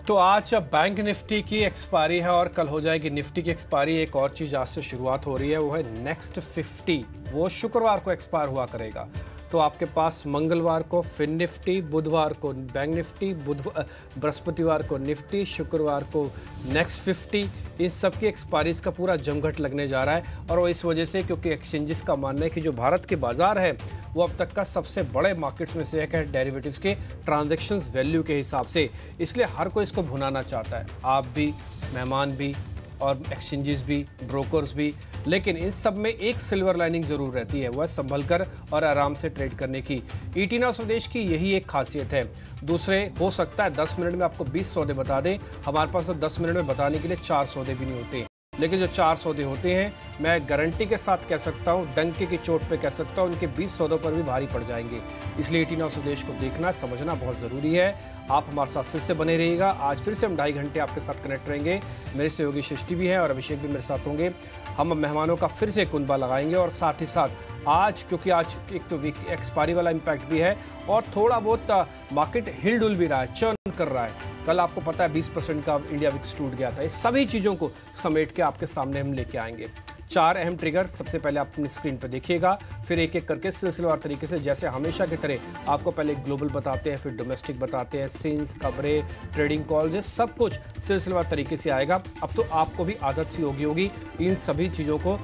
तो आज bank Nifty की एक्सपायरी है और कल हो जाएगी निफ्टी की एक्सपायरी। एक और चीज आज से शुरुआत हो रही है, वो है नेक्स्ट 50। वो शुक्रवार को एक्सपायर हुआ करेगा। तो आपके पास मंगलवार को फिन निफ्टी, बुधवार को बैंक निफ्टी, बृहस्पतिवार को निफ्टी, शुक्रवार को नेक्स्ट 50। इन सब की एक्सपायरीज का पूरा जमघट लगने जा रहा है और वो इस वजह से क्योंकि एक्सचेंजेस का मानना है कि जो भारत के बाजार है वो अब तक का सबसे बड़े मार्केट्स में से एक है डेरिवेटिव्स के ट्रांजैक्शंस वैल्यू के हिसाब से, इसलिए हर कोई इसको भुनाना चाहता है, आप भी, मेहमान भी और एक्सचेंजेस भी, ब्रोकर्स भी। लेकिन इन सब में एक सिल्वर लाइनिंग जरूर रहती है, वह संभल कर और आराम से ट्रेड करने की। ईटीना स्वदेश की यही एक खासियत है। दूसरे हो सकता है 10 मिनट में आपको 20 सौदे बता दें, हमारे पास तो 10 मिनट में बताने के लिए 4 सौदे भी नहीं होते। लेकिन जो 4 सौदे होते हैं, मैं गारंटी के साथ कह सकता हूं, डंके की चोट पे कह सकता हूं, उनके 20 सौदों पर भी भारी पड़ जाएंगे। इसलिए ईटीना स्वदेश को देखना, समझना बहुत ज़रूरी है। आप हमारे साथ फिर से बने रहिएगा। आज फिर से हम 2.5 घंटे आपके साथ कनेक्ट रहेंगे। मेरे सहयोगी सृष्टि भी है और अभिषेक भी मेरे साथ होंगे। हम मेहमानों का फिर से कुनबा लगाएंगे और साथ ही साथ आज, क्योंकि आज एक तो वीक एक्सपायरी वाला इम्पैक्ट भी है और थोड़ा बहुत मार्केट हिल डुल भी रहा है, चर्न कर रहा है। कल आपको पता है 20% का इंडिया विक्स टूट गया था। ये सभी चीज़ों को समेट के आपके सामने हम लेके आएंगे। 4 अहम ट्रिगर सबसे पहले आप अपनी स्क्रीन पर देखिएगा, फिर एक एक करके सिलसिलेवार तरीके से, जैसे हमेशा की तरह आपको पहले ग्लोबल बताते हैं, फिर डोमेस्टिक बताते हैं, सीन्स, खबरें, ट्रेडिंग कॉल्स, ये सब कुछ सिलसिलेवार तरीके से आएगा। अब तो आपको भी आदत सी होगी इन सभी चीज़ों को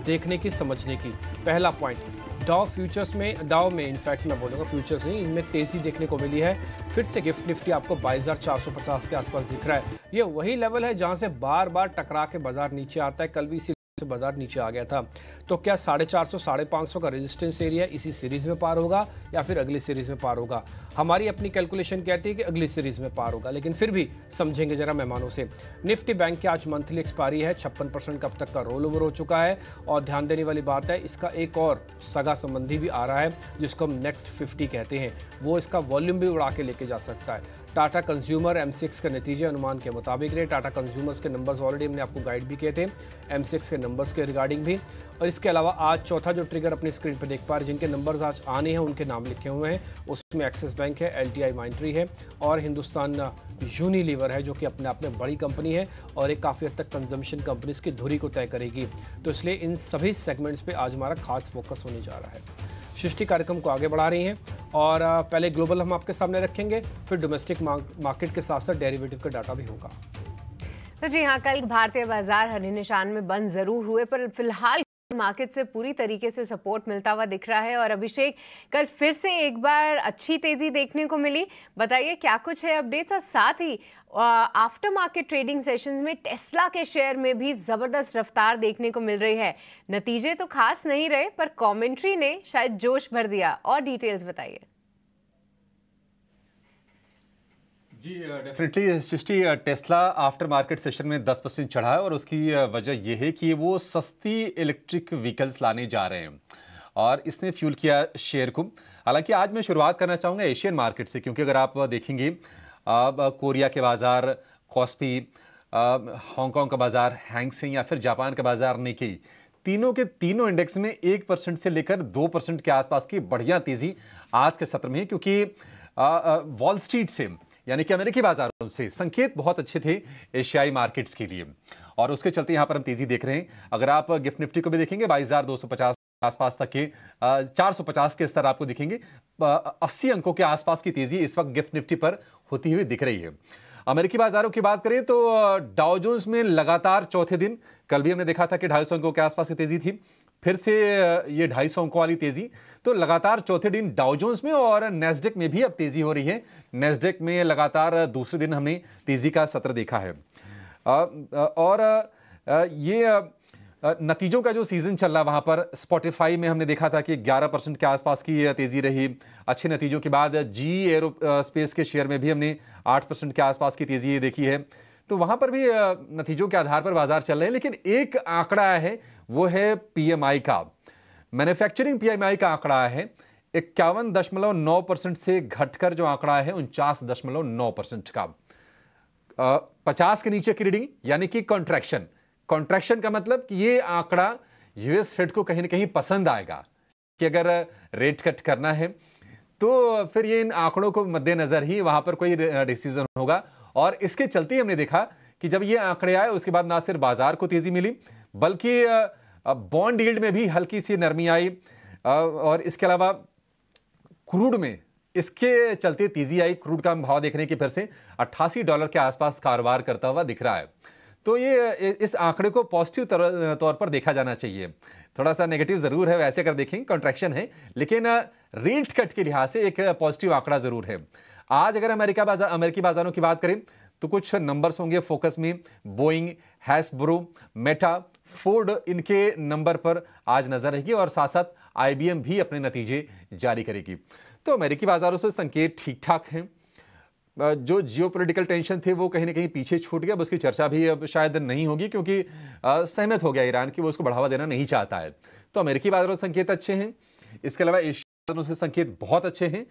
देखने की, समझने की। पहला पॉइंट, डाउ में इनफैक्ट मैं बोलूँगा फ्यूचर्स नहीं, इनमें तेज़ी देखने को मिली है। फिर से गिफ्ट निफ्टी आपको 22,450 के आसपास दिख रहा है। ये वही लेवल है जहाँ से बार बार टकरा के बाजार नीचे आता है। कल भी इसी से बाजार नीचे आ गया था। तो क्या 450, 550 का रेजिस्टेंस एरिया इसी सीरीज में पार होगा या फिर अगली सीरीज में पार होगा? हमारी अपनी कैलकुलेशन कहती है कि अगली सीरीज में पार होगा, लेकिन फिर भी समझेंगे जरा मेहमानों से। निफ्टी बैंक की आज मंथली एक्सपायरी है, 56% का अब तक का रोल ओवर हो चुका है। और ध्यान देने वाली बात है, इसका एक और सगा संबंधी भी आ रहा है जिसको हम नेक्स्ट 50 कहते हैं। वो इसका वॉल्यूम भी उड़ा के लेके जा सकता है। टाटा कंज्यूमर M6 के नतीजे अनुमान के मुताबिक रहे। टाटा कंज्यूमर्स के नंबर्स ऑलरेडी हमने आपको गाइड भी किए थे, M6 के नंबर्स के रिगार्डिंग भी। और इसके अलावा आज चौथा जो ट्रिगर अपनी स्क्रीन पर देख पा रहे, जिनके नंबर्स आज आने हैं उनके नाम लिखे हुए हैं, उसमें एक्सिस बैंक है, LTI माइंट्री है और हिंदुस्तान यूनिलीवर है, जो कि अपने आप में बड़ी कंपनी है और एक काफ़ी हद तक कंजम्पशन कंपनीज की धुरी को तय करेगी। तो इसलिए इन सभी सेगमेंट्स पे आज हमारा खास फोकस होने जा रहा है। सृष्टि कार्यक्रम को आगे बढ़ा रही हैं और पहले ग्लोबल हम आपके सामने रखेंगे, फिर डोमेस्टिक मार्केट के साथ साथ डेरिवेटिव का डाटा भी होगा। तो जी हाँ, कल भारतीय बाजार हरे निशान में बंद जरूर हुए, पर फिलहाल मार्केट से पूरी तरीके से सपोर्ट मिलता हुआ दिख रहा है। और अभिषेक, कल फिर से एक बार अच्छी तेजी देखने को मिली, बताइए क्या कुछ है अपडेट्स? और साथ ही आफ्टर मार्केट ट्रेडिंग सेशंस में टेस्ला के शेयर में भी जबरदस्त रफ्तार देखने को मिल रही है। नतीजे तो खास नहीं रहे, पर कमेंट्री ने शायद जोश भर दिया। और डिटेल्स बताइए। जी डेफिनेटली सृष्टि, टेस्ला आफ्टर मार्केट सेशन में 10% चढ़ा है और उसकी वजह यह है कि वो सस्ती इलेक्ट्रिक व्हीकल्स लाने जा रहे हैं और इसने फ्यूल किया शेयर को। हालांकि आज मैं शुरुआत करना चाहूँगा एशियन मार्केट से, क्योंकि अगर आप देखेंगे कोरिया के बाजार कॉस्पी, हांगकांग का बाजार हैंगसेंग या फिर जापान का बाजार निक्की, तीनों के तीनों इंडेक्स में 1% से लेकर 2% के आसपास की बढ़िया तेजी आज के सत्र में है, क्योंकि वॉल स्ट्रीट से यानी कि अमेरिकी बाजारों से संकेत बहुत अच्छे थे एशियाई मार्केट्स के लिए और उसके चलते यहां पर हम तेजी देख रहे हैं। अगर आप गिफ्ट निफ्टी को भी देखेंगे 22,250 आसपास तक के 450 के स्तर आपको दिखेंगे। 80 अंकों के आसपास की तेजी इस वक्त गिफ्ट निफ्टी पर होती हुई दिख रही है। अमेरिकी बाजारों की बात करें तो डाउ जोन्स में लगातार चौथे दिन, कल भी हमने देखा था कि 250 अंकों के आसपास की तेजी थी, फिर से ये 250 अंकों वाली तेजी, तो लगातार चौथे दिन डाउ जोन्स में और नेस्डेक में भी अब तेजी हो रही है। नेस्डेक में लगातार दूसरे दिन हमने तेजी का सत्र देखा है और ये नतीजों का जो सीजन चल रहा वहां पर स्पॉटिफाई में हमने देखा था कि 11% के आसपास की तेजी रही। अच्छे नतीजों के बाद जी एरोस्पेस के शेयर में भी हमने 8% के आसपास की तेजी देखी है। तो वहां पर भी नतीजों के आधार पर बाजार चल रहे हैं, लेकिन एक आंकड़ा है, वो है पीएमआई का। मैन्युफैक्चरिंग पीएमआई का आंकड़ा है 51.9% से घटकर जो आंकड़ा है 49.9% का। 50 के नीचे की रीडिंग यानी कि कॉन्ट्रैक्शन का मतलब कि ये आंकड़ा यूएस फेड को कहीं ना कहीं पसंद आएगा कि अगर रेट कट करना है तो फिर ये इन आंकड़ों को मद्देनजर ही वहां पर कोई डिसीजन होगा और इसके चलते ही हमने देखा कि जब ये आंकड़े आए उसके बाद ना सिर्फ बाजार को तेजी मिली बल्कि बॉन्ड यील्ड में भी हल्की सी नरमी आई और इसके अलावा क्रूड में इसके चलते तेजी आई। क्रूड का भाव देखने की फिर से $88 के आसपास कारोबार करता हुआ दिख रहा है। तो ये इस आंकड़े को पॉजिटिव तौर पर देखा जाना चाहिए। थोड़ा सा नेगेटिव जरूर है वैसे अगर देखें, कॉन्ट्रैक्शन है, लेकिन रेट कट के लिहाज से एक पॉजिटिव आंकड़ा जरूर है। आज अगर अमेरिकी बाजारों की बात करें तो कुछ नंबर्स होंगे फोकस में। बोइंग, हैसब्रो, मेटा, फोर्ड, इनके नंबर पर आज नजर रहेगी और साथ साथ IBM भी अपने नतीजे जारी करेगी। तो अमेरिकी बाजारों से संकेत ठीक ठाक हैं। जो जियोपॉलिटिकल टेंशन थे वो कहीं ना कहीं पीछे छूट गया, उसकी चर्चा भी अब शायद नहीं होगी क्योंकि सहमत हो गया ईरान कि वो उसको बढ़ावा देना नहीं चाहता है। तो अमेरिकी बाजारों से संकेत अच्छे हैं। इसके अलावा एशिया बाजारों से संकेत बहुत अच्छे हैं।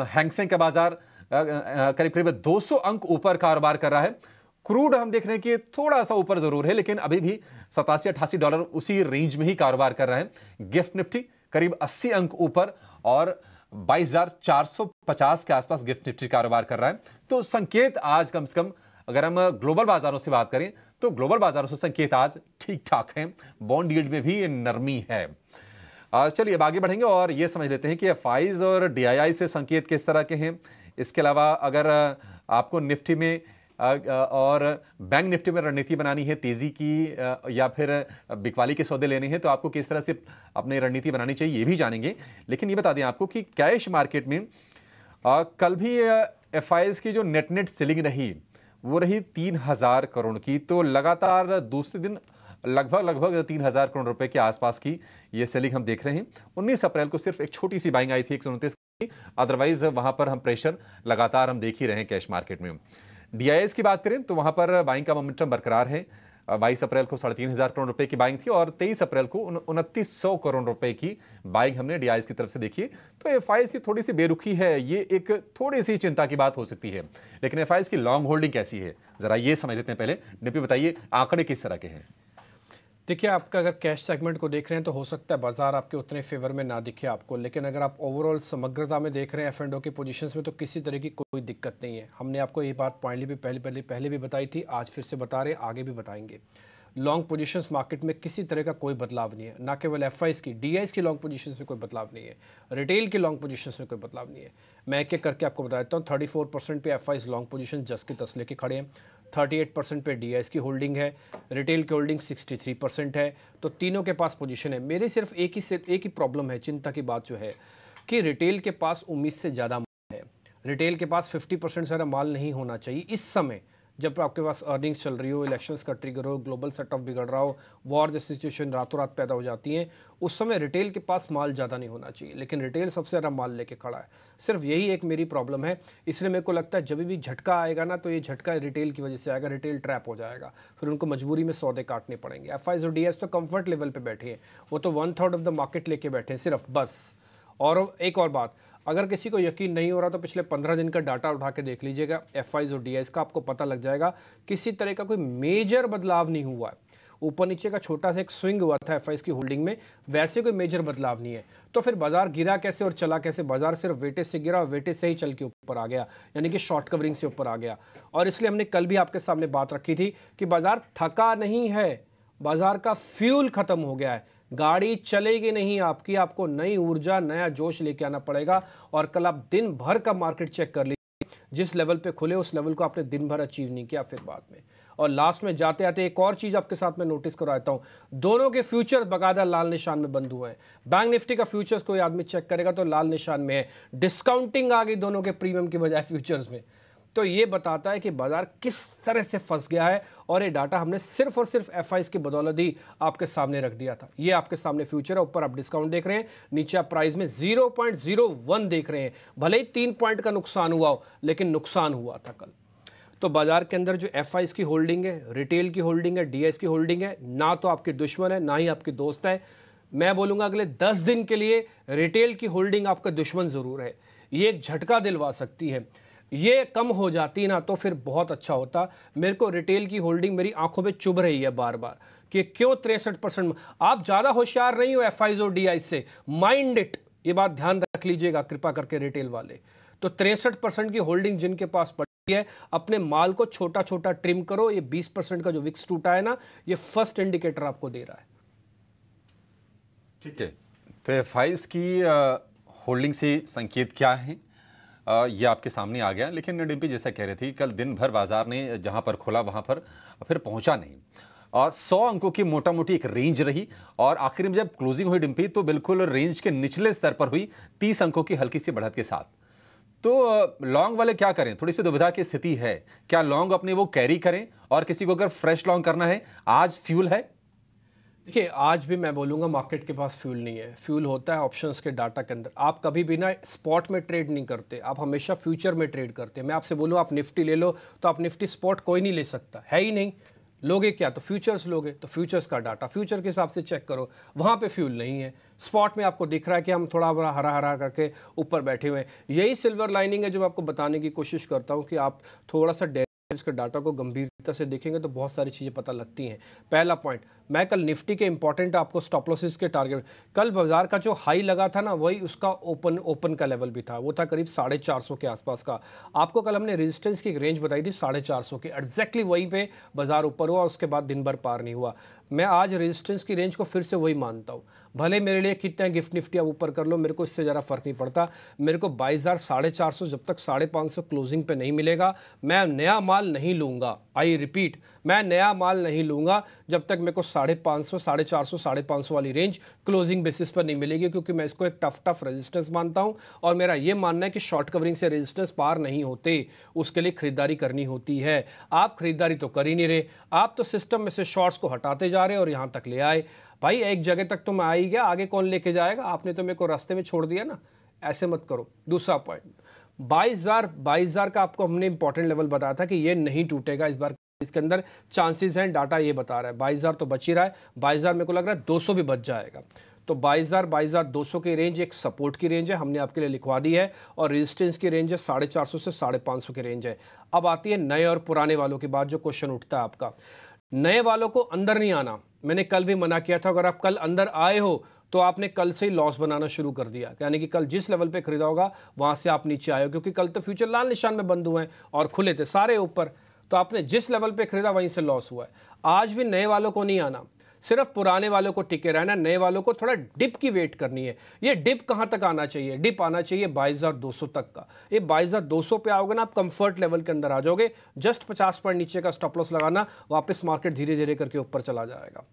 हैंगसेंग का बाजार करीब करीब 200 अंक ऊपर कारोबार कर रहा है। क्रूड हम देख रहे हैं कि थोड़ा सा ऊपर जरूर है लेकिन अभी भी $87-88 उसी रेंज में ही कारोबार कर रहा है। गिफ्ट निफ्टी करीब 80 अंक ऊपर और 22,450 के आसपास गिफ्ट निफ्टी कारोबार कर रहा है। तो संकेत आज कम से कम अगर हम ग्लोबल बाजारों से बात करें तो ग्लोबल बाजारों से संकेत आज ठीक ठाक हैं। बॉन्ड यील्ड में भी नरमी है। चलिए अब आगे बढ़ेंगे और ये समझ लेते हैं कि एफआईज और DII से संकेत किस तरह के हैं। इसके अलावा अगर आपको निफ्टी में और बैंक निफ्टी में रणनीति बनानी है तेजी की या फिर बिकवाली के सौदे लेने हैं तो आपको किस तरह से अपनी रणनीति बनानी चाहिए ये भी जानेंगे। लेकिन ये बता दें आपको कि कैश मार्केट में कल भी एफआईएस की जो नेट सेलिंग रही वो रही 3,000 करोड़ की। तो लगातार दूसरे दिन लगभग 3,000 करोड़ रुपए के आसपास की ये सेलिंग हम देख रहे हैं। 19 अप्रैल को सिर्फ एक छोटी सी बाइंग आई थी 129 की, अदरवाइज वहां पर हम प्रेशर लगातार हम देख ही रहे हैं कैश मार्केट में। DIIs की बात करें तो वहां पर बाइंग का मोमेंटम बरकरार है। 22 अप्रैल को 3,500 करोड़ रुपए की बाइंग थी और 23 अप्रैल को 2,900 करोड़ रुपए की बाइंग हमने DIIs की तरफ से देखी। तो एफआईएस की थोड़ी सी बेरुखी है, ये एक थोड़ी सी चिंता की बात हो सकती है। लेकिन एफआईएस की लॉन्ग होल्डिंग कैसी है जरा ये समझ लेते हैं। पहले निपी बताइए आंकड़े किस तरह के हैं। देखिए, आपका अगर कैश सेगमेंट को देख रहे हैं तो हो सकता है बाजार आपके उतने फेवर में ना दिखे आपको, लेकिन अगर आप ओवरऑल समग्रता में देख रहे हैं F&O की पोजीशंस में तो किसी तरह की कोई दिक्कत नहीं है। हमने आपको ये बात पॉइंटली भी पहले भी बताई थी, आज फिर से बता रहे हैं, आगे भी बताएंगे। लॉन्ग पोजीशंस मार्केट में किसी तरह का कोई बदलाव नहीं है, ना केवल एफआईएस की, DIIs की लॉन्ग पोजीशंस में कोई बदलाव नहीं है, रिटेल की लॉन्ग पोजीशंस में कोई बदलाव नहीं है। मैं एक एक करके आपको बता देता हूँ। 34% पे एफआईएस लॉन्ग पोजीशन जस के तस लेके खड़े हैं। 38% पे DIIs की होल्डिंग है, रिटेल की होल्डिंग 63% है। तो तीनों के पास पोजीशन है। मेरे सिर्फ एक ही प्रॉब्लम है, चिंता की बात जो है कि रिटेल के पास उम्मीद से ज़्यादा माल है। रिटेल के पास 50% से ज़्यादा माल नहीं होना चाहिए इस समय, जब आपके पास अर्निंग्स चल रही हो, इलेक्शंस का ट्रिगर हो, ग्लोबल सेट ऑफ बिगड़ रहा हो, वॉर जैसी सिचुएशन रातों रात पैदा हो जाती हैं, उस समय रिटेल के पास माल ज़्यादा नहीं होना चाहिए। लेकिन रिटेल सबसे ज़्यादा माल लेके खड़ा है। सिर्फ यही एक मेरी प्रॉब्लम है। इसलिए मेरे को लगता है जब भी झटका आएगा ना तो ये झटका रिटेल की वजह से आएगा, रिटेल ट्रैप हो जाएगा, फिर उनको मजबूरी में सौदे काटने पड़ेंगे। एफआईएस और DIIs तो कंफर्ट लेवल पर बैठे हैं, वो तो 1/3 ऑफ द मार्केट लेके बैठे हैं सिर्फ, बस। और एक और बात, अगर किसी को यकीन नहीं हो रहा तो पिछले 15 दिन का डाटा उठा के देख लीजिएगा एफआईएस और DIIs का, आपको पता लग जाएगा किसी तरह का कोई मेजर बदलाव नहीं हुआ है। ऊपर नीचे का छोटा सा एक स्विंग हुआ था एफआईएस की होल्डिंग में, वैसे कोई मेजर बदलाव नहीं है। तो फिर बाजार गिरा कैसे और चला कैसे? बाजार सिर्फ वेटेज से गिरा और वेटेज से ही चल के ऊपर आ गया, यानी कि शॉर्ट कवरिंग से ऊपर आ गया। और इसलिए हमने कल भी आपके सामने बात रखी थी कि बाजार थका नहीं है, बाजार का फ्यूल खत्म हो गया है, गाड़ी चलेगी नहीं आपकी, आपको नई ऊर्जा नया जोश लेके आना पड़ेगा। और कल आप दिन भर का मार्केट चेक कर लीजिए, जिस लेवल पे खुले उस लेवल को आपने दिन भर अचीव नहीं किया फिर बाद में। और लास्ट में जाते आते एक और चीज आपके साथ में नोटिस कराता हूं, दोनों के फ्यूचर्स बकायदा लाल निशान में बंद हुए हैं। बैंक निफ्टी का फ्यूचर्स कोई आदमी चेक करेगा तो लाल निशान में है, डिस्काउंटिंग आ गई दोनों के प्रीमियम की बजाय फ्यूचर्स में। तो ये बताता है कि बाजार किस तरह से फंस गया है। और ये डाटा हमने सिर्फ और सिर्फ एफआईएस की बदौलत ही आपके सामने रख दिया था। ये आपके सामने फ्यूचर है, ऊपर आप डिस्काउंट देख रहे हैं, नीचे आप प्राइस में 0.01 देख रहे हैं। भले ही 3 पॉइंट का नुकसान हुआ हो, लेकिन नुकसान हुआ था कल। तो बाजार के अंदर जो एफआईएस की होल्डिंग है, रिटेल की होल्डिंग है, DIIs की होल्डिंग है, ना तो आपके दुश्मन है ना ही आपके दोस्त है। मैं बोलूंगा अगले 10 दिन के लिए रिटेल की होल्डिंग आपका दुश्मन जरूर है। ये एक झटका दिलवा सकती है। ये कम हो जाती ना तो फिर बहुत अच्छा होता। मेरे को रिटेल की होल्डिंग मेरी आंखों पे चुभ रही है बार बार कि क्यों 63%। आप ज़्यादा होशियार नहीं हो एफआईएस और DIIs से, माइंड इट, ये बात ध्यान रख लीजिएगा कृपा करके रिटेल वाले। तो 63% की होल्डिंग जिनके पास पड़ी है, अपने माल को छोटा छोटा ट्रिम करो। ये 20% का जो विक्स टूटा है ना, ये फर्स्ट इंडिकेटर आपको दे रहा है। ठीक है, तो एफआईज की होल्डिंग से संकेत क्या है, ये आपके सामने आ गया। लेकिन डिम्पी जैसा कह रहे थे, कल दिन भर बाजार ने जहां पर खोला वहां पर फिर पहुंचा नहीं। 100 अंकों की मोटा मोटी एक रेंज रही और आखिर में जब क्लोजिंग हुई डिम्पी, तो बिल्कुल रेंज के निचले स्तर पर हुई 30 अंकों की हल्की सी बढ़त के साथ। तो लॉन्ग वाले क्या करें, थोड़ी सी दुविधा की स्थिति है। क्या लॉन्ग अपने वो कैरी करें, और किसी को अगर फ्रेश लॉन्ग करना है, आज फ्यूल है? देखिए, आज भी मैं बोलूँगा मार्केट के पास फ्यूल नहीं है। फ्यूल होता है ऑप्शंस के डाटा के अंदर। आप कभी भी ना स्पॉट में ट्रेड नहीं करते, आप हमेशा फ्यूचर में ट्रेड करते हैं। मैं आपसे बोलूँ आप निफ्टी ले लो, तो आप निफ्टी स्पॉट कोई नहीं ले सकता, है ही नहीं। लोगे क्या, तो फ्यूचर्स लोगे, तो फ्यूचर्स का डाटा फ्यूचर के हिसाब से चेक करो, वहाँ पे फ्यूल नहीं है। स्पॉट में आपको दिख रहा है कि हम थोड़ा बड़ा हरा हरा करके ऊपर बैठे हुए हैं। यही सिल्वर लाइनिंग है जो मैं आपको बताने की कोशिश करता हूँ कि आप थोड़ा सा इसके डाटा को गंभीरता से देखेंगे तो बहुत सारी चीज़ें पता लगती हैं। पहला पॉइंट, मैं कल निफ्टी के इंपॉर्टेंट आपको स्टॉप लॉसेस के टारगेट, कल बाजार का जो हाई लगा था ना, वही उसका ओपन का लेवल भी था, वो था करीब 450 के आसपास का। आपको कल हमने रेजिस्टेंस की एक रेंज बताई थी 450 के, एग्जैक्टली वहीं पे बाजार ऊपर हुआ, उसके बाद दिन भर पार नहीं हुआ। मैं आज रेजिस्टेंस की रेंज को फिर से वही मानता हूँ। भले मेरे लिए कितना गिफ्ट निफ्टी आप ऊपर कर लो, मेरे को इससे ज़रा फर्क नहीं पड़ता। मेरे को 22,450 जब तक 550 क्लोजिंग पे नहीं मिलेगा, मैं नया माल नहीं लूँगा। आई रिपीट, मैं नया माल नहीं लूँगा जब तक मेरे को 550, 450, 550 वाली रेंज क्लोजिंग बेसिस पर नहीं मिलेगी, क्योंकि मैं इसको एक टफ रेजिस्टेंस मानता हूँ। और मेरा ये मानना है कि शॉर्ट कवरिंग से रेजिस्टेंस पार नहीं होते, उसके लिए खरीदारी करनी होती है। आप खरीदारी तो कर ही नहीं रहे, आप तो सिस्टम में से शॉर्ट्स को हटाते जा रहे और यहाँ तक ले आए। भाई एक जगह तक तो मैं आ ही गया, आगे कौन लेके जाएगा? आपने तो मेरे को रास्ते में छोड़ दिया ना, ऐसे मत करो। दूसरा पॉइंट, 22,000 का आपको हमने इंपॉर्टेंट लेवल बताया था कि ये नहीं टूटेगा इस बार, इसके अंदर चांसेस हैं, डाटा ये बता रहा है। 22,000 तो बच ही रहा है, 22,000 मेरे को लग रहा है 200 भी बच जाएगा। तो 22,200 की रेंज एक सपोर्ट की रेंज है, हमने आपके लिए लिखवा दी है, और रेजिस्टेंस की रेंज है 450 से 550 की रेंज है। अब आती है नए और पुराने वालों की बात, जो क्वेश्चन उठता है आपका। नए वालों को अंदर नहीं आना, मैंने कल भी मना किया था। अगर आप कल अंदर आए हो तो आपने कल से ही लॉस बनाना शुरू कर दिया, यानी कि कल जिस लेवल पे खरीदा होगा वहां से आप नीचे आए हो, क्योंकि कल तो फ्यूचर लाल निशान में बंद हुए हैं और खुले थे सारे ऊपर, तो आपने जिस लेवल पे खरीदा वहीं से लॉस हुआ है। आज भी नए वालों को नहीं आना, सिर्फ पुराने वालों को टिके रहना। नए वालों को थोड़ा डिप की वेट करनी है। ये डिप कहां तक आना चाहिए? डिप आना चाहिए 22,200 तक का। ये 22,200 पे आओगे ना, आप कंफर्ट लेवल के अंदर आ जाओगे। जस्ट 50 पॉइंट नीचे का स्टॉप लॉस लगाना, वापस मार्केट धीरे धीरे करके ऊपर चला जाएगा।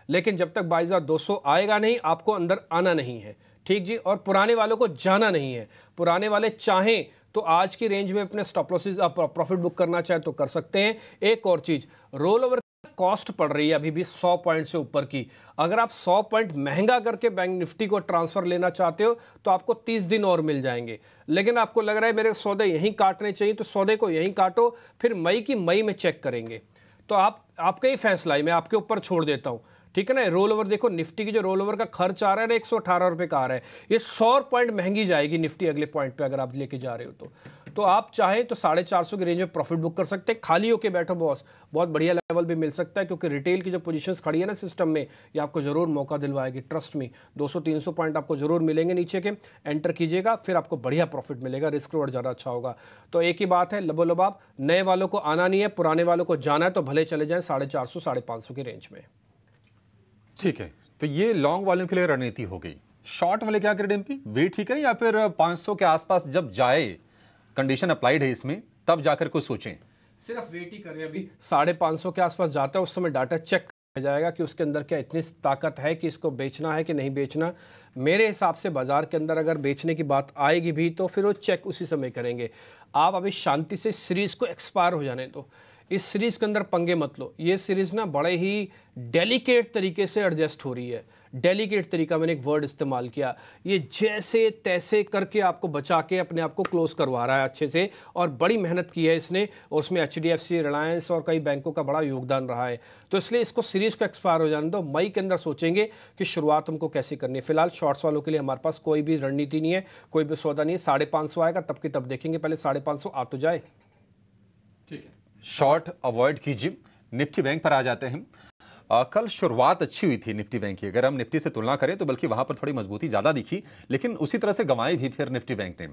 लेकिन जब तक 22,200 आएगा नहीं, आपको अंदर आना नहीं है, ठीक जी। और पुराने वालों को जाना नहीं है। पुराने वाले चाहें तो आज की रेंज में अपने स्टॉप लॉसेस प्रॉफिट बुक करना चाहे तो कर सकते हैं। एक और चीज, रोल ओवर कॉस्ट पड़ रही है अभी भी 100 पॉइंट से ऊपर की। अगर आप 100 पॉइंट महंगा करके बैंक निफ्टी को ट्रांसफर लेना चाहते हो तो आपको 30 दिन और मिल जाएंगे। लेकिन आपको लग रहा है मेरे सौदे यहीं काटने चाहिए, तो सौदे को यहीं काटो, फिर मई में चेक करेंगे। तो आपका ही फैसला है, मैं आपके ऊपर छोड़ देता हूं, ठीक है ना। रोल ओवर देखो, निफ्टी की जो रोल ओवर का खर्च आ रहा है ना, 118 रुपए का आ रहा है। ये 100 पॉइंट महंगी जाएगी निफ्टी अगले पॉइंट पे अगर आप लेके जा रहे हो तो आप चाहें तो 450 की रेंज में प्रॉफिट बुक कर सकते हैं। खाली होके बैठो बॉस, बहुत बढ़िया लेवल भी मिल सकता है, क्योंकि रिटेल की जो पोजीशंस खड़ी है ना सिस्टम में, ये आपको जरूर मौका दिलवाएगी। ट्रस्ट मी, 200-300 पॉइंट आपको जरूर मिलेंगे नीचे के, एंटर कीजिएगा, फिर आपको बढ़िया प्रॉफिट मिलेगा, रिस्क रिवॉर्ड ज़्यादा अच्छा होगा। तो एक ही बात है, लबोलबाब, नए वालों को आना नहीं है, पुराने वालों को जाना है, तो भले चले जाएं 450-550 की रेंज में। ठीक है, तो ये लॉन्ग वालों के लिए रणनीति हो गई। शॉर्ट वाले क्या करें डिम्पी, वेट ही करें या फिर 500 के आसपास जब जाए, कंडीशन अप्लाइड है इसमें, तब जाकर कुछ सोचें? सिर्फ वेट ही करें। अभी 550 के आसपास जाता है, उस समय डाटा चेक किया जाएगा कि उसके अंदर क्या इतनी ताकत है कि इसको बेचना है कि नहीं बेचना। मेरे हिसाब से बाजार के अंदर अगर बेचने की बात आएगी भी तो फिर वो चेक उसी समय करेंगे। आप अभी शांति से सीरीज को एक्सपायर हो जाने दो, इस सीरीज के अंदर पंगे मत लो। ये सीरीज ना बड़े ही डेलिकेट तरीके से एडजस्ट हो रही है। डेलिकेट तरीका, मैंने एक वर्ड इस्तेमाल किया। ये जैसे तैसे करके आपको बचा के अपने आप को क्लोज करवा रहा है अच्छे से, और बड़ी मेहनत की है इसने, और उसमें HDFC, रिलायंस और कई बैंकों का बड़ा योगदान रहा है। तो इसलिए इसको सीरीज को एक्सपायर हो जाने दो। मई के अंदर सोचेंगे कि शुरुआत हमको कैसे करनी है। फिलहाल शॉर्ट्स वालों के लिए हमारे पास कोई भी रणनीति नहीं है, कोई भी सौदा नहीं है। 550 आएगा तब की तब देखेंगे, पहले 550 आ तो जाए। ठीक है, शॉर्ट अवॉइड कीजिए। निफ्टी बैंक पर आ जाते हैं। कल शुरुआत अच्छी हुई थी निफ्टी बैंक की, अगर हम निफ्टी से तुलना करें तो बल्कि वहां पर थोड़ी मजबूती ज्यादा दिखी, लेकिन उसी तरह से गंवाई भी फिर निफ्टी बैंक ने।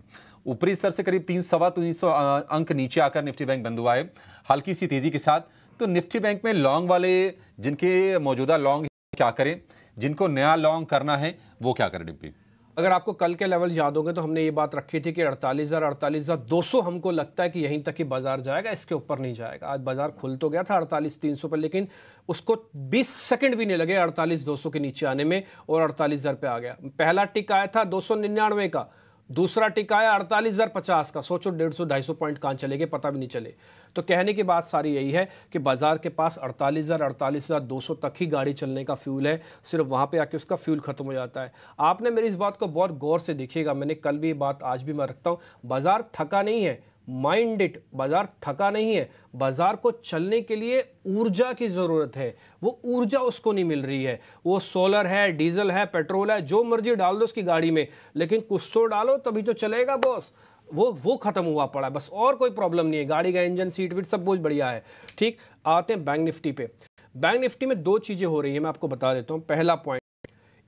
ऊपरी स्तर से करीब 300 अंक नीचे आकर निफ्टी बैंक बंद हुआ है हल्की सी तेजी के साथ। तो निफ्टी बैंक में लॉन्ग वाले जिनके मौजूदा लॉन्ग क्या करें, जिनको नया लॉन्ग करना है वो क्या करें डिब्बी? अगर आपको कल के लेवल याद होंगे तो हमने ये बात रखी थी कि 48,000 48,200 हमको लगता है कि यहीं तक ही बाजार जाएगा, इसके ऊपर नहीं जाएगा। आज बाजार खुल तो गया था 48,300 पर, लेकिन उसको 20 सेकंड भी नहीं लगे 48,200 के नीचे आने में और 48,000 पे आ गया। पहला टिक आया था 299 का, दूसरा टिक आया 48,050 का। सोचो 150-250 पॉइंट कहां चले गए पता भी नहीं चले। तो कहने की बात सारी यही है कि बाजार के पास 48,000 48,200 तक ही गाड़ी चलने का फ्यूल है, सिर्फ वहां पे आके उसका फ्यूल खत्म हो जाता है। आपने मेरी इस बात को बहुत गौर से देखिएगा, मैंने कल भी बात आज भी मैं रखता हूं, बाजार थका नहीं है, माइंड इट, बाजार थका नहीं है। बाजार को चलने के लिए ऊर्जा की जरूरत है, वो ऊर्जा उसको नहीं मिल रही है। वो सोलर है, डीजल है, पेट्रोल है, जो मर्जी डाल दो उसकी गाड़ी में, लेकिन कुछ तो डालो तभी तो चलेगा बॉस। वो खत्म हुआ पड़ा है बस, और कोई प्रॉब्लम नहीं है। गाड़ी का इंजन, सीट वीट सब बहुत बढ़िया है। ठीक, आते हैं बैंक निफ्टी पे। बैंक निफ्टी में दो चीजें हो रही है, मैं आपको बता देता हूं। पहला पॉइंट,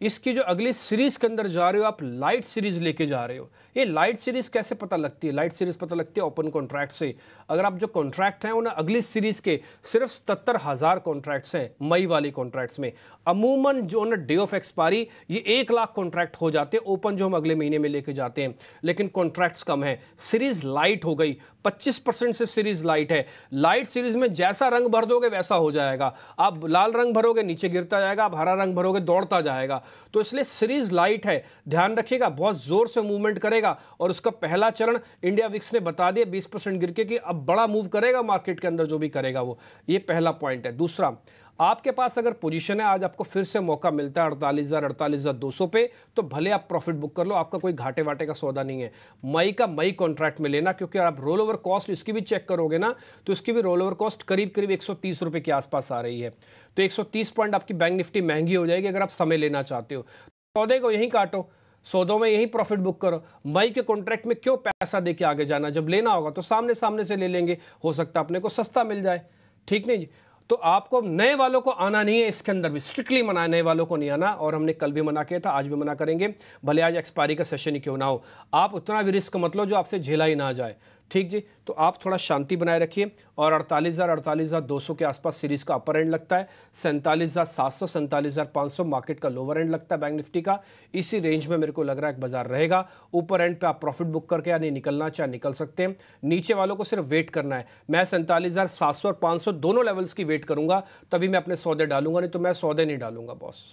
इसकी जो अगली सीरीज के अंदर जा रहे हो आप, लाइट सीरीज लेके जा रहे हो। ये लाइट सीरीज कैसे पता लगती है? लाइट सीरीज पता लगती है ओपन कॉन्ट्रैक्ट से। अगर आप जो कॉन्ट्रैक्ट हैं उन्हें अगली सीरीज के सिर्फ 77,000 कॉन्ट्रैक्ट्स हैं मई वाली कॉन्ट्रैक्ट्स में। अमूमन जो ना डे ऑफ एक्सपायरी ये 1 लाख कॉन्ट्रैक्ट हो जाते हैं ओपन, जो हम अगले महीने में लेके जाते हैं, लेकिन कॉन्ट्रैक्ट्स कम है। सीरीज लाइट हो गई, 25% से सीरीज लाइट है। लाइट सीरीज में जैसा रंग भर दोगे वैसा हो जाएगा। आप लाल रंग भरोगे नीचे गिरता जाएगा, आप हरा रंग भरोगे दौड़ता जाएगा। तो इसलिए सीरीज लाइट है, ध्यान रखिएगा, बहुत जोर से मूवमेंट करेगा। और उसका पहला चरण इंडिया विक्स ने बता दिया 20% गिर के कि अब बड़ा मूव करेगा मार्केट के अंदर, जो भी करेगा वो। ये पहला पॉइंट है। दूसरा, आपके पास अगर पोजीशन है, आज आपको फिर से मौका मिलता है 48,000 48,200 पे, तो भले आप प्रॉफिट बुक कर लो, आपका कोई घाटे वाटे का सौदा नहीं है। मई का मई कॉन्ट्रैक्ट में लेना, क्योंकि आप रोल ओवर कॉस्ट इसकी भी चेक करोगे ना, तो इसकी भी रोल ओवर कॉस्ट करीब करीब 130 रुपए के आसपास आ रही है। तो 130 पॉइंट आपकी बैंक निफ्टी महंगी हो जाएगी अगर आप समय लेना चाहते हो। सौदे को यहीं काटो, सौदों में यही प्रॉफिट बुक करो। मई के कॉन्ट्रैक्ट में क्यों पैसा देके आगे जाना? जब लेना होगा तो सामने सामने से ले लेंगे, हो सकता है अपने को सस्ता मिल जाए। ठीक नहीं जी? तो आपको नए वालों को आना नहीं है, इसके अंदर भी स्ट्रिक्टली मना है, नए वालों को नहीं आना। और हमने कल भी मना किया था, आज भी मना करेंगे, भले आज एक्सपायरी का सेशन ही क्यों ना हो। आप उतना भी रिस्क मत लो जो आपसे झेला ही ना जाए। ठीक जी? तो आप थोड़ा शांति बनाए रखिए। और 48,000 48,200 के आसपास सीरीज का अपर एंड लगता है। 47,700 47,500 मार्केट का लोअर एंड लगता है बैंक निफ्टी का। इसी रेंज में मेरे को लग रहा है बाजार रहेगा। ऊपर एंड पे आप प्रॉफिट बुक करके या नहीं निकलना चाहे निकल सकते हैं। नीचे वालों को सिर्फ वेट करना है। मैं 47,700 और 500 दोनों लेवल्स की वेट करूंगा, तभी मैं अपने सौदे डालूंगा, नहीं तो मैं सौदे नहीं डालूंगा बॉस।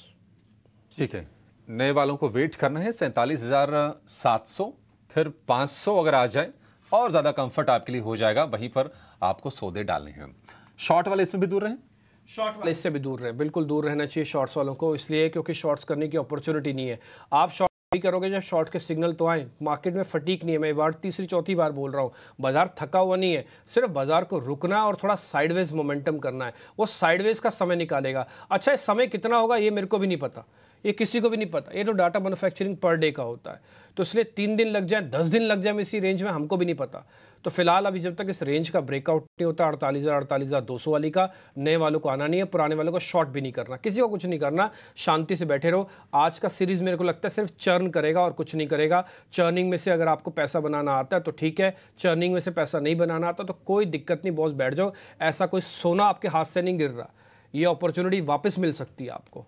ठीक है, नए वालों को वेट करना है 47,700, फिर 500 अगर आ जाए और ज्यादा कंफर्ट आपके लिए हो जाएगा, वहीं पर आपको सौदे डालने हैं। शॉर्ट वाले इसमें भी दूर रहें, शॉर्ट वाले इससे भी दूर रहे, बिल्कुल दूर रहना चाहिए शॉर्ट्स वालों को, इसलिए क्योंकि शॉर्ट्स करने की अपॉर्चुनिटी नहीं है। आप शॉर्ट भी करोगे जब शॉर्ट के सिग्नल तो आए। मार्केट में फटीक नहीं है, मैं बार तीसरी चौथी बार बोल रहा हूँ, बाजार थका हुआ नहीं है, सिर्फ बाजार को रुकना और थोड़ा साइडवेज मोमेंटम करना है। वो साइडवेज का समय निकालेगा। अच्छा, इस समय कितना होगा ये मेरे को भी नहीं पता, ये किसी को भी नहीं पता। ये तो डाटा मैन्युफैक्चरिंग पर डे का होता है, तो इसलिए 3 दिन लग जाए 10 दिन लग जाए इसी रेंज में, हमको भी नहीं पता। तो फिलहाल अभी जब तक इस रेंज का ब्रेकआउट नहीं होता 48,000 48,200 वाली का, नए वालों को आना नहीं है, पुराने वालों को शॉर्ट भी नहीं करना, किसी को कुछ नहीं करना, शांति से बैठे रहो। आज का सीरीज मेरे को लगता है सिर्फ चर्न करेगा और कुछ नहीं करेगा। चर्निंग में से अगर आपको पैसा बनाना आता है तो ठीक है, चर्निंग में से पैसा नहीं बनाना आता तो कोई दिक्कत नहीं बॉस, बैठ जाओ। ऐसा कोई सोना आपके हाथ से नहीं गिर रहा, ये अपॉर्चुनिटी वापस मिल सकती है आपको।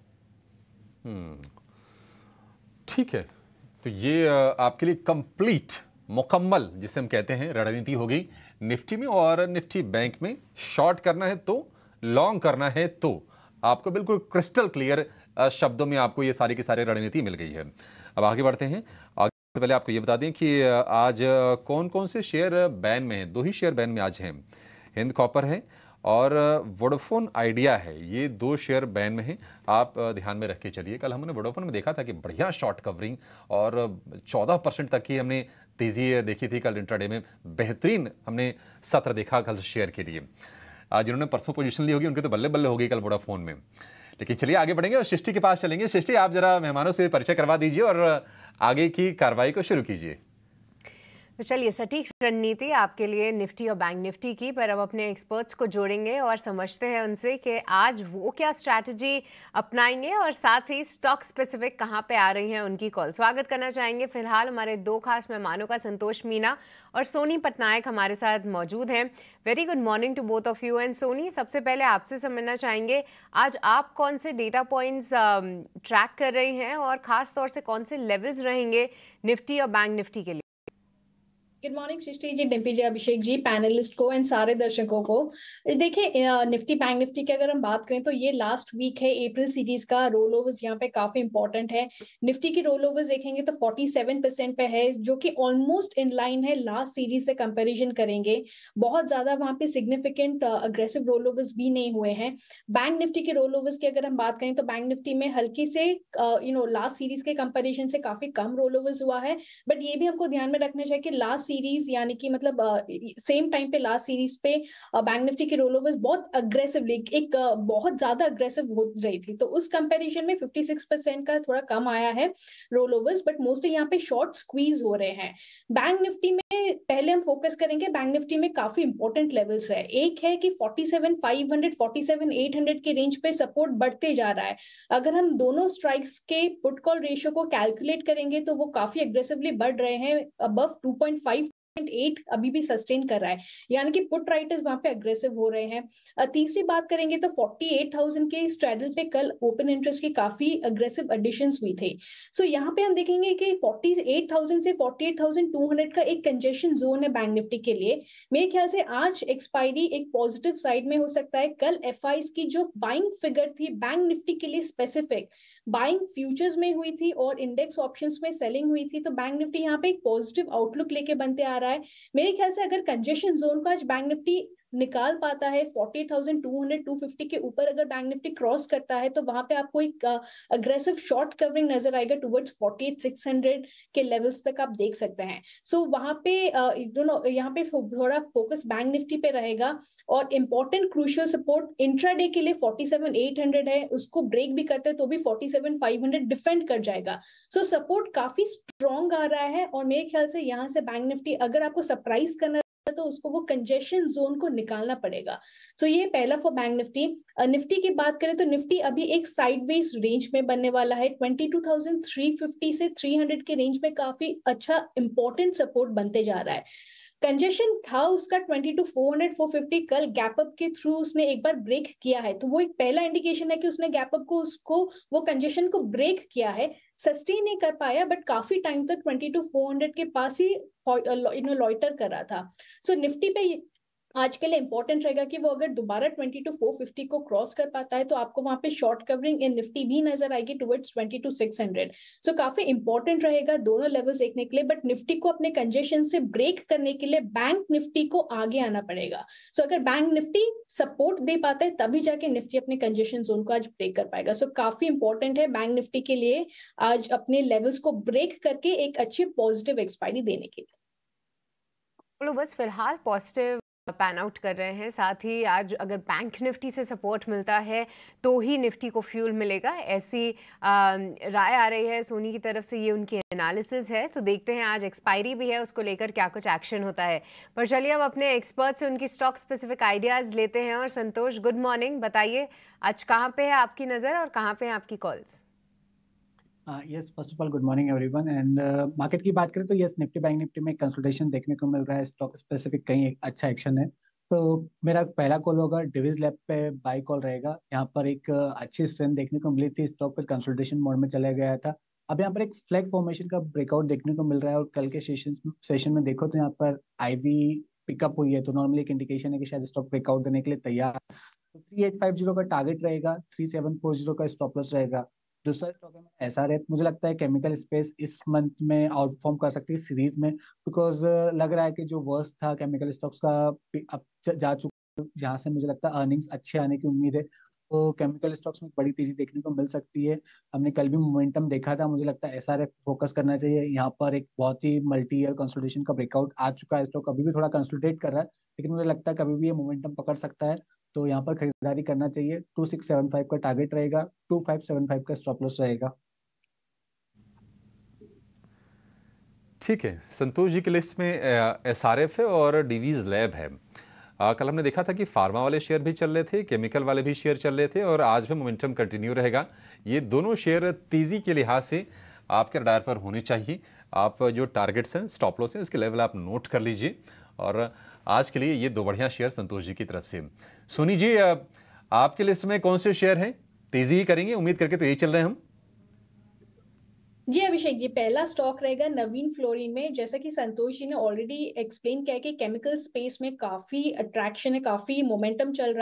ठीक है, तो ये आपके लिए कंप्लीट मुकम्मल जिसे हम कहते हैं रणनीति हो गई निफ्टी में। और निफ्टी बैंक में शॉर्ट करना है तो, लॉन्ग करना है तो, आपको बिल्कुल क्रिस्टल क्लियर शब्दों में आपको ये सारी की सारी रणनीति मिल गई है। अब आगे बढ़ते हैं। आगे से पहले आपको ये बता दें कि आज कौन कौन से शेयर बैन में हैं। 2 ही शेयर बैन में आज हैं, हिंद कॉपर है और वोडाफोन आइडिया है। ये 2 शेयर बैन में हैं, आप ध्यान में रख के चलिए। कल हमने वोडाफोन में देखा था कि बढ़िया शॉर्ट कवरिंग और 14% तक की हमने तेजी देखी थी कल इंट्राडे में। बेहतरीन हमने सत्र देखा कल शेयर के लिए। जिन्होंने परसों पोजीशन ली होगी उनके तो बल्ले बल्ले हो गई कल वोडाफोन में। लेकिन चलिए आगे बढ़ेंगे और सृष्टि के पास चलेंगे। सृष्टि, आप जरा मेहमानों से परिचय करवा दीजिए और आगे की कार्रवाई को शुरू कीजिए। तो चलिए सटीक रणनीति आपके लिए निफ्टी और बैंक निफ्टी की, पर अब अपने एक्सपर्ट्स को जोड़ेंगे और समझते हैं उनसे कि आज वो क्या स्ट्रैटेजी अपनाएंगे और साथ ही स्टॉक स्पेसिफिक कहाँ पे आ रही हैं उनकी कॉल। स्वागत करना चाहेंगे फिलहाल हमारे दो खास मेहमानों का, संतोष मीना और सोनी पटनायक हमारे साथ मौजूद हैं। Very good morning to both of you. And Soni, सबसे पहले आपसे समझना चाहेंगे आज आप कौन से डेटा पॉइंट्स ट्रैक कर रही हैं और खास तौर से कौन से लेवल्स रहेंगे निफ्टी और बैंक निफ्टी के लिए। गुड मॉर्निंग सृष्टि जी, डिम्पी जी, अभिषेक जी, पैनलिस्ट को एंड सारे दर्शकों को। देखिए निफ्टी बैंक निफ्टी की अगर हम बात करें तो ये लास्ट वीक है अप्रैल सीरीज का। रोल ओवर्स यहाँ पे काफी इंपॉर्टेंट है। निफ्टी की रोल ओवर्स देखेंगे तो 47% पे है, जो कि ऑलमोस्ट इन लाइन है लास्ट सीरीज से कंपेरिजन करेंगे। बहुत ज्यादा वहां पे सिग्निफिकेंट अग्रेसिव रोल ओवर्स भी नहीं हुए हैं। बैंक निफ्टी के रोल ओवर्स की अगर हम बात करें तो बैंक निफ्टी में हल्की से लास्ट सीरीज के कंपेरिजन से काफी कम रोल ओवर्स हुआ है। बट ये भी हमको ध्यान में रखना चाहिए कि लास्ट सीरीज यानी कि मतलब सेम टाइम पे लास्ट सीरीज पे बैंक निफ्टी की रोल ओवर्स बहुत अग्रेसिवली एक बहुत ज्यादा अग्रेसिव हो रही थी, तो उस कंपैरिजन में 56% का थोड़ा कम आया है रोल ओवर्स। बट मोस्टली यहाँ पे शॉर्ट स्क्वीज हो रहे हैं। बैंक निफ्टी में पहले हम फोकस करेंगे। बैंक निफ्टी में काफी इंपॉर्टेंट लेवल्स है। एक है कि 47,500 47,800 के रेंज पे सपोर्ट बढ़ते जा रहा है। अगर हम दोनों स्ट्राइक्स के पुट कॉल रेशियो को कैलकुलेट करेंगे तो वो काफी अग्रेसिवली बढ़ रहे हैं, अबव 2.5 8 अभी भी सस्टेन कर रहा है, यानी कि पुट राइटर्स वहां पे अग्रेसिव हो रहे हैं। तीसरी बात करेंगे तो 48,000 के स्ट्रैडल पे कल ओपन इंटरेस्ट की काफी अग्रेसिव एडिशंस हुई थे। सो यहाँ पे हम देखेंगे कि 48,000 से 48,200 का एक कंजेशन जोन है बैंक निफ्टी के लिए। मेरे ख्याल से आज एक्सपायरी एक पॉजिटिव साइड में हो सकता है। कल एफआईज की जो बाइंग फिगर थी बैंक निफ्टी के लिए स्पेसिफिक, बाइंग फ्यूचर्स में हुई थी और इंडेक्स ऑप्शंस में सेलिंग हुई थी, तो बैंक निफ्टी यहाँ पे एक पॉजिटिव आउटलुक लेके बनते आ रहा है। मेरे ख्याल से अगर कंजेशन जोन को आज बैंक निफ्टी निकाल पाता है 48,200 250 के ऊपर अगर बैंक निफ्टी क्रॉस करता है तो वहां पे आपको एक अग्रेसिव शॉर्ट कवरिंग नजर आएगा टुवर्ड्स 48,600 के लेवल्स तक आप देख सकते हैं। सो वहां पे यहाँ पे थोड़ा फोकस बैंक निफ्टी पे रहेगा। और इंपॉर्टेंट क्रूशियल सपोर्ट इंट्राडे के लिए 47,800 है, उसको ब्रेक भी करते हैं तो भी 47,500 डिफेंड कर जाएगा। सो सपोर्ट काफी स्ट्रॉन्ग आ रहा है और मेरे ख्याल से यहाँ से बैंक निफ्टी अगर आपको सरप्राइज करना तो उसको वो कंजेशन जोन को निकालना पड़ेगा। सो ये पहला फॉर बैंक निफ्टी। निफ्टी की बात करें तो निफ्टी अभी एक साइडवेज रेंज में बनने वाला है। 22,350 से 300 के रेंज में काफी अच्छा इंपॉर्टेंट सपोर्ट बनते जा रहा है। कंजेशन था उसका 22,400 450, कल गैप अप के थ्रू उसने एक बार ब्रेक किया है, तो वो एक पहला इंडिकेशन है कि उसने गैप अप को उसको वो कंजेशन को ब्रेक किया है। सस्टेन नहीं कर पाया बट काफी टाइम तक 22,400 के पास ही लॉइटर कर रहा था। सो निफ्टी पे आज के लिए इंपॉर्टेंट रहेगा कि वो अगर दोबारा 22,450 को क्रॉस कर पाता है तो आपको वहां पे शॉर्ट कवरिंग इन निफ्टी भी नजर आएगी टुवर्ड्स 22,600। सो काफी इंपॉर्टेंट रहेगा दोनों लेवल्स देखने के लिए। बट निफ्टी को अपने कंजेशन से ब्रेक करने के लिए बैंक निफ्टी को आगे आना पड़ेगा। सो अगर बैंक निफ्टी सपोर्ट दे पाता है तभी जाके निफ्टी अपने कंजेशन जोन को आज ब्रेक कर पाएगा। सो काफी इंपॉर्टेंट है बैंक निफ्टी के लिए आज अपने लेवल्स को ब्रेक करके एक अच्छी पॉजिटिव एक्सपायरी देने के लिए। बस फिलहाल पॉजिटिव पैन आउट कर रहे हैं। साथ ही आज अगर बैंक निफ्टी से सपोर्ट मिलता है तो ही निफ्टी को फ्यूल मिलेगा, ऐसी राय आ रही है सोनी की तरफ से। ये उनकी एनालिसिस है, तो देखते हैं आज एक्सपायरी भी है, उसको लेकर क्या कुछ एक्शन होता है। पर चलिए अब अपने एक्सपर्ट से उनकी स्टॉक स्पेसिफिक आइडियाज़ लेते हैं। और संतोष, गुड मॉर्निंग, बताइए आज कहाँ पे है आपकी नज़र और कहाँ पे है आपकी calls. Yes, first of all good morning everyone. And market की बात करें तो यस, निफ्टी बैंक निफ्टी में कंसोलिडेशन देखने को मिल रहा है। स्टॉक स्पेसिफिक कहीं एक अच्छा एक्शन है, तो मेरा पहला कॉल होगा डिविज लैब पे बाय कॉल रहेगा। यहाँ पर एक अच्छी स्ट्रेंथ देखने को मिली थी, स्टॉक पर कंसोलिडेशन मोड में चला गया था। अब यहाँ पर एक फ्लैग फॉर्मेशन का ब्रेकआउट देखने को मिल रहा है और कल के सेशन में देखो तो यहाँ पर आईवी पिकअप हुई है, तो नॉर्मली एक इंडिकेशन है कि शायद स्टॉक ब्रेकआउट देने के लिए तैयार। तो 3850 का टारगेट रहेगा, 3740 का स्टॉप लॉस रहेगा। दूसरा स्टॉक है एसआरएफ। मुझे लगता है केमिकल स्पेस इस मंथ में आउटफॉर्म कर सकती है सीरीज में, बिकॉज लग रहा है कि जो वर्स्ट था केमिकल स्टॉक्स का अब जा चुका, जहाँ से मुझे लगता है अर्निंग्स अच्छे आने की उम्मीद है। तो केमिकल स्टॉक्स में बड़ी तेजी देखने को मिल सकती है। हमने कल भी मोमेंटम देखा था, मुझे लगता है एसआरएफ फोकस करना चाहिए। यहाँ पर एक बहुत ही मल्टी ईयर कंसोलिडेशन का ब्रेकआउट आ चुका है, स्टॉक अभी भी थोड़ा कंसोलिडेट कर रहा है, लेकिन मुझे लगता है कभी भी ये मोमेंटम पकड़ सकता है, तो यहाँ पर खरीदारी करना चाहिए। 2675 का टारगेट रहेगा, 2575 का स्टॉप लॉस रहेगा। ठीक है, संतोष जी की लिस्ट में एसआरएफ है और डिवीज लैब है। कल हमने देखा था कि फार्मा वाले शेयर भी चल रहे थे, केमिकल वाले भी शेयर चल रहे थे और आज भी मोमेंटम कंटिन्यू रहेगा। ये दोनों शेयर तेजी के लिहाज से आपके रडार पर होने चाहिए। आप जो टारगेट्स हैं, स्टॉप लॉस हैं, इसके लेवल आप नोट कर लीजिए। और आज के लिए ये दो बढ़िया शेयर संतोष जी की तरफ से। सोनी जी, आपके लिस्ट में कौन से शेयर हैं? तेजी ही करेंगे उम्मीद करके, तो यही चल रहे हैं हम। जी अभिषेक जी, पहला स्टॉक रहेगा नवीन फ्लोरिन में। जैसा कि संतोष जी ने ऑलरेडी एक्सप्लेन किया कि केमिकल स्पेस में काफी अट्रैक्शन है, काफी मोमेंटम चल रहा है।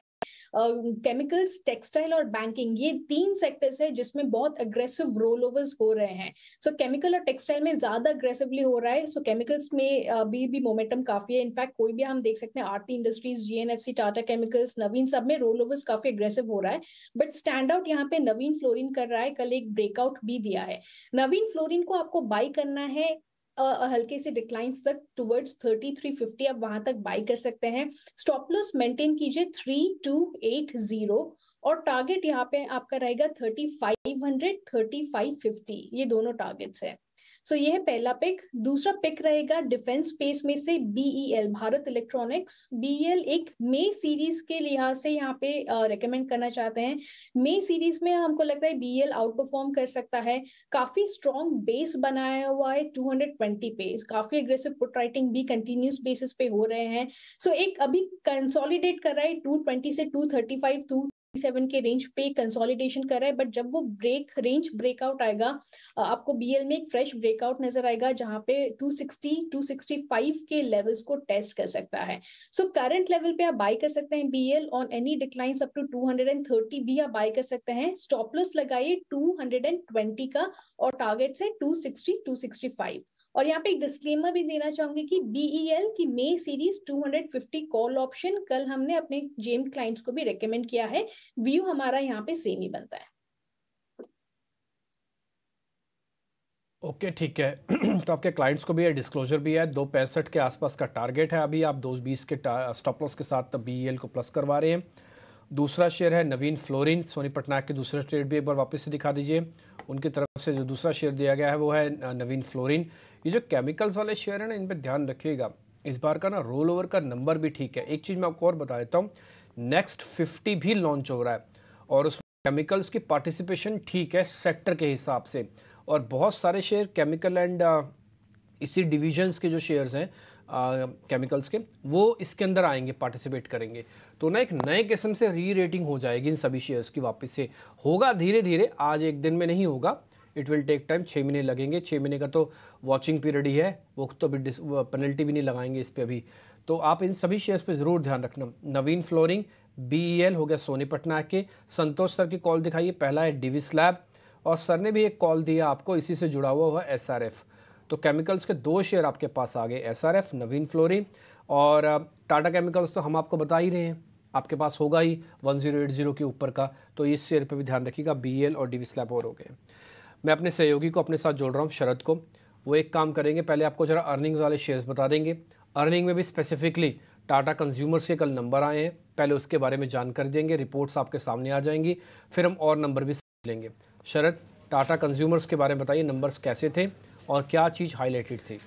केमिकल्स, टेक्सटाइल और बैंकिंग, ये तीन सेक्टर्स है जिसमें बहुत अग्रेसिव रोल ओवर्स हो रहे हैं। सो केमिकल और टेक्सटाइल में ज्यादा अग्रेसिवली हो रहा है। सो केमिकल्स में भी मोमेंटम काफी है। इनफैक्ट कोई भी हम देख सकते हैं, आरती इंडस्ट्रीज, जीएनएफसी, टाटा केमिकल्स, नवीन, सब में रोल ओवर्स काफी अग्रेसिव हो रहा है। बट स्टैंड आउट यहाँ पे नवीन फ्लोरिन कर रहा है। कल एक ब्रेकआउट भी दिया है। नवीन फ्लोरिन को आपको बाई करना है हल्के से डिक्लाइंस तक, टुवर्ड्स 3350, आप वहां तक बाई कर सकते हैं। स्टॉप लॉस मेंटेन कीजिए 3280 और टारगेट यहाँ पे आपका रहेगा 3500, 3550, ये दोनों टारगेट्स है। सो ये है पहला पिक। दूसरा पिक रहेगा डिफेंस स्पेस में से बीईएल, भारत इलेक्ट्रॉनिक्स। बीईएल एक मे सीरीज के लिहाज से यहाँ पे रेकमेंड करना चाहते हैं। मे सीरीज में हमको लगता है बीईएल आउट परफॉर्म कर सकता है। काफी स्ट्रॉन्ग बेस बनाया हुआ है 220 पे। काफी अग्रेसिव पुट राइटिंग भी कंटिन्यूस बेसिस पे हो रहे हैं। सो एक अभी कंसोलिडेट कर रहा है 220 से 235, 237 के रेंज पे कंसोलिडेशन कर रहा है। बट जब वो रेंज ब्रेकआउट आएगा, आपको बीएल में एक फ्रेश ब्रेकआउट नजर आएगा जहां पे 260, 265 के लेवल्स को टेस्ट कर सकता है। सो करंट लेवल पे आप बाय कर सकते हैं BL. On any declines up to 230 भी आप बाय कर सकते हैं। स्टॉप लॉस लगाइए 220 का और टारगेट से 260, 265। और यहाँ पे एक डिस्क्लेमर भी देना चाहूंगी कि बीईएल की मे सीरीज 250 कॉल ऑप्शन कल हमने अपने जेम क्लाइंट्स को भी रेकमेंड किया है। व्यू हमारा यहाँ पे सेम ही बनता है। ओके, ठीक है। तो आपके क्लाइंट्स को भी है, डिस्क्लोजर भी है। 265 के आसपास का टारगेट है। अभी आप 220 के स्टॉप लॉस के साथ बीईएल को प्लस करवा रहे हैं। दूसरा शेयर है नवीन फ्लोरिन। सोनी पटनायक के दूसरा ट्रेड भी एक बार वापस से दिखा दीजिए। उनकी तरफ से जो दूसरा शेयर दिया गया है वो है नवीन फ्लोरिन। ये जो केमिकल्स वाले शेयर हैं ना, इन पर ध्यान रखिएगा। इस बार का ना रोल ओवर का नंबर भी ठीक है। एक चीज़ मैं आपको और बता देता हूँ, नेक्स्ट 50 भी लॉन्च हो रहा है और उसमें केमिकल्स की पार्टिसिपेशन ठीक है सेक्टर के हिसाब से। और बहुत सारे शेयर केमिकल एंड इसी डिविजन्स के जो शेयर्स हैं केमिकल्स के, वो इसके अंदर आएंगे, पार्टिसिपेट करेंगे। तो ना एक नए किस्म से री रेटिंग हो जाएगी इन सभी शेयर्स की वापस से। होगा धीरे धीरे, आज एक दिन में नहीं होगा, इट विल टेक टाइम। 6 महीने लगेंगे। 6 महीने का तो वॉचिंग पीरियड ही है, वो तो अभी पेनल्टी भी नहीं लगाएंगे इस पर अभी। तो आप इन सभी शेयर्स पे ज़रूर ध्यान रखना। नवीन फ्लोरिंग, बीईएल हो गया सोनी पटनायक के। संतोष सर की कॉल दिखाइए। पहला है डिविस लैब और सर ने भी एक कॉल दिया आपको, इसी से जुड़ा हुआ एसआरएफ। तो केमिकल्स के दो शेयर आपके पास आ गए, एसआरएफ, नवीन फ्लोरिन और टाटा केमिकल्स तो हम आपको बता ही रहे हैं, आपके पास होगा ही 1080 के ऊपर का। तो इस शेयर पे भी ध्यान रखिएगा। बीएल और डिविस लैब और हो गए। मैं अपने सहयोगी को अपने साथ जोड़ रहा हूँ, शरद को। वो एक काम करेंगे, पहले आपको जरा अर्निंग्स वाले शेयर्स बता देंगे। अर्निंग में भी स्पेसिफिकली टाटा कंज्यूमर्स के कल नंबर आए हैं, पहले उसके बारे में जानकारी देंगे। रिपोर्ट्स आपके सामने आ जाएंगी, फिर हम और नंबर भी लेंगे। शरद, टाटा कंज्यूमर्स के बारे में बताइए, नंबर्स कैसे थे और क्या चीज़ हाईलाइटेड थी?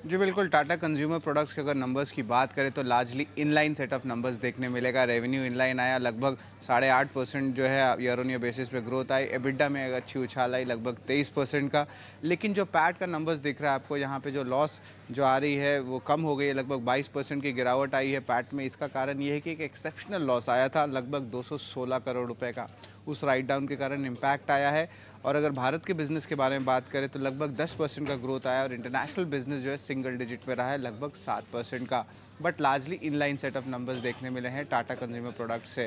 जी बिल्कुल, टाटा कंज्यूमर प्रोडक्ट्स के अगर नंबर्स की बात करें तो largely inline set of numbers देखने मिलेगा। रेवेन्यू इनलाइन आया, लगभग 8.5% जो है ईयर ऑन ईयर बेसिस पे ग्रोथ आई। एबिडा में एक अच्छी उछाल आई, लगभग 23% का। लेकिन जो पैट का नंबर्स दिख रहा है आपको, यहाँ पे जो लॉस जो आ रही है वो कम हो गई है, लगभग 22% की गिरावट आई है पैट में। इसका कारण ये है कि एक एक्सेप्शनल लॉस आया था लगभग 216 करोड़ रुपये का, उस राइट डाउन के कारण इम्पैक्ट आया है। और अगर भारत के बिज़नेस के बारे में बात करें तो लगभग 10% का ग्रोथ आया और इंटरनेशनल बिजनेस जो है सिंगल डिजिट पे रहा है, लगभग 7% का। But largely inline set of numbers देखने मिले हैं टाटा कंज्यूमर प्रोडक्ट से।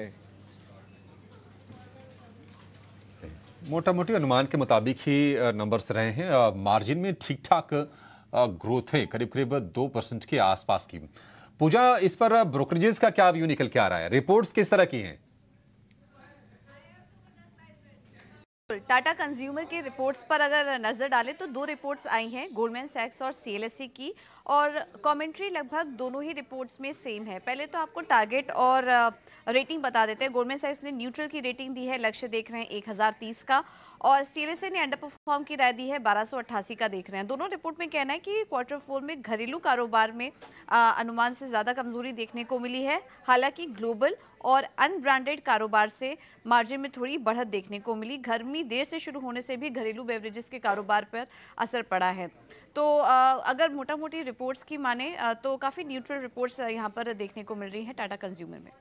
मोटा मोटी अनुमान के मुताबिक ही नंबर्स रहे हैं। मार्जिन में ठीक ठाक ग्रोथ है, करीब करीब 2% के आसपास की। पूजा, इस पर ब्रोकरेजेस का क्या व्यू निकल के आ रहा है? रिपोर्ट्स किस तरह की हैं? टाटा कंज्यूमर के रिपोर्ट्स पर अगर नज़र डालें तो 2 रिपोर्ट्स आई हैं, गोल्डमैन सैक्स और सीएलएसए की, और कमेंट्री लगभग दोनों ही रिपोर्ट्स में सेम है। पहले तो आपको टारगेट और रेटिंग बता देते हैं। गोल्डमैन सैक्स ने न्यूट्रल की रेटिंग दी है, लक्ष्य देख रहे हैं 1030 का, और सीएलएसए ने अंडर परफॉर्म की राय दी है, 1288 का देख रहे हैं। दोनों रिपोर्ट में कहना है कि क्वार्टर 4 में घरेलू कारोबार में अनुमान से ज़्यादा कमजोरी देखने को मिली है। हालांकि ग्लोबल और अनब्रांडेड कारोबार से मार्जिन में थोड़ी बढ़त देखने को मिली। गर्मी देर से शुरू होने से भी घरेलू बेवरेजेस के कारोबार पर असर पड़ा है। तो अगर मोटा मोटी रिपोर्ट्स की माने तो काफ़ी न्यूट्रल रिपोर्ट्स यहाँ पर देखने को मिल रही हैं टाटा कंज्यूमर में।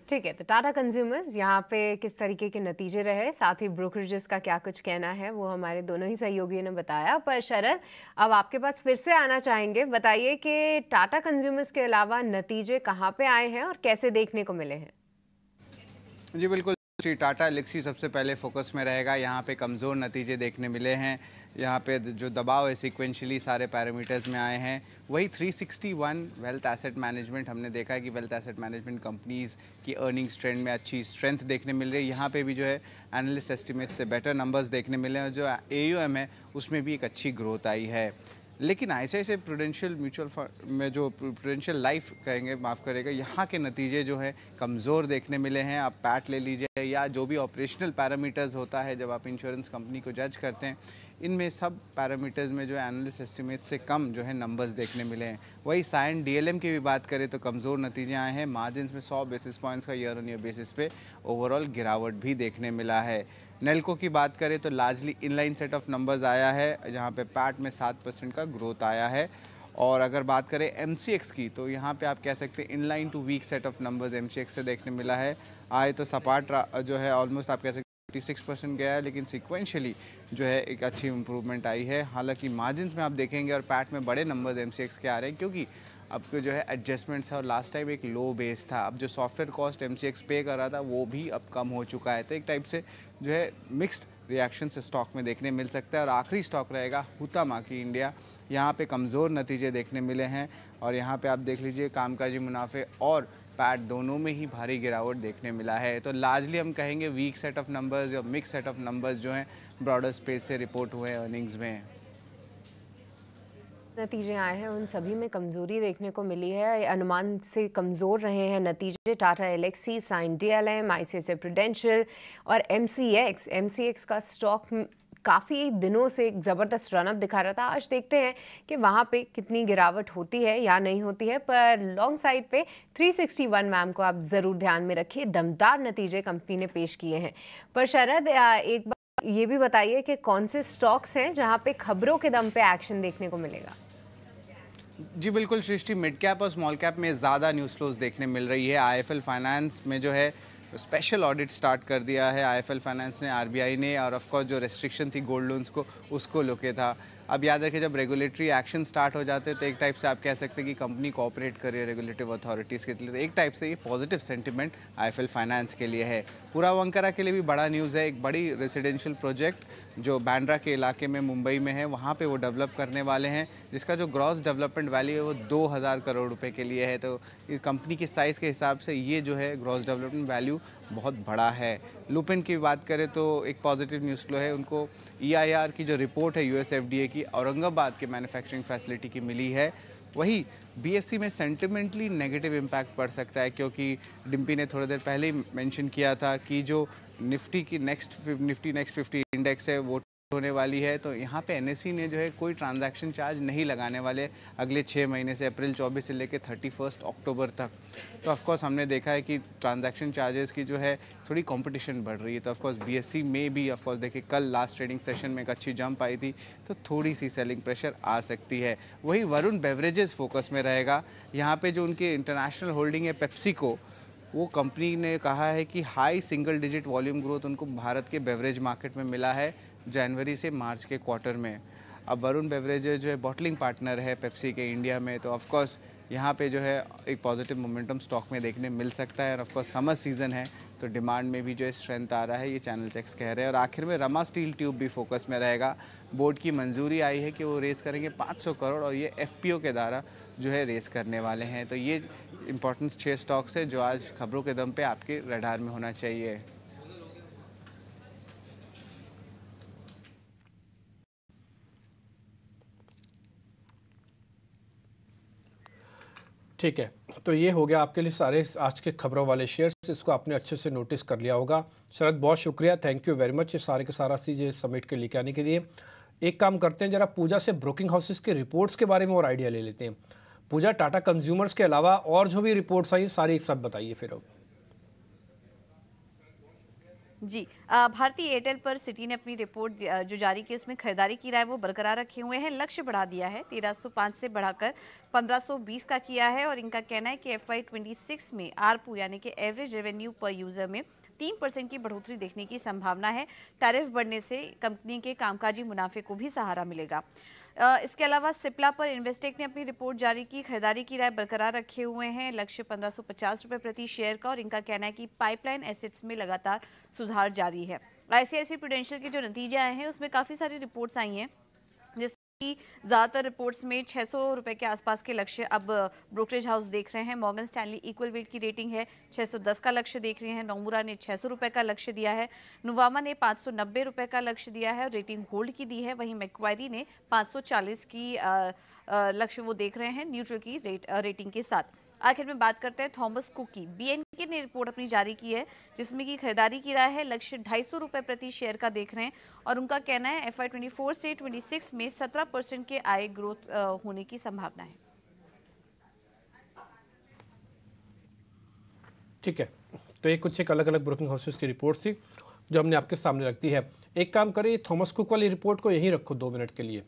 ठीक है, तो टाटा कंज्यूमर्स यहाँ पे किस तरीके के नतीजे रहे, साथ ही ब्रोकरेजेस का क्या कुछ कहना है, वो हमारे दोनों ही सहयोगियों ने बताया। पर शरद, अब आपके पास फिर से आना चाहेंगे, बताइए कि टाटा कंज्यूमर्स के अलावा नतीजे कहाँ पे आए हैं और कैसे देखने को मिले हैं? जी बिल्कुल, टाटा एलेक्सी सबसे पहले फोकस में रहेगा। यहाँ पे कमज़ोर नतीजे देखने मिले हैं। यहाँ पे जो दबाव है सीक्वेंशली सारे पैरामीटर्स में आए हैं। वही 361 वेल्थ एसेट मैनेजमेंट, हमने देखा है कि वेल्थ एसेट मैनेजमेंट कंपनीज़ की अर्निंग्स ट्रेंड में अच्छी स्ट्रेंथ देखने मिल रही है। यहाँ पे भी जो है एनालिस्ट एस्टिमेट से बेटर नंबर्स देखने मिले हैं और जो AUM है उसमें भी एक अच्छी ग्रोथ आई है। लेकिन ऐसे प्रूडेंशियल म्यूचुअल फंड में जो प्रूडेंशियल लाइफ कहेंगे, माफ़ करेगा, यहाँ के नतीजे जो है कमज़ोर देखने मिले हैं। आप पैट ले लीजिए या जो भी ऑपरेशनल पैरामीटर्स होता है जब आप इंश्योरेंस कंपनी को जज करते हैं, इनमें सब पैरामीटर्स में जो एनालिस्ट एस्टिमेट से कम जो है नंबर्स देखने मिले हैं। वही साइन DLM की भी बात करें तो कमज़ोर नतीजे आए हैं। मार्जिन्स में 100 बेसिस पॉइंट्स का ईयर ऑन ईयर बेसिस पे ओवरऑल गिरावट भी देखने मिला है। नेल्को की बात करें तो largely inline set of numbers आया है, जहाँ पे पैट में 7% का ग्रोथ आया है। और अगर बात करें MCX की तो यहाँ पे आप कह सकते हैं inline to weak set of numbers MCX से देखने मिला है। आए तो सपाट जो है ऑलमोस्ट आप कह सकते हैं 56% गया है, लेकिन सिक्वेंशली जो है एक अच्छी इंप्रूवमेंट आई है। हालांकि मार्जिन्स में आप देखेंगे और पैट में बड़े नंबर्स MCX के आ रहे हैं, क्योंकि अब जो है एडजस्टमेंट्स है और लास्ट टाइम एक लो बेस था। अब जो सॉफ्टवेयर कॉस्ट MCX पे कर रहा था वो भी अब कम हो चुका है। तो एक टाइप से जो है मिक्स्ड रिएक्शन से स्टॉक में देखने मिल सकता है। और आखिरी स्टॉक रहेगा हुतामाकी इंडिया। यहाँ पे कमज़ोर नतीजे देखने मिले हैं और यहाँ पे आप देख लीजिए कामकाजी मुनाफे और पैट दोनों में ही भारी गिरावट देखने मिला है। तो लार्जली हम कहेंगे वीक सेट ऑफ नंबर्स या मिक्स सेट ऑफ नंबर्स जो हैं ब्रॉडर स्पेस से रिपोर्ट हुए हैं अर्निंग्स में। नतीजे आए हैं उन सभी में कमजोरी देखने को मिली है, अनुमान से कमज़ोर रहे हैं नतीजे। Tata Elxsi, Cyient DLM, ICICI Prudential और MCX का स्टॉक काफ़ी दिनों से एक ज़बरदस्त रनअप दिखा रहा था। आज देखते हैं कि वहाँ पे कितनी गिरावट होती है या नहीं होती है। पर लॉन्ग साइड पे 361 मैम को आप ज़रूर ध्यान में रखिए, दमदार नतीजे कंपनी ने पेश किए हैं। पर शरद, एक बार ये भी बताइए कि कौन से स्टॉक्स हैं जहाँ पे खबरों के दम पे एक्शन देखने को मिलेगा? जी बिल्कुल सृष्टि, मिड कैप और स्मॉल कैप में ज़्यादा न्यूज़ फ्लोज देखने मिल रही है। IIFL फाइनेंस में जो है स्पेशल ऑडिट स्टार्ट कर दिया है IIFL फाइनेंस ने, RBI ने, और ऑफ कोर्स जो रेस्ट्रिक्शन थी गोल्ड लोन्स को उसको लुके था। अब याद रखिए जब रेगुलेटरी एक्शन स्टार्ट हो जाते हैं तो एक टाइप से आप कह सकते हैं कि कंपनी कोऑपरेट कर रही है रेगुलेटिव अथॉरिटीज़ के लिए। तो एक टाइप से ये पॉजिटिव सेंटिमेंट IIFL फाइनेंस के लिए है। पूरा वंकरा के लिए भी बड़ा न्यूज़ है। एक बड़ी रेजिडेंशियल प्रोजेक्ट जो बांद्रा के इलाके में मुंबई में है, वहाँ पे वो डेवलप करने वाले हैं, जिसका जो ग्रॉस डेवलपमेंट वैल्यू है वो 2000 करोड़ रुपए के लिए है। तो कंपनी की साइज़ के हिसाब से ये जो है ग्रॉस डेवलपमेंट वैल्यू बहुत बड़ा है। लुपिन की बात करें तो एक पॉजिटिव न्यूज़ फ्लो है, उनको EIR की जो रिपोर्ट है US FDA की औरंगाबाद के मैन्युफैक्चरिंग फैसिलिटी की मिली है। वही BSE में सेंटिमेंटली नेगेटिव इम्पैक्ट पड़ सकता है, क्योंकि डिम्पी ने थोड़ी देर पहले ही मेंशन किया था कि जो निफ्टी नेक्स्ट 50 इंडेक्स है वो होने वाली है। तो यहाँ पे NSE ने जो है कोई ट्रांजैक्शन चार्ज नहीं लगाने वाले अगले 6 महीने से, अप्रैल 24 से लेकर 31 अक्टूबर तक। तो ऑफकोर्स हमने देखा है कि ट्रांजैक्शन चार्जेस की जो है थोड़ी कंपटीशन बढ़ रही है। तो ऑफकोर्स BSE में भी ऑफकोर्स देखिए कल लास्ट ट्रेडिंग सेशन में एक अच्छी जंप आई थी, तो थोड़ी सी सेलिंग प्रेशर आ सकती है। वही वरुण बेवरेजेस फोकस में रहेगा। यहाँ पे जो उनके इंटरनेशनल होल्डिंग है पेप्सिको, वो कंपनी ने कहा है कि high single digit volume growth उनको भारत के बेवरेज मार्केट में मिला है जनवरी से मार्च के क्वार्टर में। अब वरुण बेवरेजेस जो है बॉटलिंग पार्टनर है पेप्सी के इंडिया में, तो ऑफकोर्स यहाँ पे जो है एक पॉजिटिव मोमेंटम स्टॉक में देखने मिल सकता है। और ऑफकोर्स समर सीजन है तो डिमांड में भी जो है स्ट्रेंथ आ रहा है, ये चैनल चेक्स कह रहे हैं। और आखिर में रमा स्टील ट्यूब भी फोकस में रहेगा। बोर्ड की मंजूरी आई है कि वो रेस करेंगे 500 करोड़ और ये FPO के द्वारा जो है रेस करने वाले हैं। तो ये इंपॉर्टेंट 6 स्टॉक्स है जो आज खबरों के दम पे आपके रडार में होना चाहिए। ठीक है, तो ये हो गया आपके लिए सारे आज के खबरों वाले शेयर्स, इसको आपने अच्छे से नोटिस कर लिया होगा। शरद बहुत शुक्रिया, थैंक यू वेरी मच ये सारे के सारा चीज़ समेट के लेके आने के लिए। एक काम करते हैं, जरा पूजा से ब्रोकिंग हाउसेस के रिपोर्ट्स के बारे में और आइडिया ले लेते हैं। पूजा, टाटा कंज्यूमर्स के अलावा और जो भी रिपोर्ट्स आई सारी एक साथ बताइए फिर। अब जी, भारतीय एयरटेल पर सिटी ने अपनी रिपोर्ट जो जारी की उसमें खरीदारी की राय वो बरकरार रखे हुए हैं। लक्ष्य बढ़ा दिया है, 1305 से बढ़ाकर 1520 का किया है और इनका कहना है कि FY26 में आरपू यानी कि एवरेज रेवेन्यू पर यूजर में 3% की बढ़ोतरी देखने की संभावना है। टैरिफ बढ़ने से कंपनी के कामकाजी मुनाफे को भी सहारा मिलेगा। इसके अलावा सिप्ला पर इन्वेस्टेक ने अपनी रिपोर्ट जारी की, खरीदारी की राय बरकरार रखे हुए हैं। लक्ष्य 1550 रुपये प्रति शेयर का और इनका कहना है कि पाइपलाइन एसेट्स में लगातार सुधार जारी है। ICICI प्रूडेंशियल के जो नतीजे आए हैं उसमें काफ़ी सारी रिपोर्ट्स आई हैं, ज़्यादातर रिपोर्ट्स में 600 रुपये के आसपास के लक्ष्य अब ब्रोकरेज हाउस देख रहे हैं। मॉर्गन स्टैनली इक्वल वेट की रेटिंग है 610 का लक्ष्य देख रहे हैं। नोमुरा ने 600 रुपये का लक्ष्य दिया है। नुवामा ने 590 रुपये का लक्ष्य दिया है और रेटिंग होल्ड की दी है। वहीं मैक्वायरी ने 540 की लक्ष्य वो देख रहे हैं न्यूट्रल की रेटिंग के साथ। आखिर में बात करते हैं थॉमस कुक की। BNK ने रिपोर्ट अपनी जारी की है जिसमें कि खरीदारी की राय है, लक्ष्य 250 रुपये प्रति शेयर का देख रहे हैं और उनका कहना है FY24 से 26 में 17% के आय ग्रोथ होने की संभावना है। ठीक है, तो ये कुछ एक अलग अलग ब्रोकिंग हाउसेस की रिपोर्ट थी जो हमने आपके सामने रख दी है। एक काम करिए, थॉमस कुक वाली रिपोर्ट को यहीं रखो 2 मिनट के लिए।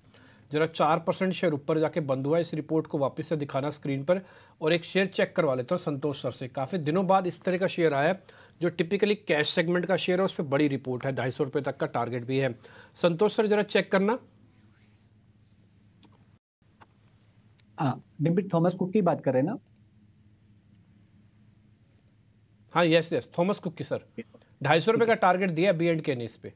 जरा 4% शेयर ऊपर जाके बंद हुआ है, इस रिपोर्ट को वापस से दिखाना स्क्रीन पर और एक शेयर चेक करवा लेता हूँ संतोष सर से। काफ़ी दिनों बाद इस तरह का शेयर आया है जो टिपिकली कैश सेगमेंट का शेयर है, उस पर बड़ी रिपोर्ट है, 250 रुपये तक का टारगेट भी है। संतोष सर जरा चेक करना। डिम्पी, थॉमस कुक की बात कर रहे हैं ना? हाँ यस, थॉमस कुक की सर 250 रुपये का टारगेट दिया B&K ने इस पे।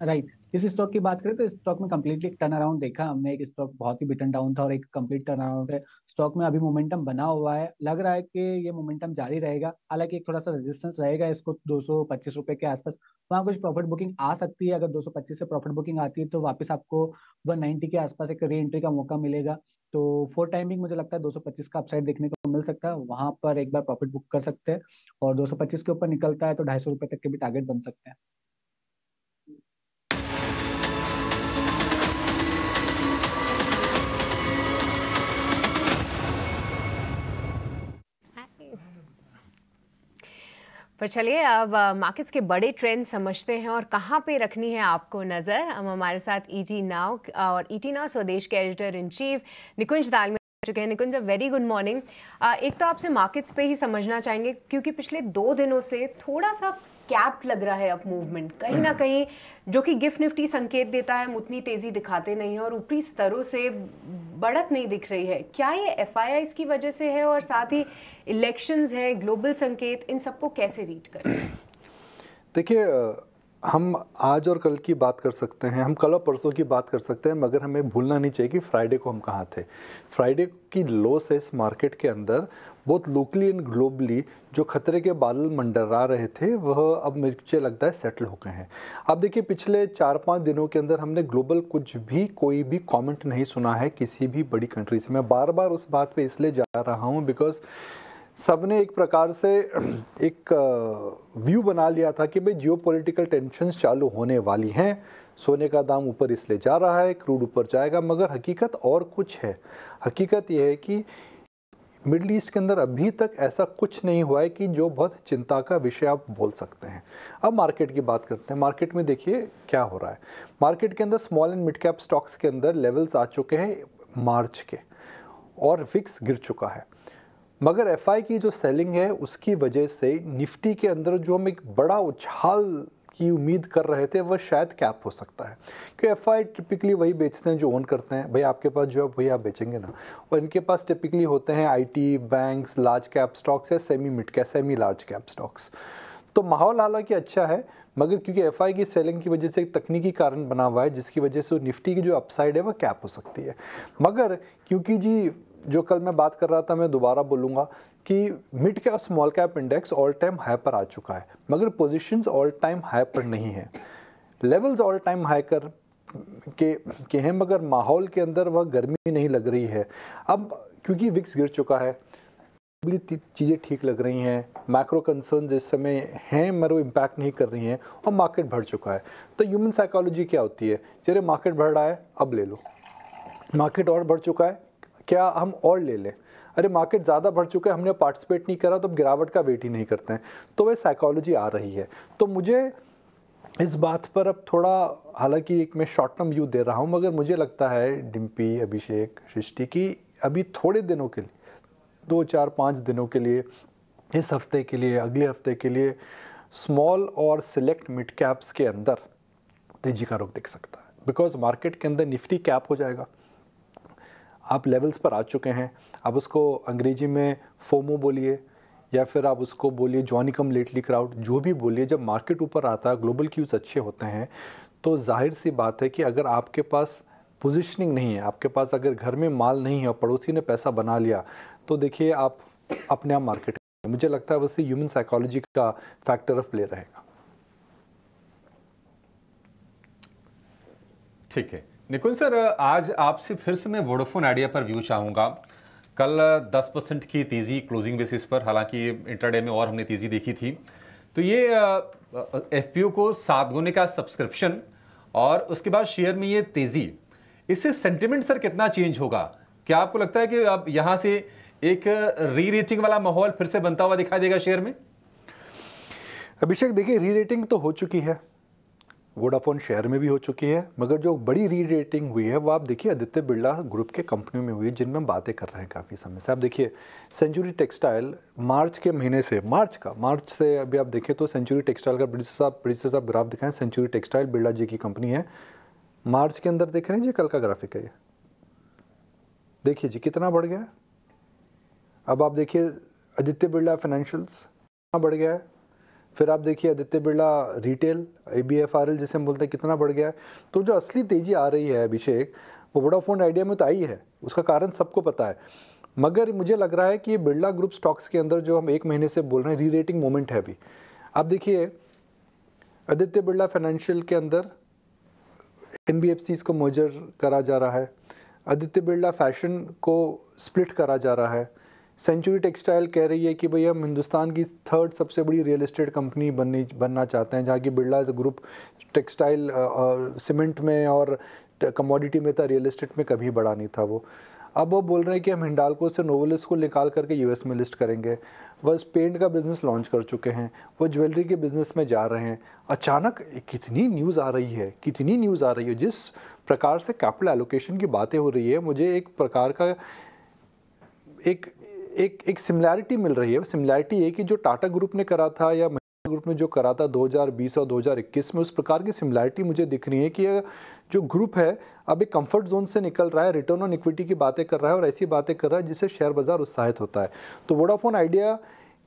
राइट, इस स्टॉक की बात करें तो स्टॉक में कंप्लीटली टर्न अराउंड देखा हमने। एक स्टॉक बहुत ही बिटन डाउन था और एक कंप्लीट टर्न अराउंड है। स्टॉक में अभी मोमेंटम बना हुआ है, लग रहा है कि ये मोमेंटम जारी रहेगा। हालांकि एक थोड़ा सा रेजिस्टेंस रहेगा इसको 225 रुपए के आसपास, वहाँ कुछ प्रॉफिट बुकिंग आ सकती है। अगर 225 से प्रॉफिट बुकिंग आती है तो वापस आपको 190 के आसपास एक री एंट्री का मौका मिलेगा। तो फॉर टाइमिंग मुझे लगता है 225 का अपसाइड देखने को मिल सकता है, वहां पर एक बार प्रॉफिट बुक कर सकते हैं और 225 के ऊपर निकलता है तो 250 रुपए तक के भी टारगेट बन सकते हैं। पर चलिए अब मार्केट्स के बड़े ट्रेंड समझते हैं और कहाँ पे रखनी है आपको नज़र। हम हमारे साथ ET नाउ और ET नाउ स्वदेश के एडिटर इन चीफ निकुंज दाल में चुके हैं। निकुंज, वेरी गुड मॉर्निंग। एक तो आपसे मार्केट्स पे ही समझना चाहेंगे क्योंकि पिछले 2 दिनों से थोड़ा सा कैप लग रहा है अप मूवमेंट कहीं ना कहीं, जो कि गिफ्ट निफ्टी संकेत देता है हम उतनी तेजी दिखाते नहीं हैं और ऊपरी स्तरों से बढ़त नहीं दिख रही है। क्या ये FIIs की वजह से है और साथ ही इलेक्शंस है, ग्लोबल संकेत, इन सबको कैसे रीड करें? देखिए, हम आज और कल की बात कर सकते हैं, हम कल और परसों की बात कर सकते हैं, मगर हमें भूलना नहीं चाहिए कि फ्राइडे को हम कहाँ थे। फ्राइडे की लो से इस मार्केट के अंदर बहुत लोकली एंड ग्लोबली जो खतरे के बादल मंडरा रहे थे वह अब मुझे लगता है सेटल हो गए हैं। अब देखिए, पिछले 4-5 दिनों के अंदर हमने ग्लोबल कोई भी कमेंट नहीं सुना है किसी भी बड़ी कंट्री से। मैं बार बार उस बात पे इसलिए जा रहा हूँ बिकॉज सबने एक प्रकार से एक व्यू बना लिया था कि भाई जियोपॉलिटिकल टेंशन्स चालू होने वाली हैं, सोने का दाम ऊपर इसलिए जा रहा है, क्रूड ऊपर जाएगा, मगर हकीकत और कुछ है। हकीकत यह है कि मिडल ईस्ट के अंदर अभी तक ऐसा कुछ नहीं हुआ है कि जो बहुत चिंता का विषय आप बोल सकते हैं। अब मार्केट की बात करते हैं। मार्केट में देखिए क्या हो रहा है। मार्केट के अंदर small and mid cap stocks के अंदर लेवल्स आ चुके हैं मार्च के और विक्स गिर चुका है, मगर FI की जो सेलिंग है उसकी वजह से निफ्टी के अंदर जो हम एक बड़ा उछाल की उम्मीद कर रहे थे वह शायद कैप हो सकता है। कि FI टिपिकली वही बेचते हैं जो ओन करते हैं। भाई आपके पास जो है वही आप बेचेंगे ना, और इनके पास टिपिकली होते हैं IT, banks, large cap stocks या semi mid cap, semi large cap stocks. तो माहौल हालांकि अच्छा है, मगर क्योंकि FI की सेलिंग की वजह से एक तकनीकी कारण बना हुआ है जिसकी वजह से निफ्टी की जो अपसाइड है वह कैप हो सकती है। मगर क्योंकि जी जो कल मैं बात कर रहा था, मैं दोबारा बोलूँगा कि mid cap small cap index all time high पर आ चुका है, मगर पोजीशंस ऑल टाइम हाई पर नहीं है। लेवल्स ऑल टाइम हाई के हैं, मगर माहौल के अंदर वह गर्मी नहीं लग रही है। अब क्योंकि विक्स गिर चुका है, चीज़ें ठीक लग रही हैं, मैक्रो कंसर्न इस समय हैं मगर वो इम्पैक्ट नहीं कर रही हैं और मार्केट बढ़ चुका है। तो ह्यूमन साइकोलॉजी क्या होती है, चलिए मार्केट बढ़ रहा है अब ले लो, मार्केट और बढ़ चुका है क्या हम और ले लें, अरे मार्केट ज़्यादा बढ़ चुका है हमने पार्टिसिपेट नहीं करा तो अब गिरावट का वेट ही नहीं करते हैं, तो वह साइकोलॉजी आ रही है। तो मुझे इस बात पर अब थोड़ा, हालांकि एक मैं शॉर्ट टर्म व्यू दे रहा हूँ, मगर मुझे लगता है डिम्पी, अभिषेक, सृष्टि की अभी थोड़े दिनों के लिए, 2 4 5 दिनों के लिए, इस हफ्ते के लिए, अगले हफ्ते के लिए स्मॉल और सिलेक्ट मिड कैप्स के अंदर तेजी का रुख दिख सकता है। बिकॉज मार्केट के अंदर निफ्टी कैप हो जाएगा, आप लेवल्स पर आ चुके हैं, आप उसको अंग्रेजी में फोमो बोलिए या फिर आप उसको बोलिए जॉनी कम लेटली क्राउड, जो भी बोलिए, जब मार्केट ऊपर आता है, ग्लोबल क्यूज अच्छे होते हैं, तो जाहिर सी बात है कि अगर आपके पास पोजीशनिंग नहीं है, आपके पास अगर घर में माल नहीं है और पड़ोसी ने पैसा बना लिया, तो देखिए आप अपने आप मार्केट, मुझे लगता है वैसे ह्यूमन साइकोलॉजी का फैक्टर ऑफ प्ले रहेगा। ठीक है निकुंज सर, आज आपसे फिर से मैं वोडाफोन आइडिया पर व्यू चाहूँगा। कल 10% की तेज़ी क्लोजिंग बेसिस पर, हालांकि इंटरडे में और हमने तेज़ी देखी थी, तो ये एफपीओ को 7 गुने का सब्सक्रिप्शन और उसके बाद शेयर में ये तेज़ी, इससे सेंटिमेंट सर कितना चेंज होगा? क्या आपको लगता है कि अब यहाँ से एक री रेटिंग वाला माहौल फिर से बनता हुआ दिखाई देगा शेयर में? अभिषेक देखिए, री रेटिंग तो हो चुकी है, वोडाफोन शेयर में भी हो चुकी है, मगर जो बड़ी री रेटिंग हुई है वो आप देखिए आदित्य बिरला ग्रुप के कंपनियों में हुई है, जिनमें हम बातें कर रहे हैं काफ़ी समय से। आप देखिए सेंचुरी टेक्सटाइल मार्च के महीने से, मार्च से अभी आप देखें तो सेंचुरी टेक्सटाइल का प्रोड्यूसर साहब ग्राफ दिखाएं, सेंचुरी टेक्सटाइल बिरला जी की कंपनी है, मार्च के अंदर देख रहे हैं जी, कल का ग्राफिक है ये, देखिए जी कितना बढ़ गया। अब आप देखिए आदित्य बिरला फाइनेंशियल्स कितना बढ़ गया है, फिर आप देखिए आदित्य बिरला रिटेल, ABFRL जिसे हम बोलते हैं, कितना बढ़ गया है। तो जो असली तेजी आ रही है अभिषेक, वो वोडाफोन आइडिया में तो आई है, उसका कारण सबको पता है, मगर मुझे लग रहा है कि ये बिरला ग्रुप स्टॉक्स के अंदर जो हम 1 महीने से बोल रहे हैं, री रेटिंग मोमेंट है अभी। आप देखिए आदित्य बिरला फाइनेंशियल के अंदर NBFCs को मर्जर करा जा रहा है, आदित्य बिरला फैशन को स्प्लिट करा जा रहा है, सेंचुरी टेक्सटाइल कह रही है कि भई हम हिंदुस्तान की 3rd सबसे बड़ी रियल एस्टेट कंपनी बनना चाहते हैं, जहाँ की बिरला ग्रुप टेक्सटाइल सीमेंट में और कमोडिटी में था, रियल एस्टेट में कभी बड़ा नहीं था वो। अब वो बोल रहे हैं कि हम हिंडाल्को से नोवेलिस को निकाल करके US में लिस्ट करेंगे, वह पेंट का बिज़नेस लॉन्च कर चुके हैं, वो ज्वेलरी के बिज़नेस में जा रहे हैं। अचानक कितनी न्यूज़ आ रही है, जिस प्रकार से कैपिटल एलोकेशन की बातें हो रही है, मुझे एक प्रकार का एक सिमिलैरिटी मिल रही है। सिमिलैरिटी है कि जो टाटा ग्रुप ने करा था या महिंद्रा ग्रुप ने जो करा था 2020 और 2021 में, उस प्रकार की सिमिलैरिटी मुझे दिख रही है कि जो ग्रुप है अब एक कंफर्ट जोन से निकल रहा है, रिटर्न ऑन इक्विटी की बातें कर रहा है और ऐसी बातें कर रहा है जिससे शेयर बाजार उत्साहित होता है। तो वोडाफोन आइडिया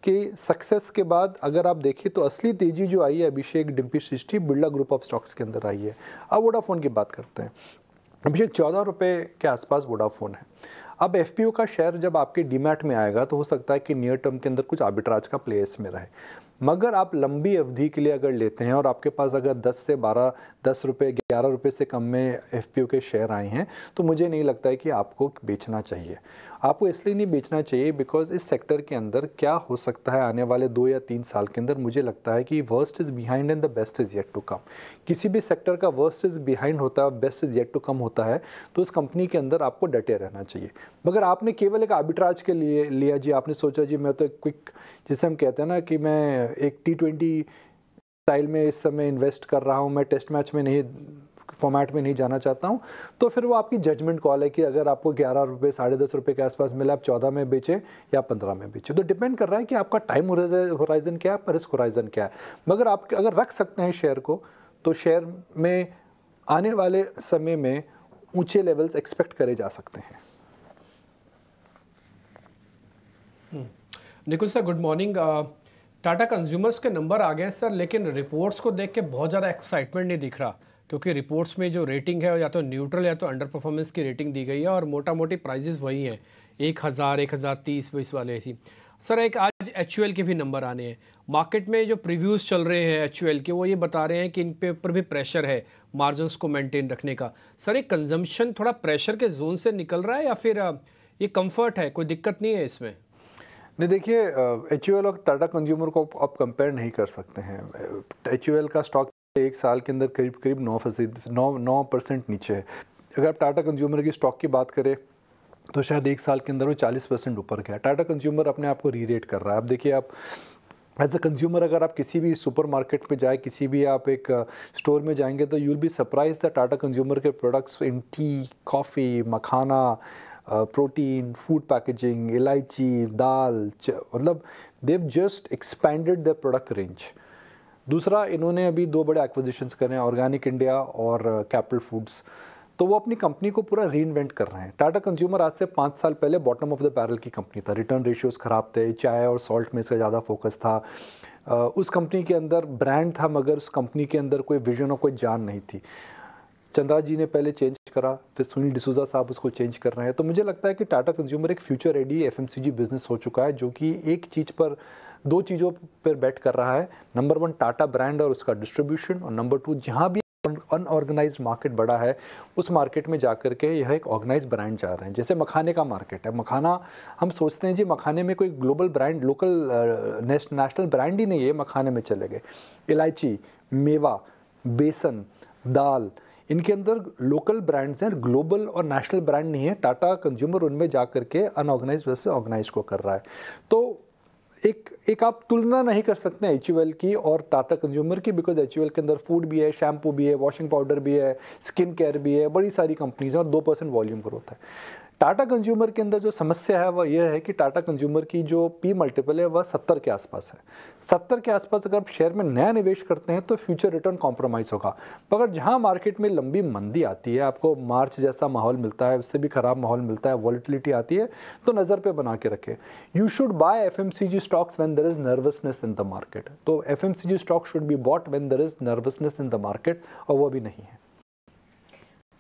के सक्सेस के बाद अगर आप देखें तो असली तेजी जो आई है अभिषेक, डिम्पी, सृष्टि, बिरला ग्रुप ऑफ स्टॉक्स के अंदर आई है। अब वोडाफोन की बात करते हैं। अभिषेक 14 रुपये के आसपास वोडाफोन है। अब FPO का शेयर जब आपके डीमैट में आएगा तो हो सकता है कि नियर टर्म के अंदर कुछ आर्बिट्राज का प्ले इसमें रहे, मगर आप लंबी अवधि के लिए अगर लेते हैं और आपके पास अगर 10 से 12, 10 रुपये, 11 रुपये से कम में FPO के शेयर आए हैं, तो मुझे नहीं लगता है कि आपको बेचना चाहिए। आपको इसलिए नहीं बेचना चाहिए बिकॉज इस सेक्टर के अंदर क्या हो सकता है आने वाले 2 या 3 साल के अंदर, मुझे लगता है कि worst is behind and the best is yet to come. किसी भी सेक्टर का वर्स्ट इज़ बिहाइंड होता है, best is yet to come होता है, तो उस कंपनी के अंदर आपको डटे रहना चाहिए। मगर आपने केवल एक आर्बिट्राज के लिए लिया जी, आपने सोचा जी मैं तो एक क्विक, जिसे हम कहते हैं ना कि मैं एक T20 स्टाइल में इस समय इन्वेस्ट कर रहा हूँ, मैं टेस्ट मैच में नहीं, फॉर्मेट में नहीं जाना चाहता हूँ, तो फिर वो आपकी जजमेंट कॉल है कि अगर आपको 11 रुपये, 10.5 रुपये के आसपास मिला, आप 14 में बेचें या 15 में बेचें। तो डिपेंड कर रहा है कि आपका टाइम होराइजन क्या है, रिस्क होराइजन क्या है। मगर आप अगर रख सकते हैं शेयर को, तो शेयर में आने वाले समय में ऊंचे लेवल्स एक्सपेक्ट करे जा सकते हैं। Nikul sir, good morning. Tata consumers के नंबर आ गए सर, लेकिन रिपोर्ट्स को देख के बहुत ज़्यादा एक्साइटमेंट नहीं दिख रहा, क्योंकि रिपोर्ट्स में जो रेटिंग है या तो न्यूट्रल या तो अंडर परफॉर्मेंस की रेटिंग दी गई है और मोटा मोटी प्राइजेस वही हैं, 1000, 1030 वाले ऐसी। सर एक आज HUL के भी नंबर आने हैं, मार्केट में जो प्रीव्यूज़ चल रहे हैं HUL के, वो ये बता रहे हैं कि इन पे ऊपर भी प्रेशर है मार्जिन्स को मेंटेन रखने का। सर एक कंजम्पशन थोड़ा प्रेशर के जोन से निकल रहा है या फिर ये कंफर्ट है, कोई दिक्कत नहीं है इसमें? नहीं, देखिए HUL और टाटा कंज्यूमर को आप कंपेयर नहीं कर सकते हैं। HUL का स्टॉक एक साल के अंदर करीब 9% नीचे है। अगर आप टाटा कंज्यूमर की स्टॉक की बात करें तो शायद एक साल के अंदर वो 40% ऊपर गया। टाटा कंज्यूमर अपने आप को री-रेट कर रहा है। अब देखिए, आप एज अ कंज्यूमर अगर आप किसी भी सुपरमार्केट पे जाए, किसी भी आप एक स्टोर में जाएंगे तो you will be surprise the Tata consumer के products in tea, coffee, makhana, protein, food packaging, elaichi, dal, मतलब they've just expanded the product range. दूसरा, इन्होंने अभी 2 बड़े एक्विजिशंस करे हैं, ऑर्गेनिक इंडिया और कैपिटल फूड्स। तो वो अपनी कंपनी को पूरा रीइन्वेंट कर रहे हैं। टाटा कंज्यूमर आज से 5 साल पहले बॉटम ऑफ द बैरल की कंपनी था, रिटर्न रेशियोज ख़राब थे, चाय और सॉल्ट में इसका ज़्यादा फोकस था। उस कंपनी के अंदर ब्रांड था मगर उस कंपनी के अंदर कोई विजन और कोई जान नहीं थी। चंद्रा जी ने पहले चेंज करा, फिर सुनील डिसूजा साहब उसको चेंज कर रहे हैं। तो मुझे लगता है कि टाटा कंज्यूमर एक फ्यूचर रेडी FMCG बिजनेस हो चुका है, जो कि एक चीज़ पर 2 चीज़ों पर बेट कर रहा है। नंबर 1 टाटा ब्रांड और उसका डिस्ट्रीब्यूशन, और नंबर 2 जहाँ भी अनऑर्गेनाइज्ड मार्केट बड़ा है उस मार्केट में जाकर के यह एक ऑर्गेनाइज्ड ब्रांड जा रहे हैं। जैसे मखाने का मार्केट है, मखाना हम सोचते हैं जी मखाने में कोई global brand, local national brand ही नहीं है, मखाने में चले गए। इलायची, मेवा, बेसन, दाल, इनके अंदर लोकल ब्रांड्स हैं, ग्लोबल और नेशनल ब्रांड नहीं है। टाटा कंज्यूमर उनमें जा करके अनऑर्गेनाइज्ड वैसे ऑर्गेनाइज को कर रहा है। तो एक आप तुलना नहीं कर सकते हैं HUL की और टाटा कंज्यूमर की, बिकॉज HUL के अंदर फूड भी है, शैम्पू भी है, वॉशिंग पाउडर भी है, स्किन केयर भी है, बड़ी सारी कंपनीज हैं और 2% वॉल्यूम ग्रोथ है। टाटा कंज्यूमर के अंदर जो समस्या है वह यह है कि टाटा कंज्यूमर की जो P मल्टीपल है वह 70 के आसपास है। 70 के आसपास अगर आप शेयर में नया निवेश करते हैं तो फ्यूचर रिटर्न कॉम्प्रोमाइज़ होगा। मगर जहां मार्केट में लंबी मंदी आती है, आपको मार्च जैसा माहौल मिलता है, उससे भी ख़राब माहौल मिलता है, वॉलिटिलिटी आती है, तो नज़र पे बना के रखें। You should buy FMCG stocks when there is nervousness in the market. तो FMCG stock should be bought when there is nervousness in the market, और वो भी नहीं है।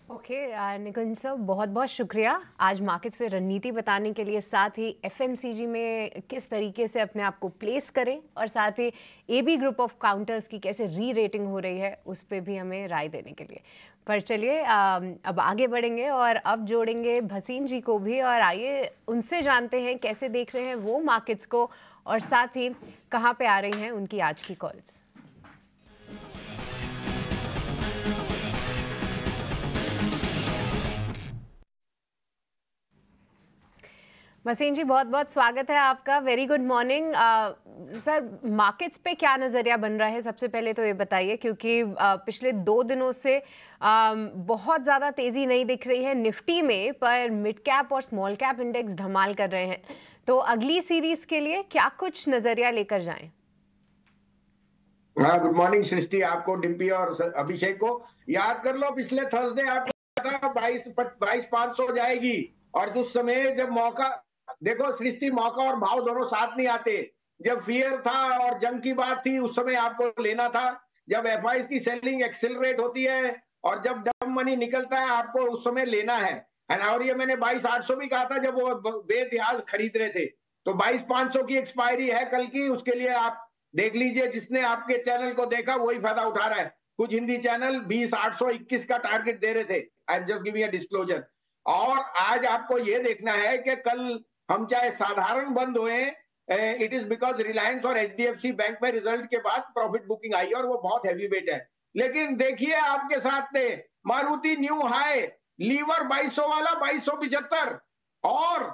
ओके निकुंज सर, बहुत बहुत शुक्रिया आज मार्केट्स पे रणनीति बताने के लिए, साथ ही FMCG में किस तरीके से अपने आप को प्लेस करें और साथ ही AB ग्रुप ऑफ काउंटर्स की कैसे री-रेटिंग हो रही है उस पर भी हमें राय देने के लिए। पर चलिए अब आगे बढ़ेंगे और अब जोड़ेंगे भसीन जी को भी, और आइए उनसे जानते हैं कैसे देख रहे हैं वो मार्केट्स को और साथ ही कहाँ पे आ रही हैं उनकी आज की कॉल्स। भसीन जी, बहुत बहुत स्वागत है आपका। Very good morning sir. Markets पे क्या नज़रिया बन रहा है, सबसे पहले तो ये बताइए, क्योंकि पिछले 2 दिनों से बहुत ज़्यादा तेज़ी नहीं दिख रही है निफ्टी में, पर मिड कैप और स्मॉल कैप इंडेक्स धमाल कर रहे हैं। तो अगली सीरीज के लिए क्या कुछ नज़रिया लेकर जाएं? हाँ, गुड मॉर्निंग सृष्टि, आपको, डिम्पी और अभिषेक को। याद कर लो पिछले थर्सडे आपको था 22,500 जाएगी, और उस समय जब मौका, देखो सृष्टि, मौका और भाव दोनों साथ नहीं आते। जब फियर था और जंग की बात थी उस समय आपको लेना था। जब FIs की सेलिंग एक्सेलरेट होती है और जब डम मनी निकलता है आपको उस समय लेना है। और ये मैंने 22,800 भी कहा था जब वो बेइतिहास खरीद रहे थे। तो 22,500 की एक्सपायरी है कल की, उसके लिए आप देख लीजिए। जिसने आपके चैनल को देखा वही फायदा उठा रहा है। कुछ हिंदी चैनल 20,821 का टारगेट दे रहे थे। I am just giving a disclosure. और आज आपको ये देखना है कि कल हम चाहे साधारण बंद हुए, इट इज बिकॉज रिलायंस और HDFC बैंक में रिजल्ट के बाद प्रॉफिट बुकिंग आई और वो बहुत हैवी वेट है। लेकिन देखिए आपके साथ में मारुति न्यू हाई, लीवर 2200 वाला 2275, और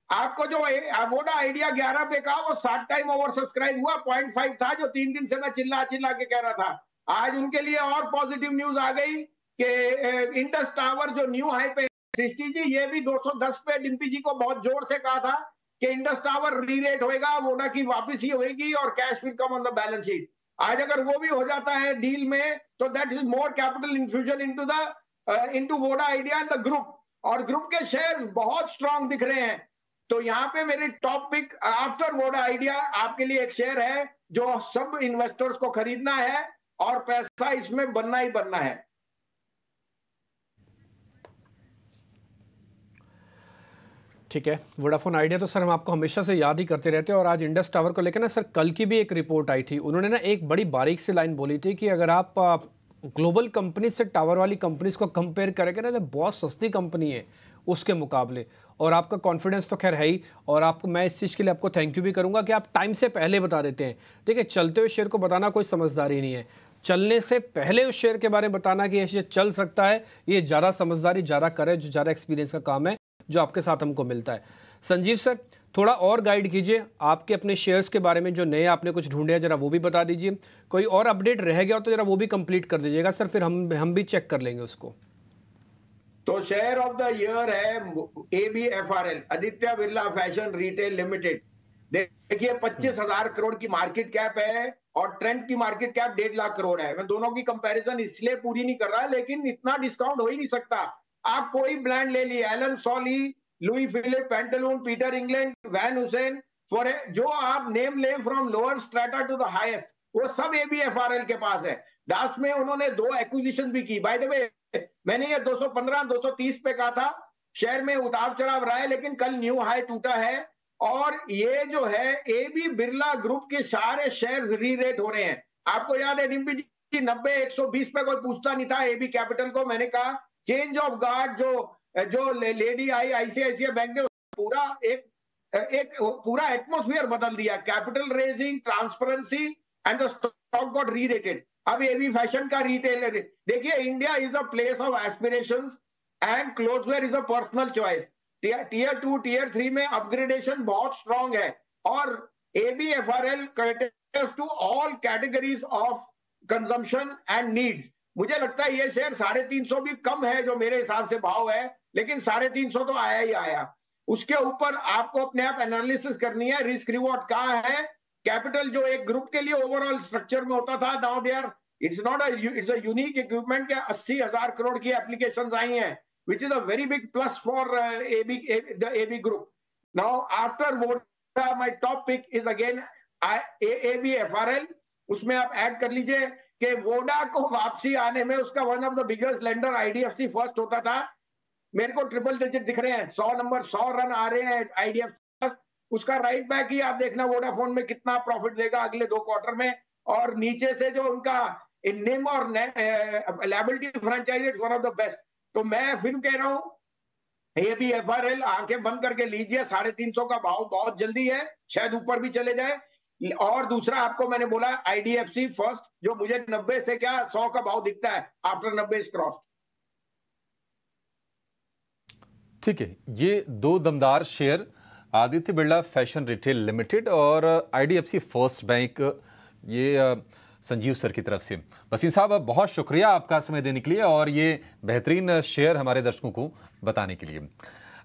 आपको जो वोडा आइडिया 11 पे का वो 60 टाइम ओवर सब्सक्राइब हुआ, 0.5 था जो 3 दिन से मैं चिल्ला के कह रहा था। आज उनके लिए और पॉजिटिव न्यूज आ गई कि इंडस टावर जो न्यू हाई पे, सृष्टि जी ये भी 210 पे डिम्पी जी को बहुत जोर से कहा था कि इंडस टावर री-रेट होएगा, वोडा की वापसी होएगी और cash will come on the balance sheet. आज अगर वो भी हो जाता है डील में तो that is more capital infusion into Voda Idea and the group, और ग्रुप के शेयर बहुत स्ट्रांग दिख रहे हैं। तो यहाँ पे मेरी top pick after Voda Idea आपके लिए एक शेयर है जो सब इन्वेस्टर्स को खरीदना है और पैसा इसमें बनना ही बनना है। ठीक है, वोडाफोन आइडिया तो सर हम आपको हमेशा से याद ही करते रहते हैं, और आज इंडस टावर को लेकर ना सर कल की भी एक रिपोर्ट आई थी। उन्होंने ना एक बड़ी बारीक सी लाइन बोली थी कि अगर आप ग्लोबल कंपनी से टावर वाली कंपनीज को कंपेयर करेंगे ना तो बहुत सस्ती कंपनी है उसके मुकाबले, और आपका कॉन्फिडेंस तो खैर है ही, और आपको मैं इस चीज़ के लिए आपको थैंक यू भी करूंगा कि आप टाइम से पहले बता देते हैं। देखिए, चलते हुए शेयर को बताना कोई समझदारी नहीं है, चलने से पहले उस शेयर के बारे में बताना कि ये चल सकता है, ये ज़्यादा समझदारी, ज़्यादा करेज, ज़्यादा एक्सपीरियंस का काम है जो आपके साथ हमको मिलता है। संजीव सर, थोड़ा और गाइड कीजिए आपके अपने शेयर्स के बारे में, जो नए आपने कुछ ढूंढे हैं जरा वो भी बता दीजिए। कोई और अपडेट रह गया हो तो जरा वो भी कंप्लीट कर दीजिएगा सर, फिर हम भी चेक कर लेंगे उसको। तो शेयर ऑफ द ईयर है ABFRL, Aditya Birla fashion retail limited. देखिए 25,000 करोड़ की मार्केट कैप है और ट्रेंड की मार्केट कैप 1.5 लाख करोड़ है। मैं दोनों की कंपैरिजन इसलिए पूरी नहीं कर रहा, लेकिन इतना डिस्काउंट हो ही नहीं सकता। आप कोई ब्रांड ले लिए, Allen Solly, Louis Philippe, Pantaloon, Peter England, Van Heusen, for जो आप नेम ले from lower strata to the highest, वो सब ABFRL के पास है। दास में उन्होंने 2 एक्विजिशन भी की। बाय द वे, मैंने ये 215 230 पे कहा था, शेयर में उतार चढ़ाव रहा है, लेकिन कल न्यू हाई टूटा है। और ये जो है AB बिरला ग्रुप के सारे शेयर री रेट हो रहे हैं। आपको याद है डिम्पी जी, 90 120 पे कोई पूछता नहीं था AB कैपिटल को। मैंने कहा चेंज ऑफ गार्ड, जो लेडी आई ICICI बैंक ने पूरा एक पूरा एटमोस्फियर बदल दिया। Capital raising, transparency and the stock got rerated. अब AB फैशन का रिटेल देखिए, India is a place of aspirations and clothwear is a personal choice. Tier 2 tier 3 में अपग्रेडेशन बहुत स्ट्रांग है, और ABFRL caters to all categories of consumption and needs। मुझे लगता है ये शेयर 350 भी कम है जो मेरे हिसाब से भाव है, लेकिन 350 तो आया ही आया। उसके ऊपर आपको अपने आप एनालिसिस करनी है, रिस्क रिवॉर्ड कहाँ है। कैपिटल जो एक ग्रुप के लिए ओवरऑल स्ट्रक्चर में होता था, now they are, it's a unique equipment के 80,000 करोड़ की एप्लीकेशंस आई हैं, which is a very big plus for the AB group. Now after Voda, my top pick is again ABFRL। उसमें आप ऐड कर लीजिए कि वोडा को वापसी आने में उसका one of the biggest lender IDFC first होता था। मेरे को ट्रिपल डिजिट दिख रहे हैं, 100 रन आ रहे हैं IDFC फर्स्ट। उसका राइट बैक ही आप देखना वोडाफोन में कितना प्रॉफिट देगा अगले 2 क्वार्टर में। और नीचे से जो उनका निम और liability franchise one of the best. तो मैं फिर कह रहा हूं ABFRL आंखें बंद करके लीजिए, 350 का भाव बहुत जल्दी है, शायद ऊपर भी चले जाए। और दूसरा आपको मैंने बोला IDFC फर्स्ट, जो मुझे 90 से क्या 100 का भाव दिखता है आफ्टर 90 इज क्रॉस्ड। ठीक है, ये 2 दमदार share, Aditya Birla fashion retail limited और IDFC फर्स्ट बैंक, ये संजीव सर की तरफ से। वसीम साहब, बहुत शुक्रिया आपका समय देने के लिए और ये बेहतरीन शेयर हमारे दर्शकों को बताने के लिए।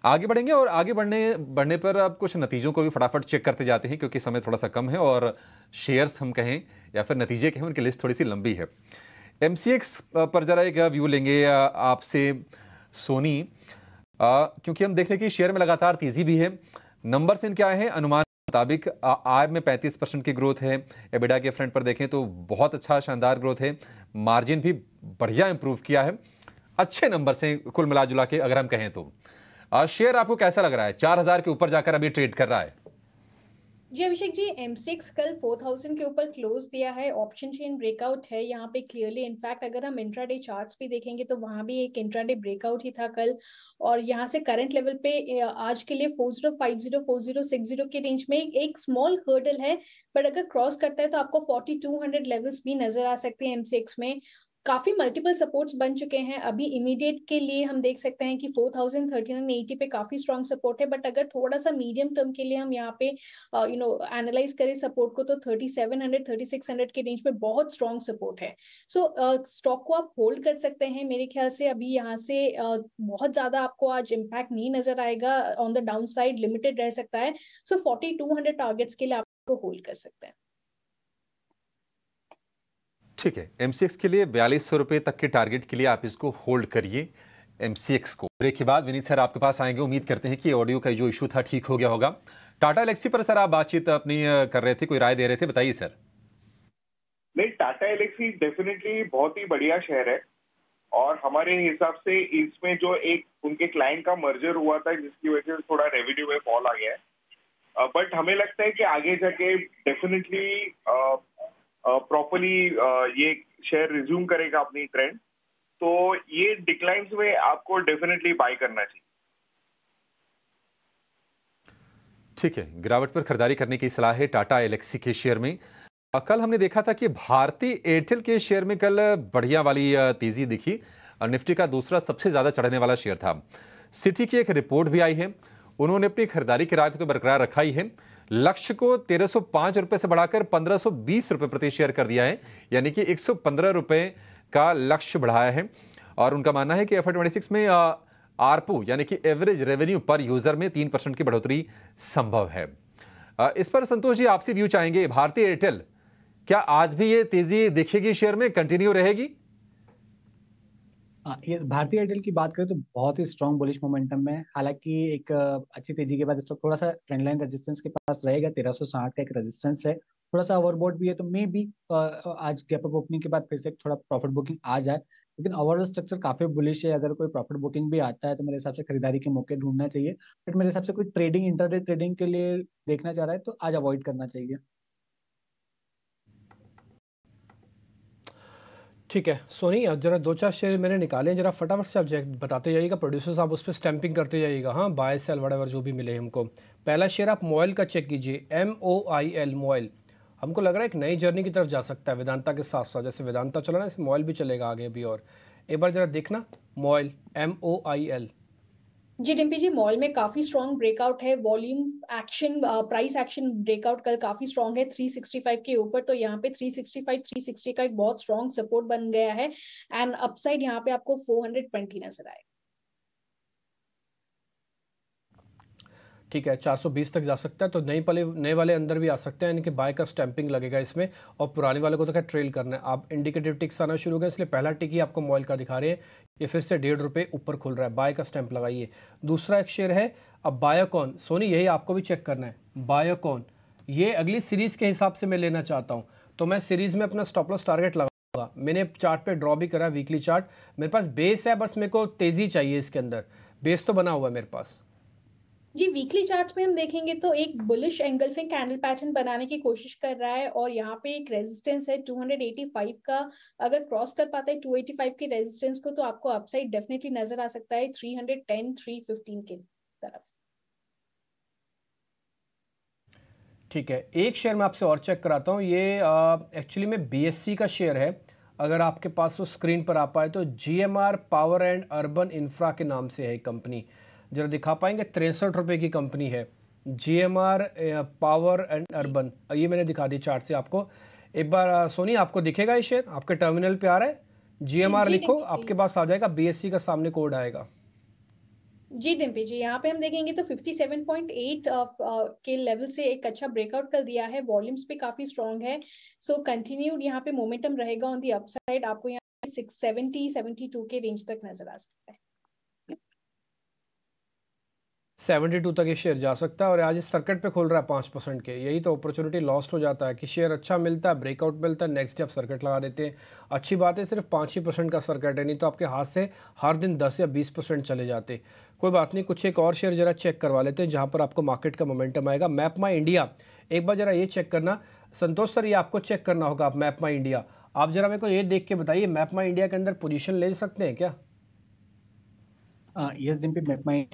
आगे बढ़ेंगे और आगे बढ़ने पर अब कुछ नतीजों को भी फटाफट चेक करते जाते हैं, क्योंकि समय थोड़ा सा कम है और शेयर्स हम कहें या फिर नतीजे कहें, उनकी लिस्ट थोड़ी सी लंबी है। MCX पर जरा एक व्यू लेंगे आपसे सोनी, क्योंकि हम देख रहे हैं कि शेयर में लगातार तेजी भी है। नंबर्स इन क्या है? अनुमान मुताबिक आय में 35% की ग्रोथ है। एबिडा के फ्रंट पर देखें तो बहुत अच्छा शानदार ग्रोथ है। मार्जिन भी बढ़िया इंप्रूव किया है। अच्छे नंबर से कुल मिला जुला के अगर हम कहें तो शेयर आपको कैसा लग रहा है? 4,000 के ऊपर जाकर अभी ट्रेड कर रहा है। जी अभिषेक जी, MCX कल 4,000 के ऊपर क्लोज दिया है। ऑप्शन चेन ब्रेकआउट है यहाँ पे क्लियरली। इनफैक्ट अगर हम इंट्राडे चार्ट्स भी देखेंगे तो वहाँ भी एक इंट्राडे ब्रेकआउट ही था कल, और यहाँ से करंट लेवल पे आज के लिए 4050 4060 के रेंज में एक स्मॉल हर्डल है, बट अगर क्रॉस करता है तो आपको 4200 लेवल्स भी नजर आ सकते हैं। MCX में काफी मल्टीपल सपोर्ट्स बन चुके हैं। अभी इमीडिएट के लिए हम देख सकते हैं कि 4,1380 पे काफी स्ट्रॉन्ग सपोर्ट है, बट अगर थोड़ा सा मीडियम टर्म के लिए हम यहाँ पे एनालाइज करें सपोर्ट को, तो 3700 3600 के रेंज में बहुत स्ट्रॉन्ग सपोर्ट है। सो स्टॉक को आप होल्ड कर सकते हैं मेरे ख्याल से। अभी यहाँ से बहुत ज्यादा आपको आज इम्पैक्ट नहीं नजर आएगा, on the down side limited रह सकता है। सो 4200 टारगेट्स के लिए आपको होल्ड कर सकते हैं। ठीक है, MCX के लिए 4200 रुपए तक के टारगेट के लिए आप इसको होल्ड करिए MCX को। ब्रेक के बाद विनीत सर आपके पास आएंगे। उम्मीद करते हैं कि ऑडियो का जो इशू था ठीक हो गया होगा। टाटा एलेक्सी पर सर आप बातचीत अपनी कर रहे थे, कोई राय दे रहे थे, बताइए सर। नहीं, टाटा एलेक्सी डेफिनेटली बहुत ही बढ़िया शेयर है, और हमारे हिसाब से इसमें जो एक उनके क्लाइंट का मर्जर हुआ था जिसकी वजह से थोड़ा रेवेन्यू में फॉल आ गया है, बट हमें लगता है कि आगे जाके डेफिनेटली प्रॉपरली ये शेयर रिज्यूम करेगा अपनी ट्रेंड, तो ये डिक्लाइंस में आपको डेफिनेटली बाय करना चाहिए। ठीक है, गिरावट पर खरीदारी करने की सलाह है टाटा एलेक्सी के शेयर में। कल हमने देखा था कि भारतीय एयरटेल के शेयर में कल बढ़िया वाली तेजी दिखी और निफ्टी का दूसरा सबसे ज्यादा चढ़ने वाला शेयर था। सिटी की एक रिपोर्ट भी आई है, उन्होंने अपनी खरीदारी की राह तो बरकरार रखा ही है, लक्ष्य को 1305 रुपए से बढ़ाकर 1520 रुपए प्रति शेयर कर दिया है, यानी कि 115 रुपए का लक्ष्य बढ़ाया है। और उनका मानना है कि FY26 में आरपू यानी कि एवरेज रेवेन्यू पर यूजर में 3% की बढ़ोतरी संभव है। इस पर संतोष जी आपसे व्यू चाहेंगे, भारतीय एयरटेल क्या आज भी ये तेजी दिखेगी, शेयर में कंटिन्यू रहेगी? ये भारतीय एयरटेल की बात करें तो बहुत ही स्ट्रॉन्ग बुलिश मोमेंटम में, हालांकि एक अच्छी तेजी के बाद स्टॉक थोड़ा सा ट्रेंड लाइन रेजिस्टेंस के पास रहेगा। 1360 का एक रेजिस्टेंस है, थोड़ा सा ओवरबॉट भी है, तो मे बी आज गैप अप ओपनिंग के बाद फिर से थोड़ा प्रॉफिट बुकिंग आ जाए, लेकिन ओवरऑल स्ट्रक्चर काफी बुलिश है। अगर कोई प्रॉफिट बुकिंग भी आता है तो मेरे हिसाब से खरीदारी के मौके ढूंढना चाहिए, बट मेरे हिसाब से कोई ट्रेडिंग इंटरडे ट्रेडिंग के लिए देखना चाह रहा है तो आज अवॉइड करना चाहिए। ठीक है सोनी, अब जरा 2-4 शेयर मैंने निकाले हैं, जरा फटाफट से आप बताते जाइएगा, प्रोड्यूसर्स आप उस पर स्टैंपिंग करते जाइएगा। हाँ, बाय सेल वड़ेवर जो भी मिले हमको। पहला शेयर आप मोइल का चेक कीजिए, MOIL मोइल। हमको लग रहा है एक नई जर्नी की तरफ जा सकता है वेदांता के साथ साथ, जैसे वेदांता चला ना ऐसे मोइल भी चलेगा आगे भी। और एक बार जरा देखना मोइल, MOIL। जी डिम्पी जी, मॉल में काफी स्ट्रॉन्ग ब्रेकआउट है, volume action price action breakout कल काफी स्ट्रॉन्ग है 365 के ऊपर, तो यहाँ पे 365 360 का एक बहुत स्ट्रॉन्ग सपोर्ट बन गया है एंड अपसाइड यहाँ पे आपको 420 नजर आए। ठीक है, 420 तक जा सकता है, तो नए वाले अंदर भी आ सकते हैं, यानी कि बाय का स्टैंपिंग लगेगा इसमें। और पुराने वाले को तो क्या ट्रेल करना है। आप इंडिकेटिव टिक्स आना शुरू हो गए, इसलिए पहला टिक ही आपको मॉइल का दिखा रहे हैं, ये फिर से 1.5 रुपये ऊपर खुल रहा है, बाय का स्टैंप लगाइए। दूसरा एक शेयर है अब बायोकॉन, सोनी यही आपको भी चेक करना है। बायोकॉन ये अगली सीरीज के हिसाब से मैं लेना चाहता हूँ, तो मैं सीरीज में अपना स्टॉप लॉस टारगेट लगाऊंगा। मैंने चार्ट पे ड्रॉ भी करा, वीकली चार्ट मेरे पास बेस है, बस मेरे को तेजी चाहिए इसके अंदर, बेस तो बना हुआ है मेरे पास। जी वीकली चार्ट्स में हम देखेंगे तो एक बुलिश एंगल्फिंग कैंडल पैटर्न बनाने की कोशिश कर रहा है, और यहाँ पे एक रेजिस्टेंस है 285 का, अगर क्रॉस कर पाता है 285 के रेजिस्टेंस को तो आपको अपसाइड डेफिनेटली नजर आ सकता है 310 315 के तरफ। ठीक है, एक शेयर मैं आपसे और चेक कराता हूँ, ये एक्चुअली में BSC का शेयर है, अगर आपके पास वो स्क्रीन पर आ पाए तो GMR power and urban infra के नाम से है कंपनी, जरा दिखा पाएंगे? 63 रुपये की कंपनी है GMR पावर एंड अर्बन, ये मैंने दिखा दी चार्ट से आपको। एक बार सोनी आपको दिखेगा ये शेयर, आपके टर्मिनल पे आ रहा है? GMR लिखो, आपके पास आ जाएगा, BSC का सामने कोड आएगा। जी डिम्पी जी, यहाँ पे हम देखेंगे तो 57.8 के लेवल से एक अच्छा ब्रेकआउट कर दिया है, वॉल्यूम्स पे काफी स्ट्रॉन्ग है, सो कंटिन्यूड यहाँ पे मोमेंटम रहेगा ऑन दी अपसाइड। आपको यहाँ 670 72 के रेंज तक नजर आ सकता है। 72 तक ये शेयर जा सकता है, और आज इस सर्किट पे खोल रहा है 5% के, यही तो अपॉर्चुनिटी लॉस्ट हो जाता है कि शेयर अच्छा मिलता है, ब्रेकआउट मिलता है, नेक्स्ट डे आप सर्किट लगा देते हैं। अच्छी बात है सिर्फ 5% का सर्किट है, नहीं तो आपके हाथ से हर दिन 10 या 20% चले जाते। कोई बात नहीं, कुछ एक और शेयर जरा चेक करवा लेते हैं जहाँ पर आपको मार्केट का मोमेंटम आएगा। मैप माई इंडिया, एक बार जरा ये चेक करना संतोष सर, ये आपको चेक करना होगा। आप मैप माई इंडिया, आप जरा मेरे को ये देख के बताइए, मैप माई इंडिया के अंदर पोजीशन ले सकते हैं क्या? यस डिम्पी, मैप माई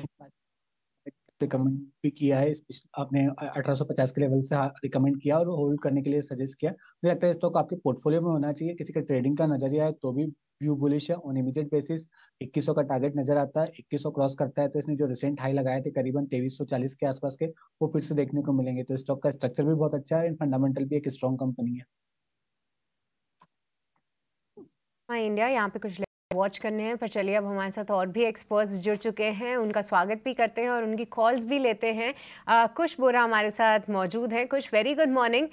रिकमेंड भी किया है, आपने 1850 के लेवल से रिकमेंड किया और होल्ड करने के लिए सजेस्ट किया। मुझे लगता है स्टॉक आपके पोर्टफोलियो में होना चाहिए, किसी का ट्रेडिंग का नजरिया है तो भी व्यू बुलिश है। ऑन इमीडिएट बेसिस 2100 का टारगेट नजर आता है, 2100 क्रॉस करता है तो इसने जो रिसेंट हाई लगाए थे करीबन 2340 के आसपास के, वो फिर से देखने को मिलेंगे। तो स्टॉक का स्ट्रक्चर भी बहुत अच्छा है, फंडामेंटल भी एक स्ट्रॉन्ग कंपनी है। इंडिया यहाँ पे कुछ वॉच करने हैं, पर चलिए अब हमारे साथ और भी एक्सपर्ट्स जुड़ चुके हैं, उनका स्वागत भी करते हैं और उनकी कॉल्स भी लेते हैं। कुश बोरा हमारे साथ मौजूद हैं। कुश, वेरी गुड मॉर्निंग।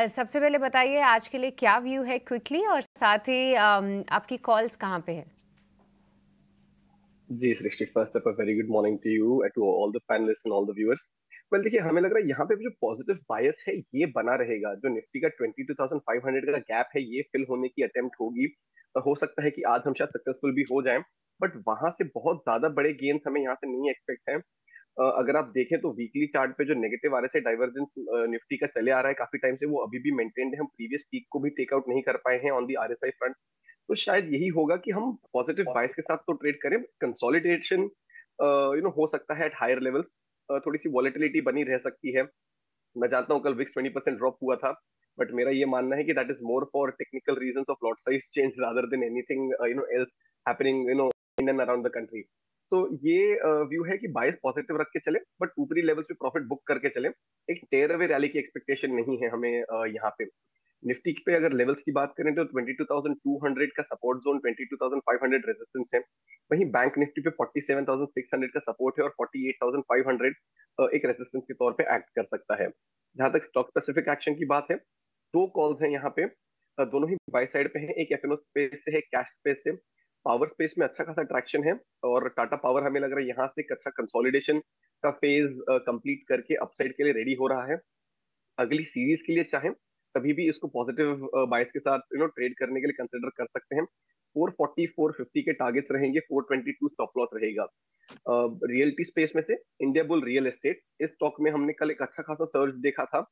सबसे पहले बताइए आज के लिए क्या व्यू है क्विकली, और साथ ही आपकी कॉल्स कहाँ पे है? जी Srishti, first of very good morning to you, to all the panellist and all the viewers. Well देखिए, हमें लग रहा है यहाँ पे जो पॉजिटिव बायस है ये बना रहेगा। जो निफ्टी का 22,500 का गैप है ये फिल होने की अटेम्प्ट होगी, हो सकता है कि आज हम शायद सक्सेसफुल भी हो जाएं, बट वहां से बहुत ज्यादा बड़े गेन्स हमें यहाँ से नहीं एक्सपेक्ट है। अगर आप देखें तो वीकली चार्ट पे जो नेगेटिव RSI डाइवर्जेंस निफ्टी का चले आ रहा है काफी टाइम से, वो अभी भी मेंटेन्ड है। हम प्रीवियस पीक को भी टेक आउट नहीं कर पाए हैं ऑन दी RSI फ्रंट, तो शायद यही होगा कि हम पॉजिटिव बायस के साथ तो ट्रेड करें। कंसोलिडेशन हो सकता है एट हायर लेवल्स, थोड़ी सी वॉलेटिलिटी बनी रह सकती है। मैं जानता हूँ कल विक्स 20% ड्रॉप हुआ था, बट मेरा ये मानना है कि that is more for technical reasons of lot size change rather than anything else happening in and around the country. तो ये व्यू है कि बायस पॉजिटिव रख के चले, बट ऊपरी लेवल्स पे प्रॉफिट बुक करके चले। एक टेयर अवे रैली की एक्सपेक्टेशन नहीं है हमें यहाँ पे। निफ्टी पे अगर लेवल्स की बात करें तो 22,200 का सपोर्ट जोन, 22,500 रेजिस्टेंस है। वहीं बैंक निफ्टी पे 47,600 का सपोर्ट है और 48,500 एक रेजिस्टेंस के तौर पे एक्ट कर सकता है। जहां तक स्टॉक स्पेसिफिक एक्शन की बात है, दो कॉल्स हैं यहाँ पे, दोनों ही बाय साइड पे हैं। एक एफएनओ स्पेस से है, कैश स्पेस से। पावर स्पेस में अच्छा खासा ट्रैक्शन है और टाटा पावर हमें लग रहा है यहाँ से एक अच्छा कंसोलिडेशन का फेज कंप्लीट करके अपसाइड के लिए रेडी हो रहा है। अगली सीरीज के लिए चाहें तभी भी इसको पॉजिटिव बायस के साथ ट्रेड करने के लिए कंसिडर कर सकते हैं। 440 450 के टारगेट्स रहेंगे, 422 स्टॉप लॉस रहेगा। रियल्टी स्पेस में से इंडिया बुल रियल एस्टेट, इस स्टॉक में हमने कल एक अच्छा खासा सर्ज देखा था,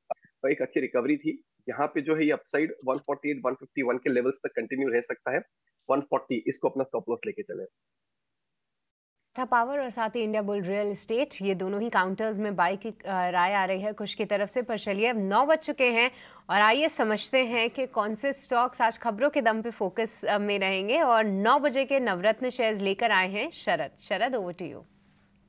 एक अच्छी रिकवरी थी। यहाँ पे जो है ये अपसाइड 148 151 के लेवल्स तक कंटिन्यू रह सकता है। 140 इसको अपना स्टॉप लॉस लेके चले। टाटा पावर और साथ ही इंडिया बुल रियल एस्टेट, ये दोनों ही काउंटर्स में बाई की राय आ रही है कुछ की तरफ से। पर चलिए अब 9 बज चुके हैं और आइए समझते हैं कि कौन से स्टॉक्स आज खबरों के दम पे फोकस में रहेंगे। और 9 बजे के नवरत्न शेयर्स लेकर आए हैं शरद, ओवर टू यू।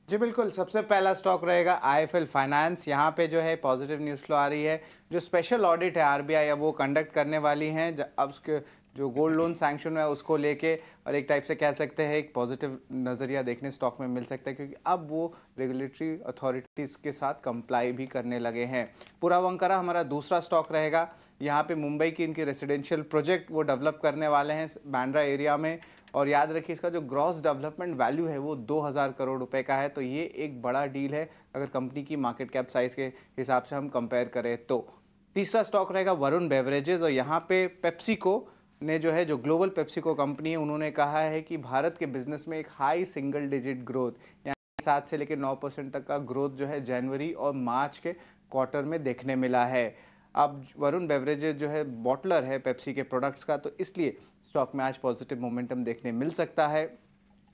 जी बिल्कुल, सबसे पहला स्टॉक रहेगा आईएफएल फाइनेंस। यहाँ पे जो है पॉजिटिव न्यूज़ फ्लो आ रही है। जो स्पेशल ऑडिट है आरबीआई अब वो कंडक्ट करने वाली हैं, अब उसके जो गोल्ड लोन सैंक्शन है उसको लेके, और एक टाइप से कह सकते हैं एक पॉजिटिव नज़रिया देखने स्टॉक में मिल सकता है, क्योंकि अब वो रेगुलेटरी अथॉरिटीज़ के साथ कंप्लाई भी करने लगे हैं। पुरावंकरा हमारा दूसरा स्टॉक रहेगा। यहाँ पे मुंबई की इनकी रेसिडेंशियल प्रोजेक्ट वो डेवलप करने वाले हैं बांद्रा एरिया में, और याद रखिए इसका जो ग्रॉस डेवलपमेंट वैल्यू है वो 2000 करोड़ रुपए का है। तो ये एक बड़ा डील है अगर कंपनी की मार्केट कैप साइज के हिसाब से हम कंपेयर करें तो। तीसरा स्टॉक रहेगा वरुण बेवरेजेस, और यहाँ पे पेप्सिको ने जो है, जो ग्लोबल पेप्सिको कंपनी है, उन्होंने कहा है कि भारत के बिजनेस में एक हाई सिंगल डिजिट ग्रोथ, यानी 7 से लेकर 9% तक का ग्रोथ जो है जनवरी और मार्च के क्वार्टर में देखने मिला है। अब वरुण बेवरेजेस जो है बॉटलर है पेप्सी के प्रोडक्ट्स का, तो इसलिए स्टॉक में आज पॉजिटिव मोमेंटम देखने मिल सकता है।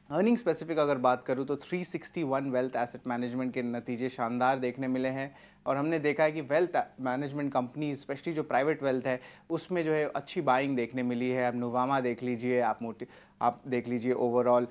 अर्निंग स्पेसिफिक अगर बात करूँ तो 361 वेल्थ एसेट मैनेजमेंट के नतीजे शानदार देखने मिले हैं, और हमने देखा है कि वेल्थ मैनेजमेंट कंपनी स्पेशली जो प्राइवेट वेल्थ है उसमें जो है अच्छी बाइंग देखने मिली है। आप नोवामा देख लीजिए, आप देख लीजिए ओवरऑल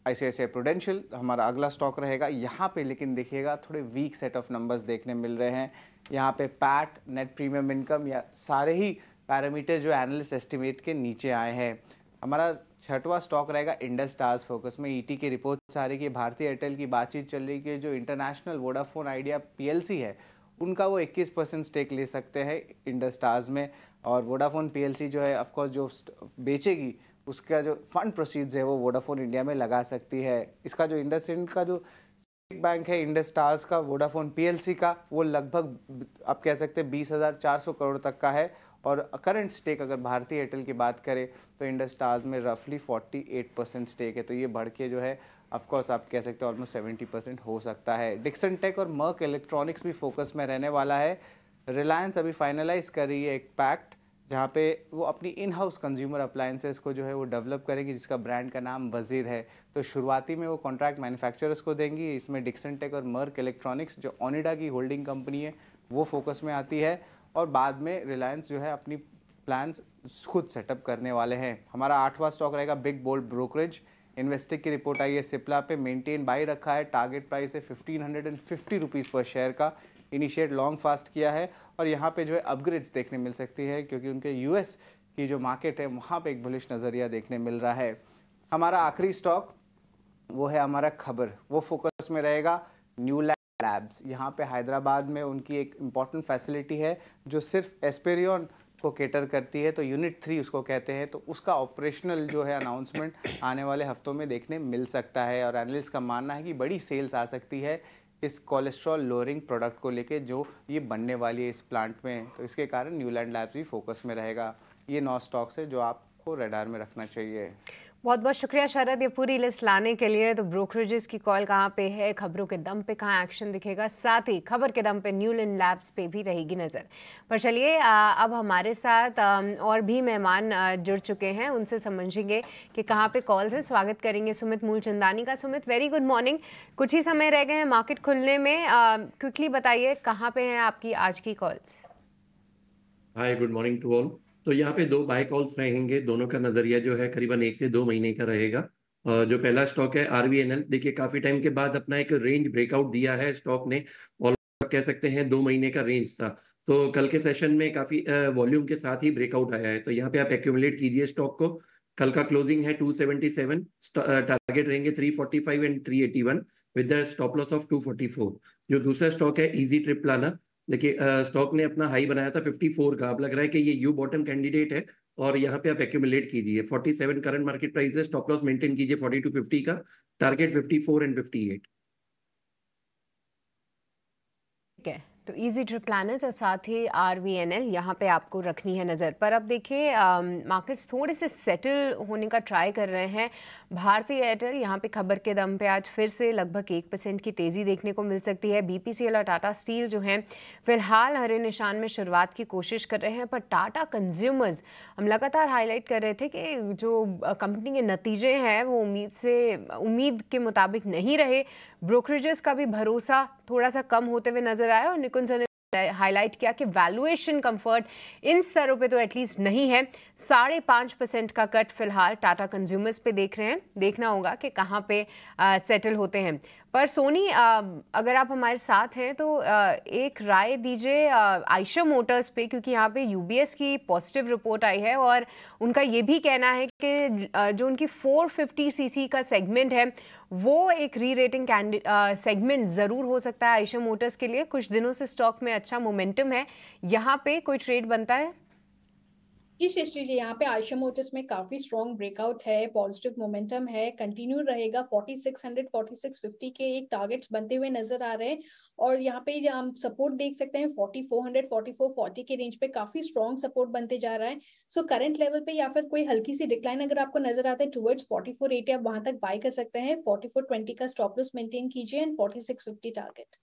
ICICI प्रूडेंशियल हमारा अगला स्टॉक रहेगा यहाँ पे। लेकिन देखिएगा थोड़े वीक सेट ऑफ नंबर्स देखने मिल रहे हैं यहाँ पे। पैट, नेट प्रीमियम इनकम, या सारे ही पैरामीटर जो एनालिस्ट एस्टिमेट के नीचे आए हैं। हमारा छठवां स्टॉक रहेगा इंडस टावर्स फोकस में। ईटी की रिपोर्ट आ रही है कि भारतीय एयरटेल की बातचीत चल रही है कि जो इंटरनेशनल वोडाफोन आइडिया PLC है उनका वो 21% स्टेक ले सकते हैं इंडस टावर्स में, और वोडाफोन PLC जो है ऑफकोर्स जो बेचेगी उसका जो फंड प्रोसीड्स है वो वोडाफोन इंडिया में लगा सकती है। इसका जो इंडसइंड का जो बैंक है इंडस टावर्स का, वोडाफोन PLC का, वो लगभग आप कह सकते हैं 20,400 करोड़ तक का है, और करंट स्टेक अगर भारतीय एयरटेल की बात करें तो इंडस टावर्स में रफली 48% स्टेक है। तो ये बढ़ के जो है ऑफकोर्स आप कह सकते हैं ऑलमोस्ट 70% हो सकता है। डिक्सन टेक और मर्क इलेक्ट्रॉनिक्स भी फोकस में रहने वाला है। रिलायंस अभी फाइनलाइज कर रही है एक पैक्ट जहाँ पे वो अपनी इन हाउस कंज्यूमर अप्लायंसेस को जो है वो डेवलप करेगी, जिसका ब्रांड का नाम वजीर है। तो शुरुआती में वो कॉन्ट्रैक्ट मैन्युफैक्चरर्स को देंगी। इसमें डिक्सन टेक और मर्क इलेक्ट्रॉनिक्स जो ओनिडा की होल्डिंग कंपनी है वो फोकस में आती है, और बाद में रिलायंस जो है अपनी प्लान्स खुद सेटअप करने वाले हैं। हमारा 8वां स्टॉक रहेगा बिग बोल्ड ब्रोकरेज। इन्वेस्टिक की रिपोर्ट आई है, सिप्ला पे मेंटेन बाई रखा है, टारगेट प्राइस है 1550 रुपीज़ पर शेयर का, इनिशिएट लॉन्ग फास्ट किया है, और यहाँ पे जो है अपग्रेड्स देखने मिल सकती है क्योंकि उनके US की जो मार्केट है वहाँ पे एक बुलिश नज़रिया देखने मिल रहा है। हमारा आखिरी स्टॉक वो है हमारा खबर, वो फोकस में रहेगा न्यूलैंड लैब्स। यहाँ पे हैदराबाद में उनकी एक इम्पॉर्टेंट फैसिलिटी है जो सिर्फ एस्पेरियन को केटर करती है, तो यूनिट 3 उसको कहते हैं। तो उसका ऑपरेशनल जो है अनाउंसमेंट आने वाले हफ्तों में देखने मिल सकता है, और एनालिस्ट का मानना है कि बड़ी सेल्स आ सकती है इस कोलेस्ट्रॉल लोअरिंग प्रोडक्ट को लेके जो ये बनने वाली है इस प्लांट में। तो इसके कारण न्यूलैंड लैब्स भी फोकस में रहेगा। ये 9 स्टॉक्स है जो आपको रडार में रखना चाहिए। बहुत बहुत शुक्रिया शरद, ये पूरी लिस्ट लाने के लिए। तो ब्रोकरेजेस की कॉल कहाँ पे है, खबरों के दम पे कहाँ एक्शन दिखेगा, साथ ही खबर के दम पे न्यूलैंड लैब्स पे भी रहेगी नज़र। पर चलिए अब हमारे साथ और भी मेहमान जुड़ चुके हैं, उनसे समझेंगे कि कहाँ पे कॉल्स है। स्वागत करेंगे सुमित मूलचंदानी का। Sumit, very good morning. कुछ ही समय रह गए हैं मार्केट खुलने में, क्विकली बताइए कहाँ पे हैं आपकी आज की calls. Hi, good morning to all. तो यहाँ पे 2 बाय कॉल्स रहेंगे, दोनों का नजरिया जो है करीबन 1 से 2 महीने का रहेगा। जो पहला स्टॉक है RVNL, देखिए काफी टाइम के बाद अपना एक रेंज ब्रेकआउट दिया है स्टॉक ने, और कह सकते हैं 2 महीने का रेंज था। तो कल के सेशन में काफी वॉल्यूम के साथ ही ब्रेकआउट आया है। तो यहाँ पे आप एक्यूमुलेट कीजिए स्टॉक को। कल का क्लोजिंग है 277, टारगेट रहेंगे 345 and 381 with the stop loss of 244। जो दूसरा स्टॉक है इजी ट्रिप प्लानर, देखिए स्टॉक ने अपना हाई बनाया था 54 का, अब लग रहा है कि ये यू बॉटम कैंडिडेट है और यहाँ पे आप एक्यूमुलेट कीजिए। 47 करंट मार्केट प्राइस है, स्टॉप लॉस मेंटेन कीजिए 4250 का, टारगेट 54 एंड 58। ठीक है, तो इजी ट्रिप प्लानर्स और साथ ही RVNL यहाँ पे आपको रखनी है नज़र पर। अब देखिए मार्केट्स थोड़े से सेटल होने का ट्राई कर रहे हैं। भारती एयरटेल यहाँ पे खबर के दम पे आज फिर से लगभग 1% की तेज़ी देखने को मिल सकती है। BPCL और टाटा स्टील जो हैं फिलहाल हरे निशान में शुरुआत की कोशिश कर रहे हैं, पर टाटा कंज्यूमर्स हम लगातार हाईलाइट कर रहे थे कि जो कंपनी के नतीजे हैं वो उम्मीद के मुताबिक नहीं रहे। ब्रोकरेजेस का भी भरोसा थोड़ा सा कम होते हुए नजर आया और निकुंज ने हाईलाइट किया कि वैल्यूएशन कंफर्ट इन स्तरों पे तो एटलीस्ट नहीं है। 5.5% का कट फिलहाल टाटा कंज्यूमर्स पे देख रहे हैं, देखना होगा कि कहाँ पे सेटल होते हैं। पर सोनी, अगर आप हमारे साथ हैं तो एक राय दीजिए आयशर मोटर्स पे, क्योंकि यहाँ पे UBS की पॉजिटिव रिपोर्ट आई है और उनका ये भी कहना है कि जो उनकी 450cc का सेगमेंट है वो एक री रेटिंग सेगमेंट ज़रूर हो सकता है आयशर मोटर्स के लिए। कुछ दिनों से स्टॉक में अच्छा मोमेंटम है, यहाँ पे कोई ट्रेड बनता है? जी सृष्टि जी, यहाँ पे आयशर मोटर्स में काफी स्ट्रॉन्ग ब्रेकआउट है, पॉजिटिव मोमेंटम है, कंटिन्यू रहेगा। 4600 4650 के एक टारगेट्स बनते हुए नजर आ रहे हैं और यहाँ पे हम सपोर्ट देख सकते हैं 4400 4440 के रेंज पे काफी स्ट्रॉन्ग सपोर्ट बनते जा रहा है। सो करंट लेवल पे या फिर कोई हल्की सी डिक्लाइन अगर आपको नजर आता है टुवर्ड्स 4480 आप वहां तक बाय कर सकते हैं। 4420 का स्टॉप लॉस मेंटेन कीजिए एंड 4650 टारगेट।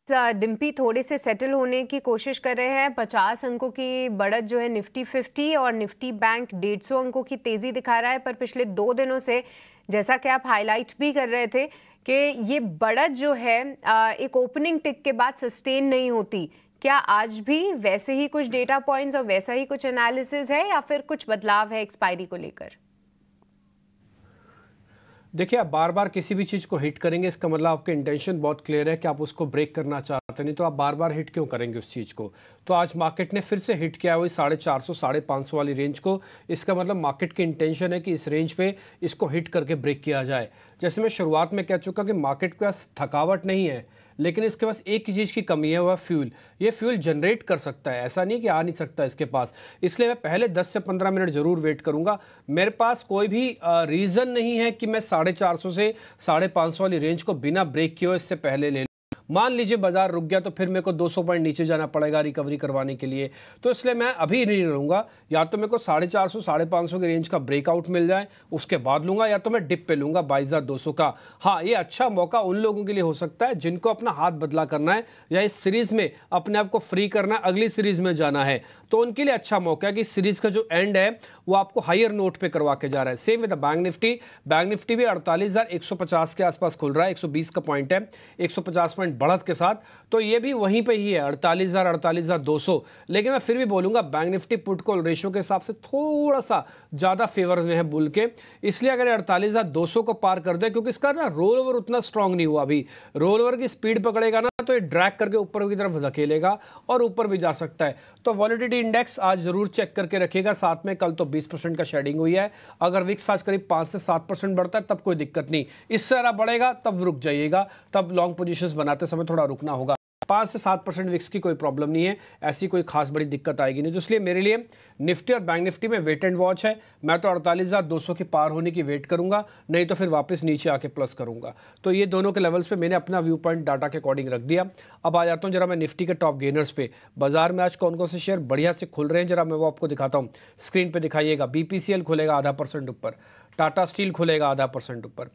डिम्पी थोड़े से सेटल होने की कोशिश कर रहे हैं। 50 अंकों की बढ़त जो है निफ्टी 50 और निफ्टी बैंक 150 अंकों की तेजी दिखा रहा है। पर पिछले 2 दिनों से जैसा कि आप हाईलाइट भी कर रहे थे कि ये बढ़त जो है एक ओपनिंग टिक के बाद सस्टेन नहीं होती। क्या आज भी वैसे ही कुछ डेटा पॉइंट्स और वैसा ही कुछ एनालिसिस है या फिर कुछ बदलाव है एक्सपायरी को लेकर? देखिए, आप बार बार किसी भी चीज़ को हिट करेंगे, इसका मतलब आपके इंटेंशन बहुत क्लियर है कि आप उसको ब्रेक करना चाहते, नहीं तो आप बार बार हिट क्यों करेंगे उस चीज़ को। तो आज मार्केट ने फिर से हिट किया वही 450 550 वाली रेंज को। इसका मतलब मार्केट की इंटेंशन है कि इस रेंज पे इसको हिट करके ब्रेक किया जाए। जैसे मैं शुरुआत में कह चुका कि मार्केट के पास थकावट नहीं है, लेकिन इसके पास एक ही चीज़ की कमी है, वह फ्यूल। ये फ्यूल जनरेट कर सकता है, ऐसा नहीं कि आ नहीं सकता इसके पास। इसलिए मैं पहले 10 से 15 मिनट ज़रूर वेट करूंगा। मेरे पास कोई भी रीज़न नहीं है कि मैं 450 से 550 वाली रेंज को बिना ब्रेक किए इससे पहले ले। मान लीजिए बाजार रुक गया तो फिर मेरे को 200 पॉइंट नीचे जाना पड़ेगा रिकवरी करवाने के लिए। तो इसलिए मैं अभी नहीं रहूंगा, या तो मेरे को 450 550 की रेंज का ब्रेकआउट मिल जाए उसके बाद लूंगा, या तो मैं डिप पे लूंगा 22,200 का। हाँ, ये अच्छा मौका उन लोगों के लिए हो सकता है जिनको अपना हाथ बदला करना है या इस सीरीज में अपने आप को फ्री करना है, अगली सीरीज में जाना है, तो उनके लिए अच्छा मौका है कि सीरीज का जो एंड है वो आपको हायर नोट पे करवा के जा रहा है। Same with bank Nifty. Bank Nifty भी 48,150 के आसपास खुल रहा है, 120 का पॉइंट है, 150 पॉइंट बढ़त के साथ। तो ये भी वहीं पे ही है 48,000 48,200। लेकिन मैं फिर भी बोलूंगा bank Nifty put call ratio के हिसाब से थोड़ा सा ज्यादा फेवर में है बुल के, इसलिए अगर 48,200 को पार कर दे, क्योंकि इसका ना रोल ओवर उतना स्ट्रांग नहीं हुआ अभी। रोल ओवर की स्पीड पकड़ेगा ना तो ये ड्रैग करके ऊपर की तरफ धकेलेगा और ऊपर भी जा सकता है। तो वॉलेटिलिटी इंडेक्स आज जरूर चेक करके रखिएगा। साथ में कल तो 20% का शेडिंग हुई है, अगर विक्स आज करीब 5 से 7% बढ़ता है तब कोई दिक्कत नहीं, इससे ज़्यादा बढ़ेगा तब रुक जाइएगा, तब लॉन्ग पोजीशंस बनाते समय थोड़ा रुकना होगा। 5 से 7% विक्स की कोई प्रॉब्लम नहीं है, ऐसी कोई खास बड़ी दिक्कत आएगी नहीं। तो इसलिए मेरे लिए निफ्टी और बैंक निफ्टी में वेट एंड वॉच है। मैं तो 48,200 की पार होने की वेट करूंगा, नहीं तो फिर वापस नीचे आके प्लस करूंगा। तो ये दोनों के लेवल्स पे मैंने अपना व्यू पॉइंट डाटा के अकॉर्डिंग रख दिया। अब आ जाता हूँ जरा मैं निफ्टी के टॉप गेनर्स पे। बाजार में आज कौन कौन से शेयर बढ़िया से खुल रहे हैं जरा मैं वो आपको दिखाता हूँ। स्क्रीन पर दिखाइएगा। BPCL खुलेगा 0.5% ऊपर, टाटा स्टील खुलेगा 0.5% ऊपर,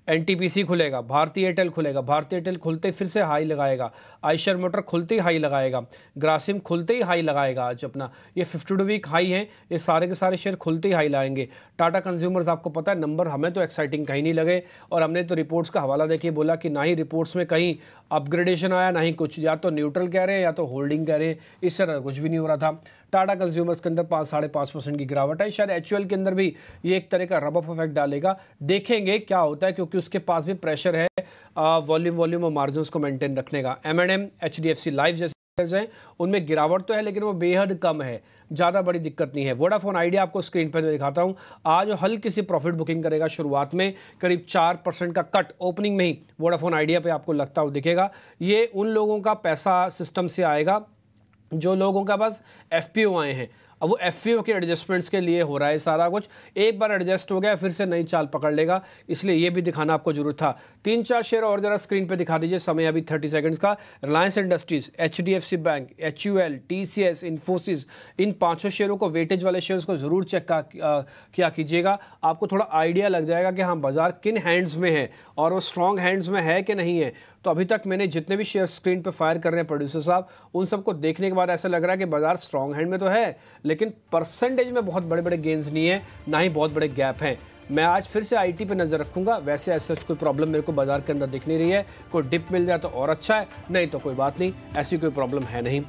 NTPC खुलेगा, भारतीय एयरटेल खुलेगा, भारतीय एयरटेल खुलते फिर से हाई लगाएगा, आयशर मोटर खुलते ही हाई लगाएगा, ग्रासिम खुलते ही हाई लगाएगा। आज अपना ये 52 वीक हाई है, ये सारे के सारे शेयर खुलते ही हाई लाएंगे। टाटा कंज्यूमर्स आपको पता है नंबर हमें तो एक्साइटिंग कहीं नहीं लगे, और हमने तो रिपोर्ट्स का हवाला देके बोला कि ना ही रिपोर्ट्स में कहीं अपग्रेडेशन आया ना ही कुछ, या तो न्यूट्रल कह रहे हैं या तो होल्डिंग कह रहे हैं, इस तरह कुछ भी नहीं हो रहा था। टाटा कंज्यूमर्स के अंदर 5-5.5% की गिरावट है। शायद HUL के अंदर भी ये एक तरह का रब ऑफ इफेक्ट डालेगा, देखेंगे क्या होता है, क्योंकि उसके पास भी प्रेशर है वॉल्यूम और मार्जिन को मेंटेन रखने का। M&M, HDFC लाइफ जैसे हैं उनमें गिरावट तो है लेकिन वो बेहद कम है, ज़्यादा बड़ी दिक्कत नहीं है। वोडाफोन आइडिया आपको स्क्रीन पर दिखाता हूँ, आज हल्की सी प्रॉफिट बुकिंग करेगा। शुरुआत में करीब 4% का कट ओपनिंग में ही वोडाफोन आइडिया पे आपको लगता हो दिखेगा। ये उन लोगों का पैसा सिस्टम से आएगा जो लोगों का बस FPO आए हैं। अब वो FPO के एडजस्टमेंट्स के लिए हो रहा है सारा कुछ, एक बार एडजस्ट हो गया फिर से नई चाल पकड़ लेगा, इसलिए ये भी दिखाना आपको जरूरत था। 3-4 शेयर और जरा स्क्रीन पे दिखा दीजिए, समय अभी 30 सेकंड्स का। Reliance industries, HDFC bank, HUL, TCS, Infosys, इन 5 शेयरों को, वेटेज वाले शेयर्स को जरूर चेक किया कीजिएगा। आपको थोड़ा आइडिया लग जाएगा कि हाँ बाजार किन हैंड्स में है और वो स्ट्रॉन्ग हैंड्स में है कि नहीं है। तो अभी तक मैंने जितने भी शेयर स्क्रीन पे फायर कर रहे हैं प्रोड्यूसर साहब, उन सबको देखने के बाद ऐसा लग रहा है कि बाजार स्ट्रॉन्ग हैंड में तो है, लेकिन परसेंटेज में बहुत बड़े बड़े गेंस नहीं है, ना ही बहुत बड़े गैप हैं। मैं आज फिर से IT पे नज़र रखूंगा। वैसे ऐसा कोई प्रॉब्लम मेरे को बाजार के अंदर दिख नहीं रही है। कोई डिप मिल जाए तो और अच्छा है, नहीं तो कोई बात नहीं, ऐसी कोई प्रॉब्लम है नहीं।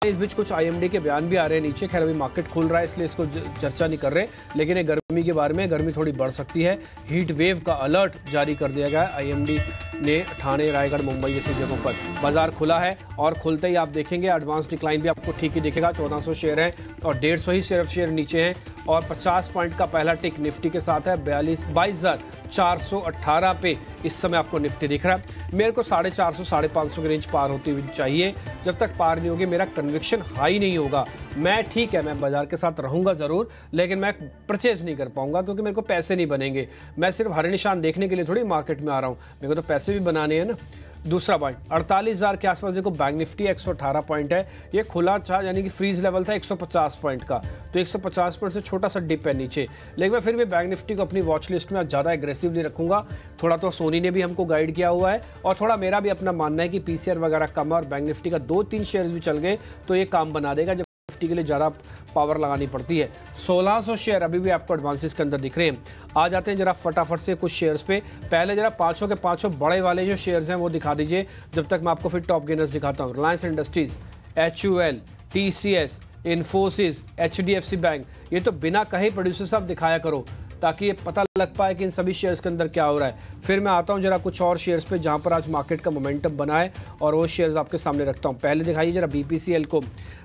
इस बीच कुछ IMD के बयान भी आ रहे हैं नीचे, खैर अभी मार्केट खुल रहा है इसलिए इसको चर्चा नहीं कर रहे, लेकिन ये गर्मी के बारे में, गर्मी थोड़ी बढ़ सकती है। हीट वेव का अलर्ट जारी कर दिया गया है IMD ने ठाणे, रायगढ़, मुंबई जैसी जगहों पर। बाजार खुला है और खुलते ही आप देखेंगे एडवांस डिक्लाइन भी आपको ठीक ही दिखेगा। 1400 शेयर है और 150 ही सिर्फ शेयर नीचे हैं, और 50 पॉइंट का पहला टिक निफ्टी के साथ है। 22,418 पे इस समय आपको निफ्टी दिख रहा है। मेरे को 450-550 की रेंज पार होती हुई चाहिए। जब तक पार नहीं होगी, मेरा कन्विक्शन हाई नहीं होगा, मैं ठीक है, मैं बाजार के साथ रहूंगा जरूर, लेकिन मैं परचेज नहीं कर पाऊंगा क्योंकि मेरे को पैसे नहीं बनेंगे। मैं सिर्फ हरे निशान देखने के लिए थोड़ी मार्केट में आ रहा हूं, मेरे को तो पैसे भी बनाने हैं ना। दूसरा पॉइंट 48,000 के आसपास देखो बैंक निफ्टी 118 पॉइंट है, ये खुला था यानी कि फ्रीज लेवल था 150 पॉइंट का, तो 150 पॉइंट से छोटा सा डिप है नीचे, लेकिन मैं फिर भी बैंक निफ्टी को अपनी वॉच लिस्ट में ज़्यादा एग्रेसिवली रखूंगा। थोड़ा तो सोनी ने भी हमको गाइड किया हुआ है और थोड़ा मेरा भी अपना मानना है कि PCR वगैरह कम है और बैंक निफ्टी का 2-3 शेयर्स भी चल गए तो ये काम बना देगा, जब निफ्टी के लिए ज़्यादा पावर लगानी पड़ती है। 1600 शेयर अभी भी आपको एडवांसेस के अंदर दिख रहे हैं। आ जाते हैं जरा फटाफट से कुछ शेयर्स पे। पहले जरा 500 के 500 बड़े वाले जो शेयर्स हैं वो दिखा दीजिए, जब तक मैं आपको फिर टॉप गेनर्स दिखाता हूँ। Reliance industries, HUL, TCS, Infosys, HDFC bank, ये तो बिना कहे प्रोड्यूसर साहब दिखाया करो ताकि ये पता लग पाए कि इन सभी शेयर्स के अंदर क्या हो रहा है। फिर मैं आता हूं जरा कुछ और शेयर्स पे जहां पर आज मार्केट का मोमेंटम बना है और वो शेयर्स आपके सामने रखता हूं। पहले दिखाइए जरा BPCL को,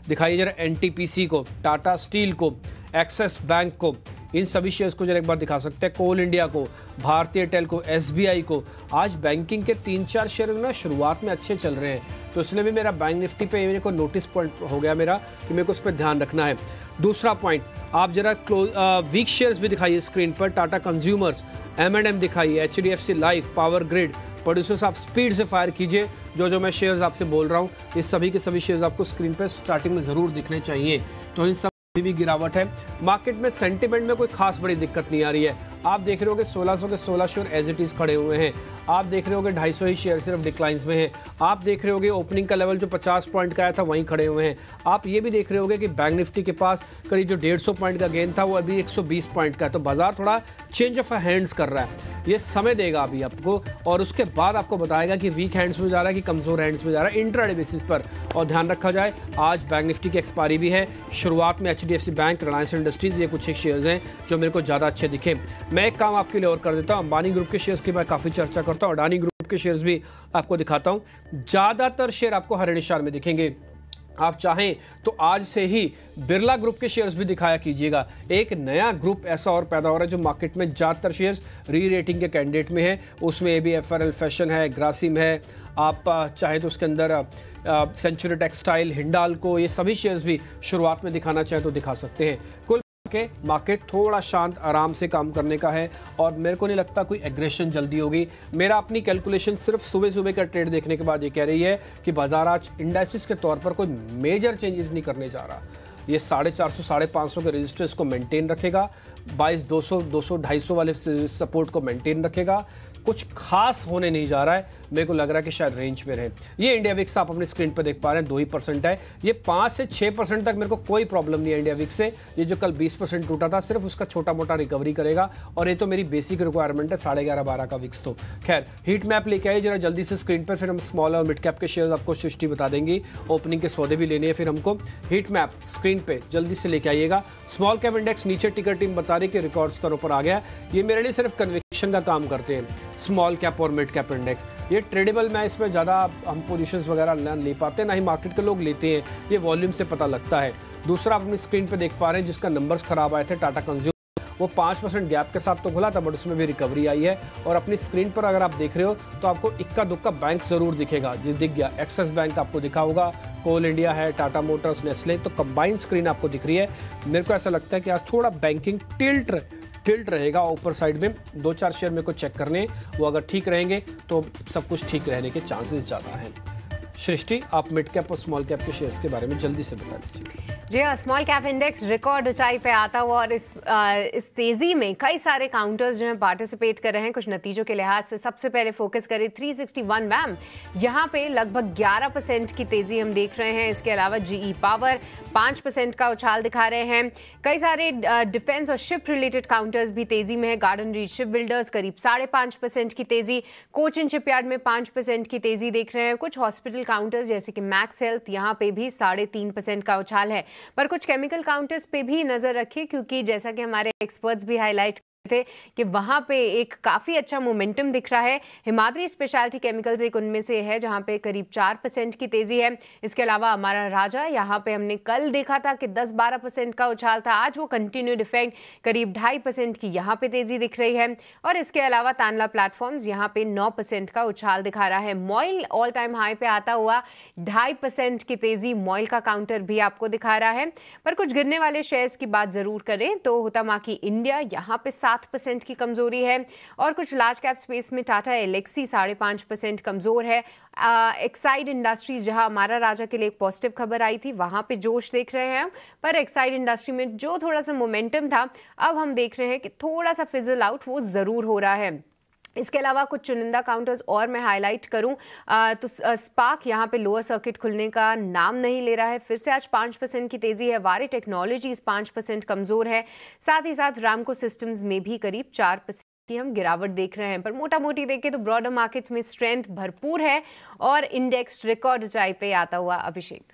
दिखाइए जरा NTPC को, टाटा स्टील को, एक्सिस बैंक को, इन सभी शेयर्स को जरा एक बार दिखा सकते हैं। कोल इंडिया को, भारतीय एयरटेल को, SBI को। आज बैंकिंग के 3-4 शेयर ना शुरुआत में अच्छे चल रहे हैं, तो इसलिए भी मेरा बैंक निफ्टी पे मेरे को नोटिस पॉइंट हो गया मेरा कि मेरे को उस पर ध्यान रखना है। दूसरा पॉइंट, आप जरा वीक शेयर्स भी दिखाइए स्क्रीन पर। टाटा कंज्यूमर्स, M&M दिखाइए, HDFC life, power grid. Producers आप स्पीड से फायर कीजिए, जो मैं शेयर्स आपसे बोल रहा हूँ इस सभी के सभी शेयर्स आपको स्क्रीन पर स्टार्टिंग में जरूर दिखने चाहिए। तो इन सब भी गिरावट है। मार्केट में सेंटिमेंट में कोई खास बड़ी दिक्कत नहीं आ रही है। आप देख रहे होगे 1600 के 16 शेयर एज इट इज खड़े हुए हैं। आप देख रहे होगे 250 ही शेयर सिर्फ डिक्लाइंस में है। आप देख रहे होगे ओपनिंग का लेवल जो 50 पॉइंट का आया था वहीं खड़े हुए हैं। आप ये भी देख रहे होगे कि बैंक निफ्टी के पास करीब जो 150 पॉइंट का गेन था वो अभी 120 पॉइंट का है। तो बाजार थोड़ा चेंज ऑफ हैंड्स कर रहा है, ये समय देगा अभी आपको और उसके बाद आपको बताएगा कि वीक हैंड्स में जा रहा है कि कमजोर हैंड्स में जा रहा है इंट्राडे बेसिस पर। और ध्यान रखा जाए आज बैंक निफ्टी की एक्सपायरी भी है। शुरुआत में HDFC बैंक, रिलायंस इंडस्ट्रीज, ये कुछ एक शेयर्स हैं जो मेरे को ज़्यादा अच्छे दिखे। मैं एक काम आपके लिए और कर देता हूँ, अंबानी ग्रुप के शेयर्स की मैं काफ़ी चर्चा करता हूँ, अडानी ग्रुप के शेयर्स भी आपको दिखाता हूँ। ज़्यादातर शेयर आपको हरे निशान में दिखेंगे। आप चाहें तो आज से ही बिरला ग्रुप के शेयर्स भी दिखाया कीजिएगा। एक नया ग्रुप ऐसा और पैदा हो रहा है जो मार्केट में ज़्यादातर शेयर्स री रेटिंग के कैंडिडेट में है। उसमें ABFRL फैशन है, ग्रासिम है, आप चाहें तो उसके अंदर सेंचुरी टेक्सटाइल, हिंडाल्को, ये सभी शेयर्स भी शुरुआत में दिखाना चाहें तो दिखा सकते हैं। कुल के मार्केट थोड़ा शांत आराम से काम करने का है और मेरे को नहीं लगता कोई एग्रेशन जल्दी होगी। मेरा अपनी कैलकुलेशन सिर्फ सुबह सुबह का ट्रेड देखने के बाद ये कह रही है कि बाजार आज इंडाइसिस के तौर पर कोई मेजर चेंजेस नहीं करने जा रहा। ये 450 550 के रेजिस्टेंस को मेंटेन रखेगा, 2200 200 250 वाले सपोर्ट को मेंटेन रखेगा। कुछ खास होने नहीं जा रहा है, मेरे को लग रहा है कि शायद रेंज में रहे। ये इंडिया विक्स आप अपनी स्क्रीन पर देख पा रहे हैं 2% है। ये 5 से 6% तक मेरे को कोई प्रॉब्लम नहीं है इंडिया विक्स से। ये जो कल 20% टूटा था सिर्फ उसका छोटा मोटा रिकवरी करेगा और ये तो मेरी बेसिक रिक्वायरमेंट है 11.5-12 का विक्स। तो खैर हीट मैप लेके आइए जरा जल्दी से स्क्रीन पर, फिर हम स्मॉल और मिड कैप के शेयर्स आपको सृष्टि बता देंगी। ओपनिंग के सौदे भी लेने हैं फिर हमको। हीट मैप स्क्रीन पे जल्दी से लेके आइएगा। स्मॉल कैप इंडेक्स नीचे टिकर टीम बता रही कि रिकॉर्ड स्तरों पर आ गया। ये मेरे लिए सिर्फ कन्विक्शन का काम करते हैं स्मॉल कैप और मिड कैप इंडेक्स। ये ट्रेडेबल, मैं इसमें ज़्यादा हम पोजीशंस वगैरह नहीं ले पाते, ना ही मार्केट के लोग लेते हैं, ये वॉल्यूम से पता लगता है। दूसरा आप अपनी स्क्रीन पे देख पा रहे हैं जिसका नंबर्स खराब आए थे, टाटा कंज्यूमर, वो 5% गैप के साथ तो खुला था बट उसमें भी रिकवरी आई है। और अपनी स्क्रीन पर अगर आप देख रहे हो तो आपको इक्का दुक्का बैंक जरूर दिखेगा। ये दिख गया, एक्सिस बैंक आपको दिखा होगा, कोल इंडिया है, टाटा मोटर्स, नेस्ले, तो कंबाइंड स्क्रीन आपको दिख रही है। मेरे को ऐसा लगता है कि आज थोड़ा बैंकिंग टिल्ट रहेगा ऊपर साइड में। 2-4 शेयर मेरे को चेक करने, वो अगर ठीक रहेंगे तो सब कुछ ठीक रहने के चांसेस ज़्यादा हैं। सृष्टि, आप मिड कैप और स्मॉल कैप के शेयर्स के बारे में जल्दी से बता दीजिए। जी हाँ, स्मॉल कैप इंडेक्स रिकॉर्ड ऊंचाई पे आता हुआ और इस तेजी में कई सारे काउंटर्स जो हैं पार्टिसिपेट कर रहे हैं। कुछ नतीजों के लिहाज से सबसे पहले फोकस करें 361 वैम, यहाँ पे लगभग 11% की तेजी हम देख रहे हैं। इसके अलावा GE पावर 5% का उछाल दिखा रहे हैं। कई सारे डिफेंस और शिप रिलेटेड काउंटर्स भी तेजी में है। गार्डन रीच शिप बिल्डर्स करीब 5.5% की तेजी, कोचिन शिपयार्ड में 5% की तेजी देख रहे हैं। कुछ हॉस्पिटल काउंटर्स जैसे कि मैक्स हेल्थ, यहाँ पे भी 3.5% का उछाल है। पर कुछ केमिकल काउंटर्स पे भी नजर रखिए क्योंकि जैसा कि हमारे एक्सपर्ट्स भी हाईलाइट थे कि वहां पे एक काफी अच्छा मोमेंटम दिख रहा है। हिमाद्री स्पेशलिटी केमिकल्स एक उनमें से है जहां पे करीब 4% की तेजी है। इसके अलावा हमारा राजा, यहाँ पे हमने कल देखा था कि 10-12% का उछाल था, आज वो कंटिन्यूड इफेक्ट करीब 2.5% की यहाँ पे तेजी दिख रही है। और इसके अलावा तानला प्लेटफॉर्म्स यहाँ पे 9% का उछाल दिखा रहा है। मॉइल ऑल टाइम हाई पे आता हुआ 2.5% की तेजी मॉइल का काउंटर भी आपको दिखा रहा है। पर कुछ गिरने वाले शेयर्स की बात जरूर करें तो हुतामाकी इंडिया, यहाँ पे 7% की कमजोरी है। और कुछ लार्ज कैप स्पेस में टाटा एलेक्सी 5.5% कमजोर है। एक्साइड इंडस्ट्रीज, जहां हमारा राजा के लिए एक पॉजिटिव खबर आई थी, वहां पे जोश देख रहे हैं, पर एक्साइड इंडस्ट्री में जो थोड़ा सा मोमेंटम था अब हम देख रहे हैं कि थोड़ा सा फिजल आउट वो जरूर हो रहा है। इसके अलावा कुछ चुनिंदा काउंटर्स और मैं हाईलाइट करूं तो स्पार्क यहाँ पे लोअर सर्किट खुलने का नाम नहीं ले रहा है, फिर से आज 5% की तेजी है। वारी टेक्नोलॉजीज 5% कमजोर है। साथ ही साथ रामको सिस्टम्स में भी करीब 4% की हम गिरावट देख रहे हैं। पर मोटा मोटी देखें तो ब्रॉडर मार्केट्स में स्ट्रेंथ भरपूर है और इंडेक्स रिकॉर्ड ऊंचाई पे आता हुआ। अभिषेक,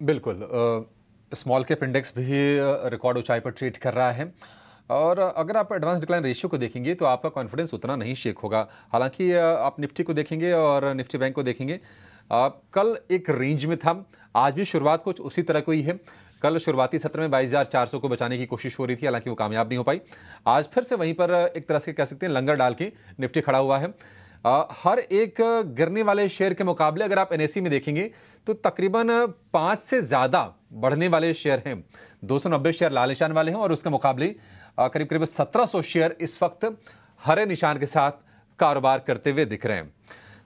बिल्कुल, स्मॉल कैप इंडेक्स भी रिकॉर्ड ऊंचाई पर ट्रेड कर रहा है और अगर आप एडवांस डिक्लाइन रेशियो को देखेंगे तो आपका कॉन्फिडेंस उतना नहीं शेक होगा। हालांकि आप निफ्टी को देखेंगे और निफ्टी बैंक को देखेंगे, कल एक रेंज में था, आज भी शुरुआत कुछ उसी तरह को ही है। कल शुरुआती सत्र में 22,400 को बचाने की कोशिश हो रही थी, हालांकि वो कामयाब नहीं हो पाई। आज फिर से वहीं पर एक तरह से कह सकते हैं लंगर डाल के निफ्टी खड़ा हुआ है। हर एक गिरने वाले शेयर के मुकाबले अगर आप NSE में देखेंगे तो तकरीबन 5 से ज़्यादा बढ़ने वाले शेयर हैं। 290 शेयर लाल निशान वाले हैं और उसके मुकाबले करीब करीब 1700 शेयर इस वक्त हरे निशान के साथ कारोबार करते हुए दिख रहे हैं।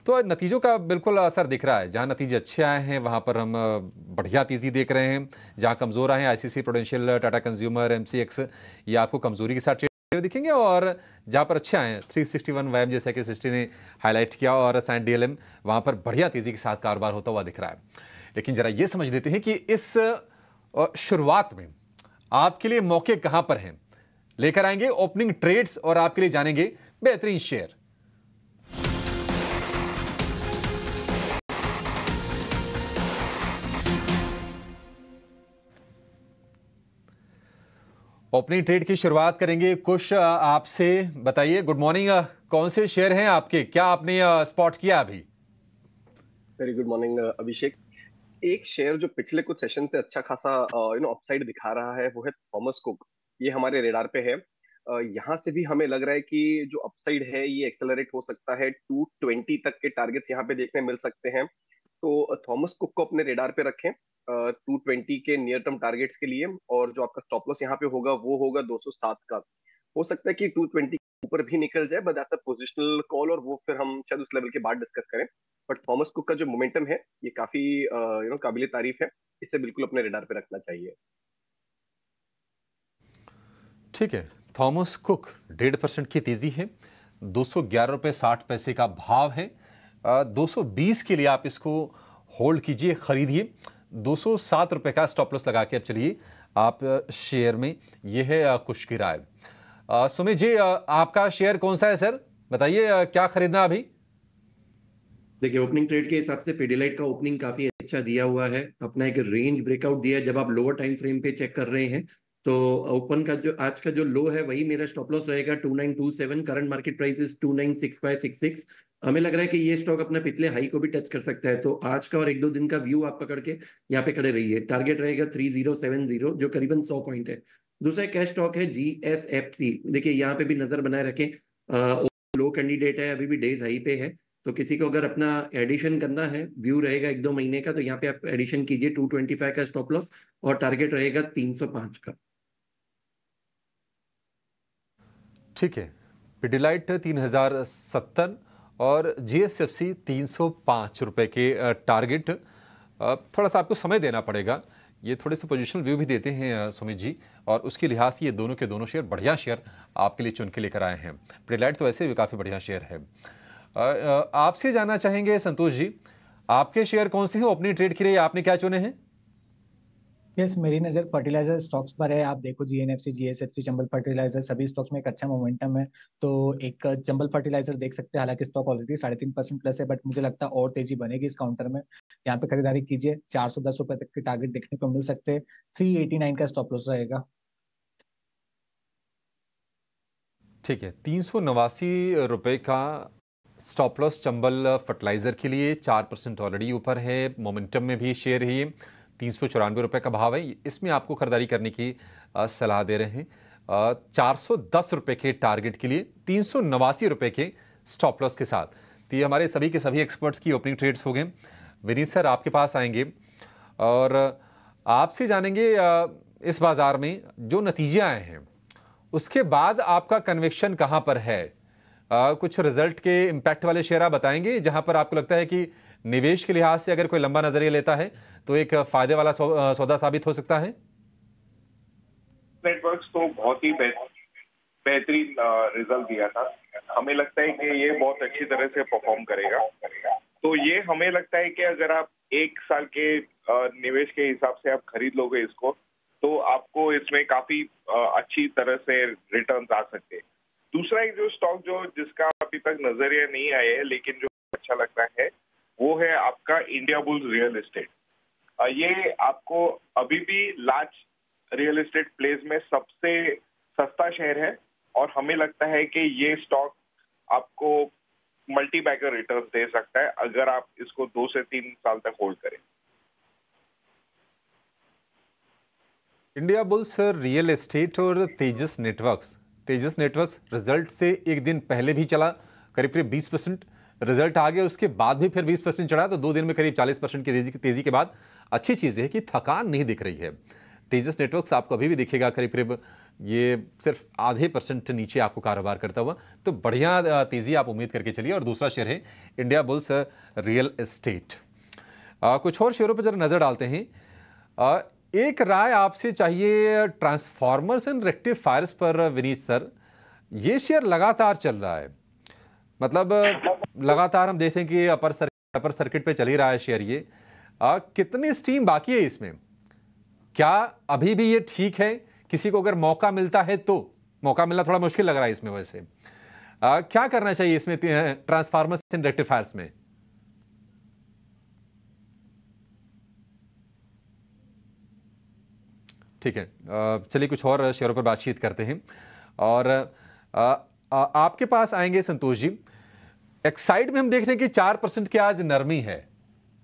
तो नतीजों का बिल्कुल असर दिख रहा है। जहां नतीजे अच्छे आए हैं वहां पर हम बढ़िया तेजी देख रहे हैं। जहां कमजोर आए हैं ICICI prudential, Tata consumer, MCX, ये आपको कमजोरी के साथ ट्रेड दिखेंगे। और जहां पर अच्छे आए हैं 361 वैम जैसा कि सृष्टि ने हाईलाइट किया और सैंड DLM, वहां पर बढ़िया तेजी के साथ कारोबार होता हुआ दिख रहा है। लेकिन जरा ये समझ लेते हैं कि इस शुरुआत में आपके लिए मौके कहां पर हैं। लेकर आएंगे ओपनिंग ट्रेड्स और आपके लिए जानेंगे बेहतरीन शेयर। ओपनिंग ट्रेड की शुरुआत करेंगे कुछ आपसे। बताइए, गुड मॉर्निंग, कौन से शेयर हैं आपके, क्या आपने स्पॉट किया अभी? वेरी गुड मॉर्निंग अभिषेक। एक शेयर जो पिछले कुछ सेशन से अच्छा खासा अपसाइड दिखा रहा है वो है थॉमस कुक। ये हमारे रेडार पे है। यहाँ से भी हमें लग रहा है कि जो अपसाइड है ये एक्सेलरेट हो सकता है। 220 तक के टारगेट्स यहाँ पे देखने मिल सकते हैं। तो थॉमस कुक को अपने रेडार पे रखें 220 के नियर टर्म टारगेट्स के लिए। और जो आपका स्टॉप लॉस यहाँ पे होगा वो होगा 207 का। हो सकता है कि 220 ऊपर भी निकल जाए, but that's a positional call और वो फिर हम शायद उस लेवल के बाद डिस्कस करें। बट थॉमस कुक का जो मोमेंटम है ये काफी काबिल तारीफ है। इसे बिल्कुल अपने रेडार पे रखना चाहिए। ठीक है, थॉमस कुक 1.5% की तेजी है, 211.60 का भाव है। 220 के लिए आप इसको होल्ड कीजिए, खरीदिए। 207 रुपए का स्टॉप लॉस लगा के अब चलिए आप शेयर में। यह है कुछ की राय। सुमित जी, आपका शेयर कौन सा है सर? बताइए क्या खरीदना अभी? देखिए, ओपनिंग ट्रेड के हिसाब से पिडिलाइट का ओपनिंग काफी अच्छा दिया हुआ है, अपना एक रेंज ब्रेकआउट दिया है। जब आप लोअर टाइम फ्रेम पे चेक कर रहे हैं तो ओपन का जो आज का जो लो है वही मेरा स्टॉप लॉस रहेगा 2927। Current market price is 296566। हमें लग रहा है कि ये स्टॉक अपना पिछले हाई को भी टच कर सकता है। तो आज का और एक दो दिन का व्यू आप पकड़ के यहाँ पे खड़े रहिए। टारगेट रहेगा 3070 जो करीबन 100 पॉइंट है। दूसरा कैश स्टॉक है GSFC। देखिए यहाँ पे भी नजर बनाए रखें, लो कैंडिडेट है, अभी भी डेज हाई पे है। तो किसी को अगर अपना एडिशन करना है, व्यू रहेगा 1-2 महीने का, तो यहाँ पे आप एडिशन कीजिए। 225 का स्टॉप लॉस और टारगेट रहेगा 305 का। ठीक है, पिडिलाइट 3070 और GSFC 305 रुपए के टारगेट। थोड़ा सा आपको समय देना पड़ेगा। ये थोड़े से पोजिशनल व्यू भी देते हैं सुमित जी, और उसके लिहाज से ये दोनों के दोनों शेयर बढ़िया शेयर आपके लिए चुन के लेकर आए हैं। पिडिलाइट तो वैसे भी काफ़ी बढ़िया शेयर है। आपसे जानना चाहेंगे संतोष जी, आपके शेयर कौन से हैं ओपनिंग ट्रेड के लिए? आपने क्या चुने हैं? यस, मेरी नजर फर्टिलाइजर स्टॉक्स पर है। आप देखो GNFC, GSFC, चंबल फर्टिलाइजर, सभी स्टॉक्स में एक अच्छा मोमेंटम है। तो एक चंबल फर्टिलाइजर देख सकते हैं। हालांकि स्टॉक ऑलरेडी 3.5% प्लस है, बट मुझे लगता है और तेजी बनेगी इस काउंटर में। यहाँ पे खरीदारी कीजिए। 410 रुपए तक के टारगेट देखने को मिल सकते हैं। 389 का स्टॉप लॉस रहेगा। ठीक है, 389 रुपए का स्टॉप लॉस चंबल फर्टिलाइजर के लिए। 4% ऑलरेडी ऊपर है, मोमेंटम में भी शेयर है। 394 रुपए का भाव है। इसमें आपको खरीदारी करने की सलाह दे रहे हैं। 410 रुपए के टारगेट के लिए 389 रुपए के स्टॉप लॉस के साथ। तो ये हमारे सभी के सभी एक्सपर्ट्स की ओपनिंग ट्रेड्स हो गए। विनीत सर आपके पास आएंगे और आपसे जानेंगे इस बाजार में जो नतीजे आए हैं उसके बाद आपका कन्विक्शन कहां पर है। कुछ रिजल्ट के इम्पैक्ट वाले शेयर आप बताएंगे जहां पर आपको लगता है कि निवेश के लिहाज से अगर कोई लंबा नजरिया लेता है तो एक फायदे वाला सौदा साबित हो सकता है। नेटवर्क्स तो बहुत ही बेहतरीन रिजल्ट दिया था। हमें लगता है कि ये बहुत अच्छी तरह से परफॉर्म करेगा। तो ये हमें लगता है कि अगर आप 1 साल के निवेश के हिसाब से आप खरीद लोगे इसको, तो आपको इसमें काफी अच्छी तरह से रिटर्न्स आ सकते हैं। दूसरा एक जो स्टॉक जिसका अभी तक नजरिया नहीं आया है लेकिन जो अच्छा लगता है वो है आपका इंडिया बुल्स रियल एस्टेट। ये आपको अभी भी लार्ज रियल एस्टेट प्लेस में सबसे सस्ता शेयर है और हमें लगता है कि ये स्टॉक आपको मल्टी बैगर रिटर्न दे सकता है अगर आप इसको 2 से 3 साल तक होल्ड करें। इंडिया बुल्स रियल एस्टेट और तेजस नेटवर्क्स। तेजस नेटवर्क्स रिजल्ट से एक दिन पहले भी चला, करीब 20% रिजल्ट आ गया, उसके बाद भी फिर 20% चढ़ा, तो 2 दिन में करीब 40% की तेजी के बाद अच्छी चीज़ है कि थकान नहीं दिख रही है। तेजस नेटवर्क्स आपको अभी भी दिखेगा करीब ये सिर्फ आधे % नीचे आपको कारोबार करता हुआ, तो बढ़िया तेजी आप उम्मीद करके चलिए। और दूसरा शेयर है इंडिया बुल्स रियल एस्टेट। कुछ और शेयरों पर जरा नजर डालते हैं। एक राय आपसे चाहिए ट्रांसफॉर्मर्स एंड रेक्टिफायर्स पर विनीत सर। ये शेयर लगातार चल रहा है, मतलब लगातार हम देखें कि अपर सर्किट पे चल ही रहा है शेयर। ये कितनी स्टीम बाकी है इसमें? क्या अभी भी ये ठीक है? किसी को अगर मौका मिलता है तो, मौका मिलना थोड़ा मुश्किल लग रहा है इसमें वैसे, क्या करना चाहिए इसमें ट्रांसफार्मर्स एंड रेक्टिफायर्स में? ठीक है, चलिए कुछ और शेयरों पर बातचीत करते हैं और आपके पास आएंगे संतोष जी। एक्साइड में हम देख रहे हैं कि 4% की आज नरमी है।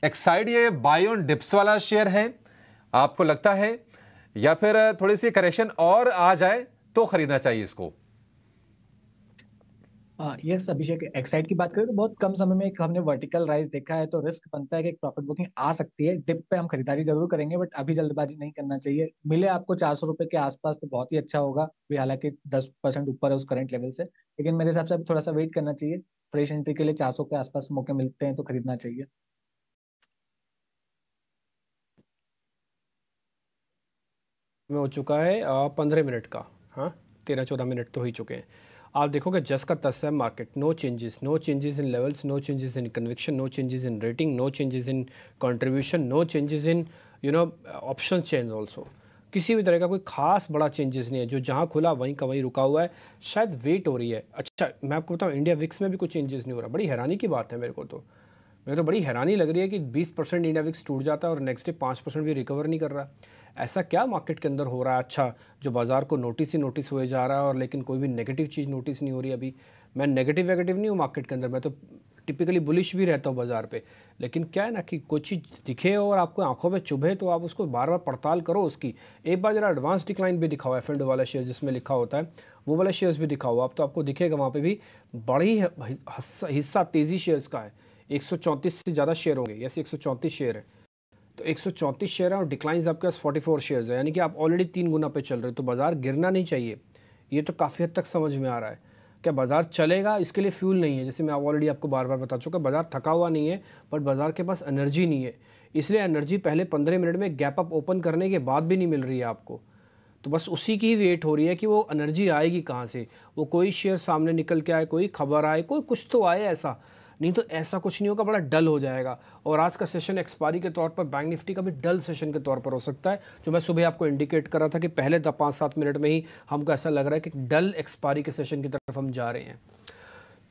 एक्साइड ये बाय ऑन डिप्स वाला शेयर है, आपको लगता है, या फिर थोड़ी सी करेक्शन और आ जाए तो खरीदना चाहिए इसको? यस अभिषेक, एक्साइड की बात करें तो बहुत कम समय में एक हमने वर्टिकल राइज देखा है, तो रिस्क बनता है कि एक प्रॉफिट बुकिंग आ सकती है। डिप पे हम खरीदारी जरूर करेंगे, बट अभी जल्दबाजी नहीं करना चाहिए। मिले आपको 400 रुपए के आसपास तो बहुत ही अच्छा होगा, भी हालांकि 10% ऊपर है उस करंट लेवल से, लेकिन मेरे हिसाब से अभी थोड़ा सा वेट करना चाहिए। फ्रेश एंट्री के लिए 400 के आसपास मौके मिलते हैं तो खरीदना चाहिए। में हो चुका है 15 मिनट का, हाँ 13-14 मिनट तो हो ही चुके हैं। आप देखोगे जस्ट का तस है market, no changes in levels, no changes in conviction, no changes in rating, no changes in contribution, no changes in option change also. किसी भी तरह का कोई खास बड़ा चेंजेस नहीं है, जो जहाँ खुला वहीं का वहीं रुका हुआ है, शायद वेट हो रही है। अच्छा मैं आपको बताऊँ, इंडिया विक्स में भी कोई चेंजेस नहीं हो रहा। बड़ी हैरानी की बात है, मेरे तो बड़ी हैरानी लग रही है कि 20% इंडिया विक्स टूट जाता है और नेक्स्ट डे 5% भी रिकवर नहीं कर रहा। ऐसा क्या मार्केट के अंदर हो रहा है? अच्छा, जो बाज़ार को नोटिस ही नोटिस हुए जा रहा है, और लेकिन कोई भी नेगेटिव चीज़ नोटिस नहीं हो रही अभी। मैं नेगेटिव नहीं हूँ मार्केट के अंदर, मैं तो टिपिकली बुलिश भी रहता हूँ बाज़ार पे, लेकिन क्या है ना कि कोई चीज़ दिखे और आपको आंखों में चुभे तो आप उसको बार बार पड़ताल करो उसकी। एक बार जरा एडवांस डिक्लाइन भी दिखाओ, F&O वाला शेयर जिसमें लिखा होता है वो वाला शेयर्स भी दिखाओ आप, तो आपको दिखेगा वहाँ पे भी बड़ी हिस्सा तेज़ी शेयर्स का है। 134 से ज़्यादा शेयर होंगे, यस 134 शेयर है, तो 134 शेयर है और डिक्लाइंस आपके पास 44 शेयर्स है, यानी कि आप ऑलरेडी 3 गुना पे चल रहे हो। तो बाज़ार गिरना नहीं चाहिए, ये तो काफ़ी हद तक समझ में आ रहा है। क्या बाज़ार चलेगा? इसके लिए फ्यूल नहीं है, जैसे मैं ऑलरेडी आपको बार बार बता चुका, बाज़ार थका हुआ नहीं है, बट बाज़ार के पास एनर्जी नहीं है। इसलिए एनर्जी पहले 15 मिनट में गैप अप ओपन करने के बाद भी नहीं मिल रही है आपको, तो बस उसी की वेट हो रही है कि वो एनर्जी आएगी कहाँ से, वो कोई शेयर सामने निकल के आए, कोई खबर आए, कोई कुछ तो आए ऐसा, नहीं तो ऐसा कुछ नहीं होगा, बड़ा डल हो जाएगा। और आज का सेशन एक्सपायरी के तौर पर बैंक निफ्टी का भी डल सेशन के तौर पर हो सकता है, जो मैं सुबह आपको इंडिकेट कर रहा था कि पहले 5-7 मिनट में ही हमको ऐसा लग रहा है कि डल एक्सपायरी के सेशन की तरफ हम जा रहे हैं।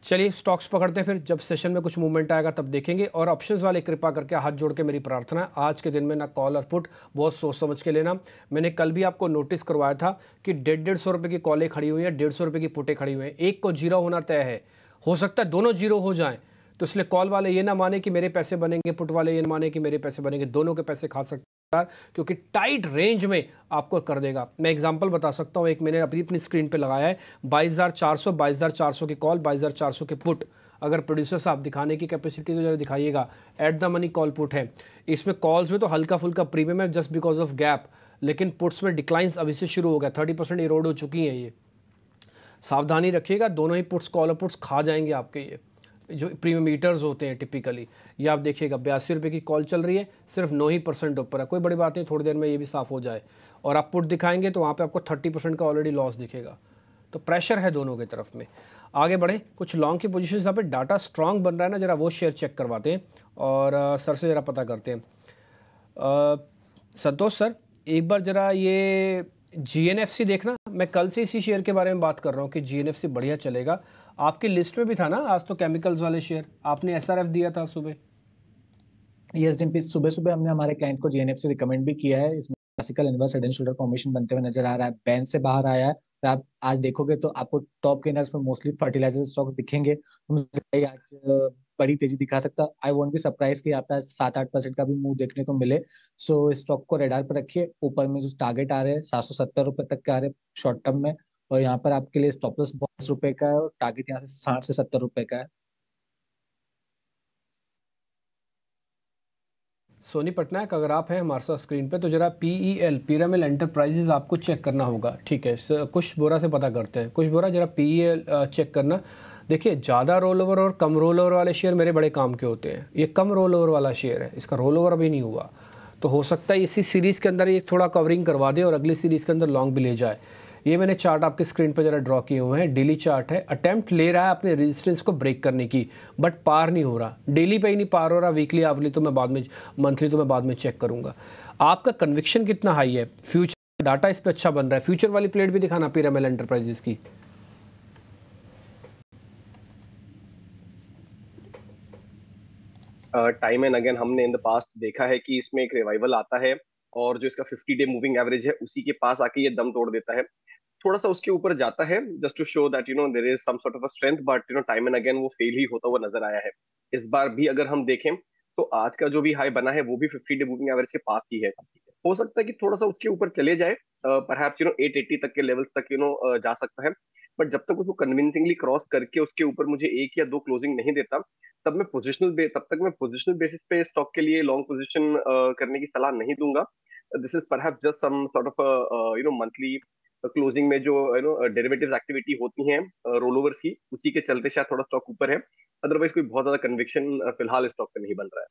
चलिए स्टॉक्स पकड़ते हैं, फिर जब सेशन में कुछ मूवमेंट आएगा तब देखेंगे। और ऑप्शंस वाले कृपा करके हाथ जोड़ के मेरी प्रार्थना है, आज के दिन में ना कॉल और पुट बहुत सोच समझ के लेना। मैंने कल भी आपको नोटिस करवाया था कि 150 रुपये की कॉलें खड़ी हुई हैं, 150 रुपये की पुटें खड़ी हुई हैं, एक को जीरो होना तय है, हो सकता है दोनों जीरो हो जाएं, तो इसलिए कॉल वाले ये ना माने कि मेरे पैसे बनेंगे, पुट वाले ये ना माने कि मेरे पैसे बनेंगे, दोनों के पैसे खा सकते हैं, क्योंकि टाइट रेंज में आपको कर देगा। मैं एग्जांपल बता सकता हूँ, एक मैंने अपनी स्क्रीन पे लगाया है 22,400 की कॉल, 22,400 के पुट। अगर प्रोड्यूसर साहब दिखाने की कैपेसिटी तो जरा दिखाइएगा। At the money call put है, इसमें कॉल्स में तो हल्का फुल्का प्रीमियम है जस्ट बिकॉज ऑफ गैप, लेकिन पुट्स में डिक्लाइंस अभी से शुरू हो गया, 30% इरोड हो चुकी है। ये सावधानी रखिएगा, दोनों ही पुट्स कॉल और पुट्स खा जाएंगे आपके, ये जो प्रीमियम मीटर्स होते हैं टिपिकली। ये आप देखिएगा 82 रुपये की कॉल चल रही है, सिर्फ 9% ऊपर है, कोई बड़ी बात नहीं, थोड़ी देर में ये भी साफ़ हो जाए। और आप पुट दिखाएंगे तो वहाँ पे आपको 30% का ऑलरेडी लॉस दिखेगा, तो प्रेशर है दोनों की तरफ में। आगे बढ़े, कुछ लॉन्ग की पोजीशन यहाँ पे डाटा स्ट्रांग बन रहा है ना, जरा वो शेयर चेक करवाते हैं और सर से ज़रा पता करते हैं। संतोष सर, एक बार ज़रा ये GNFC देखना, मैं कल से इसी शेयर के बारे में बात कर रहा हूँ कि GNFC बढ़िया चलेगा। आपकी लिस्ट में भी था ना आज तो केमिकल्स वाले शेयर, आपने SRF दिया था सुबह। यस डिम्पी, सुबह सुबह हमने हमारे क्लाइंट को GNFC रिकमेंड भी किया है। इसमें classical inverse head and shoulder formation बनते हुए नजर आ रहा है, बैंड से बाहर आया है। तो आप आज देखोगे तो आपको टॉप गेनर्स में मोस्टली फर्टिलाइजर स्टॉक दिखेंगे, आज बड़ी तेजी दिखा सकता है। आई वोंट बी सरप्राइज कि यहाँ पे 7-8% का भी मूव देखने को मिले। सो स्टॉक को रेडार पर रखिए। ऊपर में जो टारगेट आ रहे हैं 770 रुपए तक के आ रहे हैं शॉर्ट टर्म में, और यहाँ पर आपके लिए स्टॉप लॉस 22 रुपए का है और टारगेट यहाँ से 60 से 70 रुपए का है। सोनी पटनायक, अगर आप हैं हमारे साथ स्क्रीन पे तो जरा PEL पिरामिड एंटरप्राइजेज आपको चेक करना होगा, ठीक है। कुछ बोरा से पता करते हैं, कुछ बोरा जरा PEL चेक करना। देखिए ज़्यादा रोल ओवर और कम रोल ओवर वाले शेयर मेरे बड़े काम के होते हैं। ये कम रोल ओवर वाला शेयर है, इसका रोल ओवर अभी नहीं हुआ, तो हो सकता है इसी सीरीज़ के अंदर ये थोड़ा कवरिंग करवा दे और अगली सीरीज़ के अंदर लॉन्ग भी ले जाए। ये मैंने चार्ट आपकी स्क्रीन पर जरा ड्रॉ किए हुए हैं, डेली चार्ट है। अटेम्प्ट ले रहा है अपने रेजिस्टेंस को ब्रेक करने की, बट पार नहीं हो रहा, डेली पे ही नहीं पार हो रहा, वीकली आवली तो मैं बाद में, मंथली तो मैं बाद में चेक करूंगा। आपका कन्विक्शन कितना हाई है, फ्यूचर डाटा इस पर अच्छा बन रहा है, फ्यूचर वाली प्लेट भी दिखाना पिरामिड एंटरप्राइजेस की। टाइम एंड अगेन हमने इन द पास्ट देखा है कि इसमें एक रिवाइवल आता है और जो इसका 50 डे मूविंग एवरेज है उसी के पास आके ये दम तोड़ देता है, थोड़ा सा उसके ऊपर जाता है just to show that there is some sort of a strength, but time and again वो फेल ही होता हुआ नजर आया है। इस बार भी अगर हम देखें तो आज का जो भी हाई बना है वो भी 50 डे मूविंग एवरेज के पास ही है। हो सकता है कि थोड़ा सा उसके ऊपर चले जाए, परहैप्स 880 तक के लेवल्स तक जा सकता है। बट जब तक उसको कन्विंसिंगली क्रॉस करके उसके ऊपर मुझे एक या दो क्लोजिंग नहीं देता, तब तक मैं पोजिशनल बेसिस पे स्टॉक के लिए लॉन्ग पोजिशन करने की सलाह नहीं दूंगा। This is perhaps just some sort of monthly closing में जो डेरिवेटिव्स एक्टिविटी होती हैं रोल ओवर्स की, उसी के चलते शायद थोड़ा स्टॉक ऊपर है। अदरवाइज कोई बहुत ज्यादा कन्विक्शन फिलहाल स्टॉक पे नहीं बन रहा है।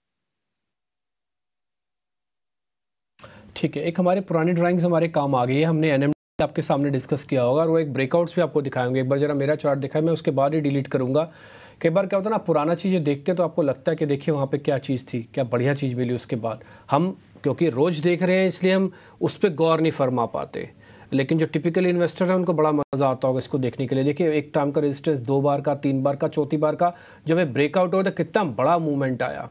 ठीक है, एक हमारे पुरानी ड्राइंग्स हमारे काम आ गई है, हमने एनएमडी आपके सामने डिस्कस किया होगा और वो एक ब्रेकआउट्स भी आपको दिखाएंगे। एक बार जरा मेरा चार्ट दिखाए, मैं उसके बाद ही डिलीट करूंगा। कई बार क्या होता है ना, पुराना चीज़ें देखते तो आपको लगता है कि देखिए वहाँ पे क्या चीज़ थी, क्या बढ़िया चीज़ मिली उसके बाद। हम क्योंकि रोज़ देख रहे हैं इसलिए हम उस पर गौर नहीं फरमा पाते, लेकिन जो टिपिकल इन्वेस्टर है उनको बड़ा मज़ा आता होगा इसको देखने के लिए। देखिए एक टाइम का रेजिस्टेंस 2 बार का, 3 बार का, चौथी बार का जब ये ब्रेकआउट हो तो कितना बड़ा मूवमेंट आया।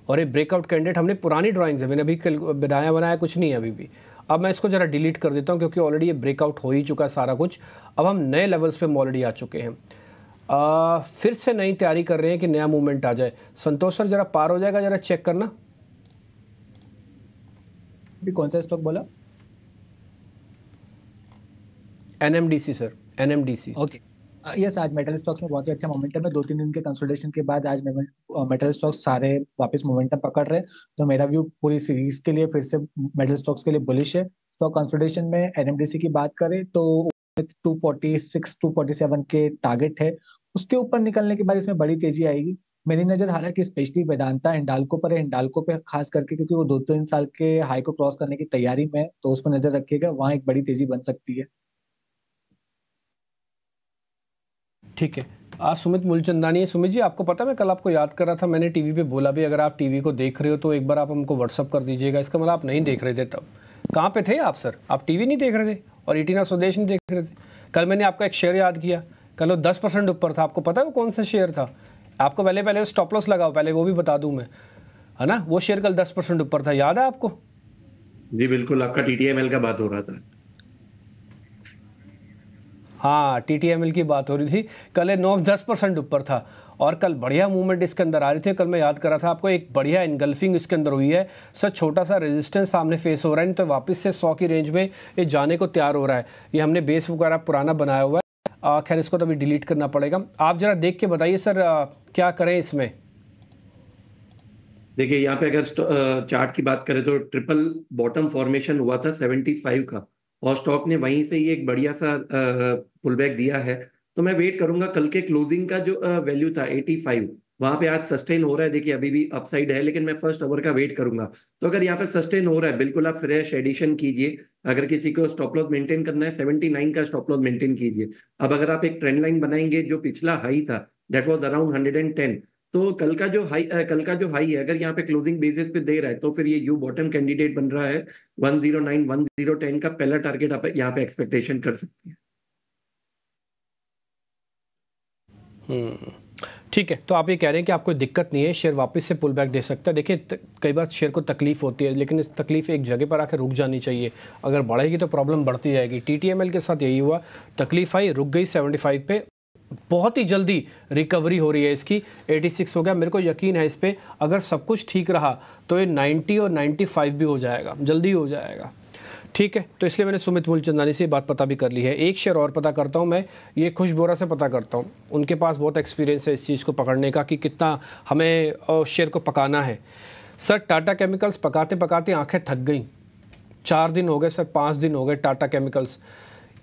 और ये ब्रेकआउट कैंडिडेट हमने पुरानी ड्राइंग्स है, मैंने अभी बनाया कुछ नहीं है अभी भी। अब मैं इसको ज़रा डिलीट कर देता हूँ क्योंकि ऑलरेडी ये ब्रेकआउट हो ही चुका है सारा कुछ। अब हम नए लेवल्स पे ऑलरेडी आ चुके हैं। फिर से नई तैयारी कर रहे हैं कि नया मूवमेंट आ जाए। संतोष सर जरा पार हो जाएगा, जरा चेक करना। भी कौन सा स्टॉक बोला? NMDC sir, NMDC. Okay yes, आज मेटल स्टॉक्स में बहुत ही अच्छा मोमेंटम है। 2-3 दिन के कंसोलिडेशन के बाद आज मेटल स्टॉक्स सारे वापस मोमेंटम पकड़ रहे हैं। तो मेरा व्यू पूरी सीरीज के लिए फिर से मेटल स्टॉक्स के लिए बुलिश है। स्टॉक कंसोलिडेशन में एनएमडीसी की बात करें तो 246 247 के टारगेट है, उसके ऊपर निकलने के बाद इसमें बड़ी तेजी आएगी। मेरी नजर हालांकि स्पेशली वेदांता हिंडाल्को पर है, हिंडाल्को पे खास करके क्योंकि वो 2-3 साल के हाई को क्रॉस करने की तैयारी में है, तो उस पर नजर रखिएगा, वहां एक बड़ी तेजी बन सकती है। ठीक है, आज सुमित मूलचंदानी है। सुमित जी आपको पता है मैं कल आपको याद कर रहा था, मैंने टीवी पे बोला भी अगर आप टीवी को देख रहे हो तो एक बार आप हमको व्हाट्सअप कर दीजिएगा। इसका मतलब आप नहीं देख रहे थे तब। कहाँ पे थे आप सर? आप टीवी नहीं देख रहे थे और ईटीना स्वदेश नहीं देख रहे थे। कल मैंने आपका एक शेयर याद किया, कल वो 10% ऊपर था। आपको पता है वो कौन सा शेयर था? आपको पहले स्टॉप लॉस लगाओ, पहले वो भी बता दूं मैं, है ना। वो शेयर कल 10% ऊपर था, याद है आपको? जी बिल्कुल, आपका टीटीएमएल का बात हो रहा था। हाँ, टीटीएमएल की बात हो रही थी। कल 9-10% ऊपर था और कल बढ़िया मूवमेंट इसके अंदर आ रही थी। कल मैं याद कर रहा था आपको, एक बढ़िया इनगल्फिंग इसके अंदर हुई है सर। छोटा सा रेजिस्टेंस सामने फेस हो रहा है, नहीं तो वापस से 100 की रेंज में ये जाने को तैयार हो रहा है। ये हमने बेस वगैरह पुराना बनाया हुआ है, खैर इसको तो अभी डिलीट करना पड़ेगा। आप जरा देख के बताइए सर क्या करें इसमें। देखिए यहाँ पे अगर चार्ट की बात करें तो ट्रिपल बॉटम फॉर्मेशन हुआ था 75 का और स्टॉक ने वहीं से ही एक बढ़िया सा पुल बैक दिया है। तो मैं वेट करूंगा कल के क्लोजिंग का जो वैल्यू था 85, वहां पे आज सस्टेन हो रहा है। देखिए अभी भी अपसाइड है, लेकिन मैं फर्स्ट आवर का वेट करूंगा। तो अगर यहाँ पे सस्टेन हो रहा है, बिल्कुल आप फ्रेश एडिशन कीजिए। अगर किसी को स्टॉप लॉस मेंटेन करना है 79 का स्टॉप लॉस मेंटेन कीजिए। अब अगर आप एक ट्रेंड लाइन बनाएंगे, जो पिछला हाई था दैट वाज अराउंड 110, तो कल का जो हाई है अगर यहाँ पे क्लोजिंग बेसिस पे दे रहा है तो फिर ये यू बॉटम कैंडिडेट बन रहा है। 109 1010 का पहला टारगेट आप यहाँ पे एक्सपेक्टेशन कर सकते हैं। ठीक है, तो आप ये कह रहे हैं कि आपको दिक्कत नहीं है, शेयर वापस से पुल बैक दे सकता है। देखिए कई बार शेयर को तकलीफ होती है, लेकिन इस तकलीफ एक जगह पर आकर रुक जानी चाहिए। अगर बढ़ेगी तो प्रॉब्लम बढ़ती जाएगी। टीटीएमएल के साथ यही हुआ, तकलीफ आई, रुक गई 75 पे, बहुत ही जल्दी रिकवरी हो रही है इसकी। 86 हो गया, मेरे को यकीन है इस पे अगर सब कुछ ठीक रहा तो ये 90 और 95 भी हो जाएगा, जल्दी हो जाएगा। ठीक है, तो इसलिए मैंने सुमित मूलचंदानी से बात पता भी कर ली है। एक शेयर और पता करता हूँ मैं, ये खुश बोरा से पता करता हूँ। उनके पास बहुत एक्सपीरियंस है इस चीज़ को पकड़ने का कि कितना हमें शेयर को पकाना है। सर टाटा केमिकल्स पकाते पकाते आंखें थक गई। 4 दिन हो गए सर, 5 दिन हो गए टाटा केमिकल्स।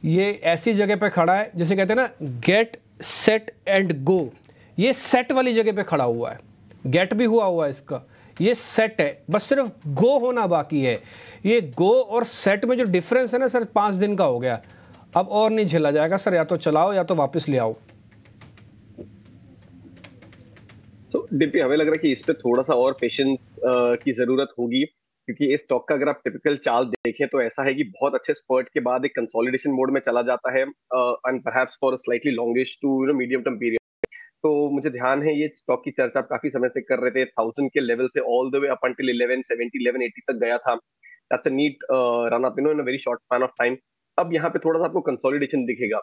ये ऐसी जगह पे खड़ा है जैसे कहते हैं ना गेट सेट एंड गो। ये सेट वाली जगह पे खड़ा हुआ है, गेट भी हुआ है इसका, ये सेट है, बस सिर्फ गो होना बाकी है। ये गो और सेट में जो डिफरेंस है ना सर 5 दिन का हो गया, अब और नहीं झेला जाएगा सर। या तो चलाओ या तो वापस ले आओ। तो डिम्पी हमें लग रहा है कि इस पे थोड़ा सा और पेशेंस की जरूरत होगी, क्योंकि इस स्टॉक का अगर आप टिपिकल चार्ट देखें तो ऐसा है कि बहुत अच्छे स्पर्ट के बाद एक कंसोलिडेशन मोड में चला जाता है and perhaps for slightly longish to medium term period. तो मुझे ध्यान है ये स्टॉक की चर्चा आप काफी समय से कर रहे थे, 1000 के लेवल से all the way up until 1170 1180 तक गया था। That's a neat run up in a very short span of time. अब यहाँ पे थोड़ा सा आपको कंसोलिडेशन दिखेगा।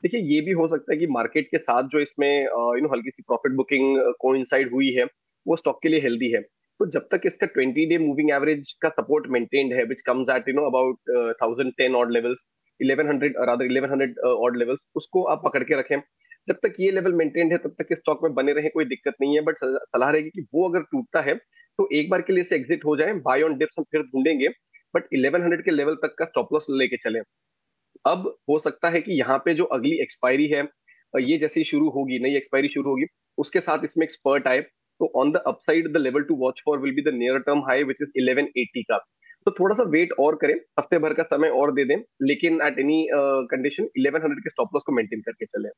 देखिए ये भी हो सकता है कि मार्केट के साथ जो इसमें हल्की सी प्रॉफिट बुकिंग कोइंसाइड हुई है वो स्टॉक के लिए हेल्दी है। तो जब तक इसका 20-day मूविंग एवरेज का सपोर्ट मेंटेन्ड है, which comes at about 1010 odd levels, 1100 odd levels, उसको आप पकड़ के रखें। जब तक ये लेवल मेंटेन्ड है तब तक स्टॉक में बने रहे, कोई दिक्कत नहीं है। बट सलाह रहेगी कि वो अगर टूटता है तो एक बार के लिए से एग्जिट हो जाए, बाय ऑन डिप्स हम फिर ढूंढेंगे, बट 1100 के लेवल तक का स्टॉप लॉस लेके चले। अब हो सकता है कि यहाँ पे जो अगली एक्सपायरी है, ये जैसे ही शुरू होगी, नई एक्सपायरी शुरू होगी, उसके साथ इसमें एक स्पर्ट आए, तो on the upside the level to watch for will be the near term high which is 1180 का। तो थोड़ा सा वेट और करें, हफ्ते भर का समय और दे दें, लेकिन एट एनी कंडीशन 1100 के स्टॉप लॉस को मेंटेन करके चले।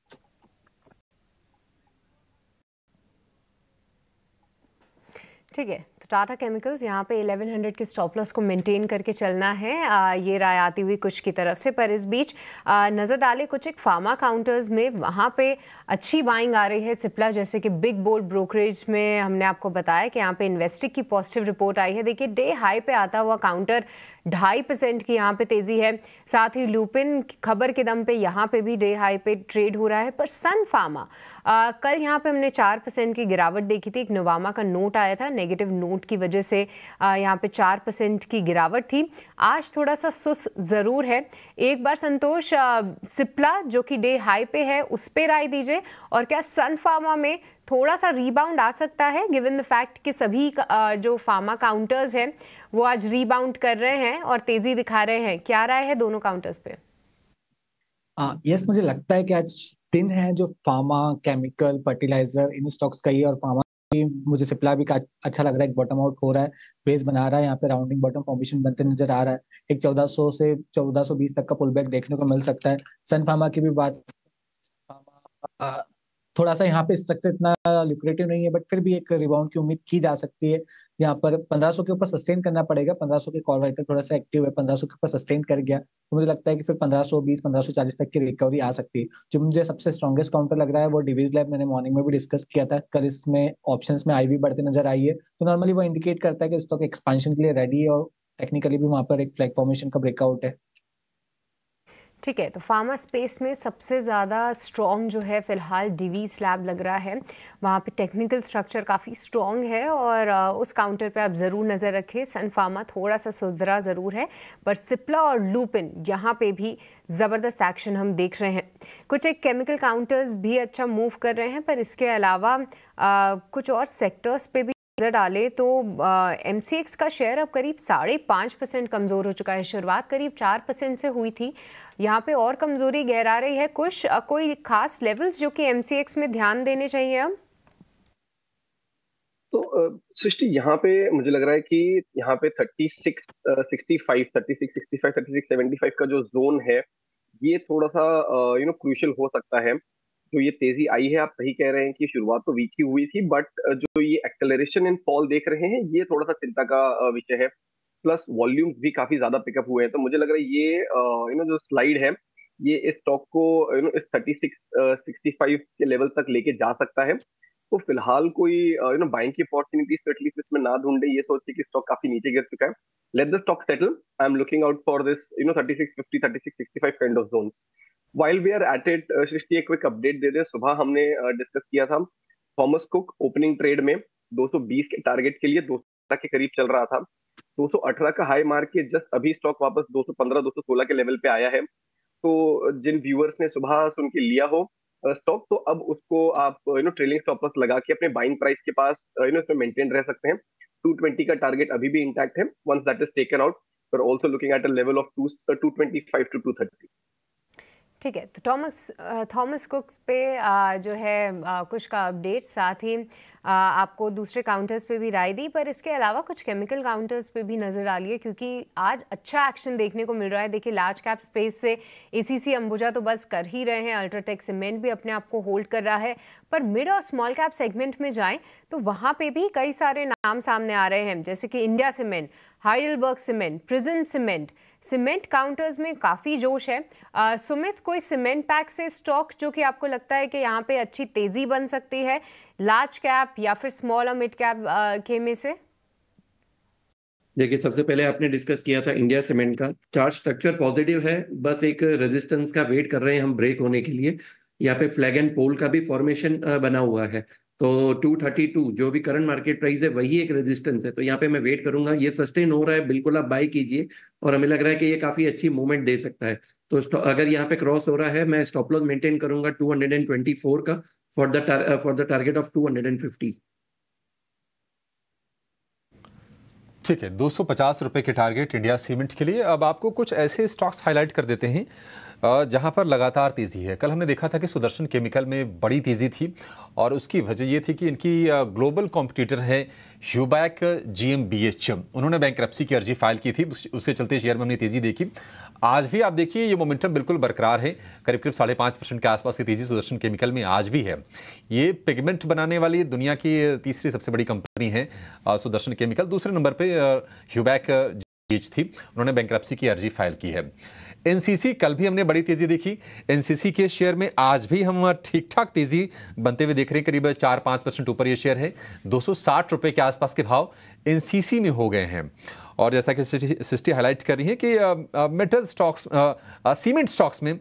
ठीक है, तो टाटा केमिकल्स यहाँ पे 1100 के स्टॉप लॉस को मेंटेन करके चलना है, ये राय आती हुई कुछ की तरफ से। पर इस बीच नज़र डालें कुछ एक फार्मा काउंटर्स में, वहाँ पे अच्छी बाइंग आ रही है। सिप्ला जैसे कि बिग बोल्ड ब्रोकरेज में हमने आपको बताया कि यहाँ पे इन्वेस्टिक की पॉजिटिव रिपोर्ट आई है। देखिए डे हाई पे आता हुआ काउंटर 2.5% की यहाँ पे तेजी है। साथ ही लुपिन खबर के दम पे यहाँ पे भी डे हाई पे ट्रेड हो रहा है। पर सन फार्मा कल यहाँ पे हमने 4% की गिरावट देखी थी। एक नोवामा का नोट आया था, नेगेटिव नोट की वजह से यहाँ पे 4% की गिरावट थी। आज थोड़ा सा सुस जरूर है। एक बार संतोष, सिप्ला जो कि डे हाई पे है उस पे राय दीजिए, और क्या सन फार्मा में थोड़ा सा रीबाउंड आ सकता है गिवन द फैक्ट कि सभी जो फार्मा काउंटर्स हैं वो आज रीबाउंड कर रहे हैं और तेजी दिखा रहे हैं? क्या राय है दोनों काउंटर्स पे? यस, मुझे लगता है कि आज दिन है जो फार्मा, केमिकल, फर्टिलाइजर, इन स्टॉक्स का ही, और फार्मा भी मुझे सिप्ला भी अच्छा लग रहा है। एक बॉटम आउट हो रहा है, बेस बना रहा है, यहाँ पे राउंडिंग बॉटम फॉर्मेशन बनते नजर आ रहा है। एक 1400 से 1420 तक का पुल बैक देखने को मिल सकता है। सन फार्मा की भी बात, थोड़ा सा यहाँ पे स्ट्रक्चर इतना लुक्रेटिव नहीं है, बट फिर भी एक रिबाउंड की उम्मीद की जा सकती है। यहाँ पर 1500 के ऊपर सस्टेन करना पड़ेगा। 1500 के कॉल राइटर थोड़ा सा एक्टिव है, 1500 के ऊपर सस्टेन कर गया तो मुझे लगता है कि फिर 1520 1540 तक की रिकवरी आ सकती है। जो मुझे सबसे स्ट्रॉन्गेस्ट काउंटर लग रहा है वो डिवीज लैब, मैंने मॉर्निंग में भी डिस्कस किया था। कल इसमें ऑप्शंस में आईवी बढ़ते नजर आई है, तो नॉर्मली वो इंडिकेट करता है कि स्टॉक एक्सपांशन के लिए रेडी है, और टेक्निकली भी वहाँ पर एक फ्लैग फॉर्मेशन का ब्रेकआउट है। ठीक है, तो फार्मा स्पेस में सबसे ज़्यादा स्ट्रॉन्ग जो है फिलहाल डिवीज लैब लग रहा है। वहाँ पे टेक्निकल स्ट्रक्चर काफ़ी स्ट्रॉन्ग है और उस काउंटर पे आप ज़रूर नज़र रखें। सन फार्मा थोड़ा सा सुधरा ज़रूर है, पर सिप्ला और लुपिन यहाँ पे भी ज़बरदस्त एक्शन हम देख रहे हैं। कुछ एक केमिकल काउंटर्स भी अच्छा मूव कर रहे हैं, पर इसके अलावा कुछ और सेक्टर्स पे भी नजर डाले तो MCX का शेयर अब करीब 5.5% कमज़ोर हो चुका है। शुरुआत करीब 4% से हुई थी, यहाँ पे और कमजोरी गहरा रही है। कुछ कोई खास लेवल्स जो कि MCX में ध्यान देने चाहिए हम? तो सृष्टि, यहाँ पे मुझे लग रहा है कि यहाँ पे 36, 65, 36, 75 का जो जोन है, ये थोड़ा सा क्रूशियल हो सकता है। जो ये तेजी आई है, आप सही कह रहे हैं कि शुरुआत तो वीक ही हुई थी, बट जो ये एक्सेलरेशन इन फॉल देख रहे हैं, ये थोड़ा सा चिंता का विषय है। प्लस वॉल्यूम्स भी काफी ज्यादा पिकअप हुए हैं, तो मुझे लग रहा है ये जो स्लाइड है, ये इस स्टॉक को इस 36, 65 के लेवल तक लेके जा सकता है। तो फिलहाल कोई बाइंग की अपॉर्चुनिटीज तो एटलीस्ट इसमें ना ढूंढे, ये सोच के कि स्टॉक काफी नीचे गिर चुका है। Let the stock settle. I am looking out for this 3650, 3665 kind of Jones. While we are at it, सृष्टि एक क्विक अपडेट दे दे। सुबह हमने डिस्कस किया था थॉमस कुक ओपनिंग ट्रेड में 220 के टारगेट के लिए 218 के करीब चल रहा था। 218 का हाई मार्क के जस्ट अभी स्टॉक वापस 215, 216 के लेवल पे आया है। तो जिन व्यूअर्स ने सुबह सुन के लिया हो स्टॉक, तो अब उसको आप ट्रेलिंग स्टॉप लॉस लगा के अपने बाइंग प्राइस के पास इसमें मेंटेन रह सकते हैं। 220 का टारगेट अभी भी इंटैक्ट है। Once that is taken out, we are also looking at a level of 225 to 230। ठीक है, तो थॉमस कुक्स पे जो है कुछ का अपडेट, साथ ही आपको दूसरे काउंटर्स पे भी राय दी, पर इसके अलावा कुछ केमिकल काउंटर्स पे भी नज़र डालिए क्योंकि आज अच्छा एक्शन देखने को मिल रहा है। देखिए लार्ज कैप स्पेस से ACC अंबुजा तो बस कर ही रहे हैं, अल्ट्राटेक सीमेंट भी अपने आप को होल्ड कर रहा है, पर मिड और स्मॉल कैप सेगमेंट में जाएं तो वहाँ पे भी कई सारे नाम सामने आ रहे हैं, जैसे कि India cement, Heidelberg cement, prison cement. Cement counters में काफ़ी जोश है। सुमित, कोई सीमेंट पैक से स्टॉक जो कि आपको लगता है कि यहाँ पे अच्छी तेजी बन सकती है, लार्ज कैप या फिर स्मॉल और मिड कैप के में से? देखिए, सबसे पहले आपने डिस्कस किया था इंडिया सीमेंट का। चार्ट स्ट्रक्चर पॉजिटिव है, बस एक रेजिस्टेंस का वेट कर रहे हैं हम ब्रेक होने के लिए। यहाँ पे फ्लैग एंड पोल का भी फॉर्मेशन बना हुआ है। तो 232 जो भी करंट मार्केट प्राइस है वही एक रेजिस्टेंस है, तो यहाँ पे मैं वेट करूंगा। ये सस्टेन हो रहा है, बिल्कुल आप बाई कीजिए, और हमें लग रहा है कि ये काफी अच्छी मूवमेंट दे सकता है। तो अगर यहाँ पे क्रॉस हो रहा है, मैं स्टॉप लॉस मेंटेन करूंगा 224 का फॉर द टारगेट ऑफ 250। ठीक है, 250 रुपए के टारगेट इंडिया सीमेंट के लिए। अब आपको कुछ ऐसे स्टॉक्स हाईलाइट कर देते हैं जहां पर लगातार तेजी है। कल हमने देखा था कि सुदर्शन केमिकल में बड़ी तेजी थी और उसकी वजह ये थी कि इनकी ग्लोबल कॉम्पिटिटर है ह्यूबैक GmbH, उन्होंने बैंकरप्सी की अर्जी फाइल की थी, उसके चलते शेयर में हमने तेजी देखी। आज भी आप देखिए ये मोमेंटम बिल्कुल बरकरार है, करीब करीब 5.5% के आसपास की तेजी सुदर्शन केमिकल में आज भी है। ये पिगमेंट बनाने वाली दुनिया की तीसरी सबसे बड़ी कंपनी है सुदर्शन केमिकल। दूसरे नंबर पे ह्यूबैक GmbH थी, उन्होंने बैंकरप्सी की अर्जी फाइल की है। एनसीसी कल भी हमने बड़ी तेजी देखी, एनसीसी के शेयर में आज भी हम ठीक ठाक तेजी बनते हुए देख रहे हैं, करीब 4-5% ऊपर ये शेयर है। 260 रुपए के आसपास के भाव एनसीसी में हो गए हैं। और जैसा कि सृष्टि हाईलाइट कर रही है कि मेटल स्टॉक्स, सीमेंट स्टॉक्स में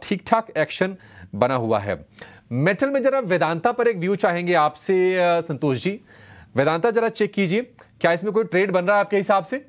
ठीक ठाक एक्शन बना हुआ है। मेटल में जरा वेदांता पर एक व्यू चाहेंगे आपसे संतोष जी। वेदांता जरा चेक कीजिए, क्या इसमें कोई ट्रेड बन रहा है आपके हिसाब से?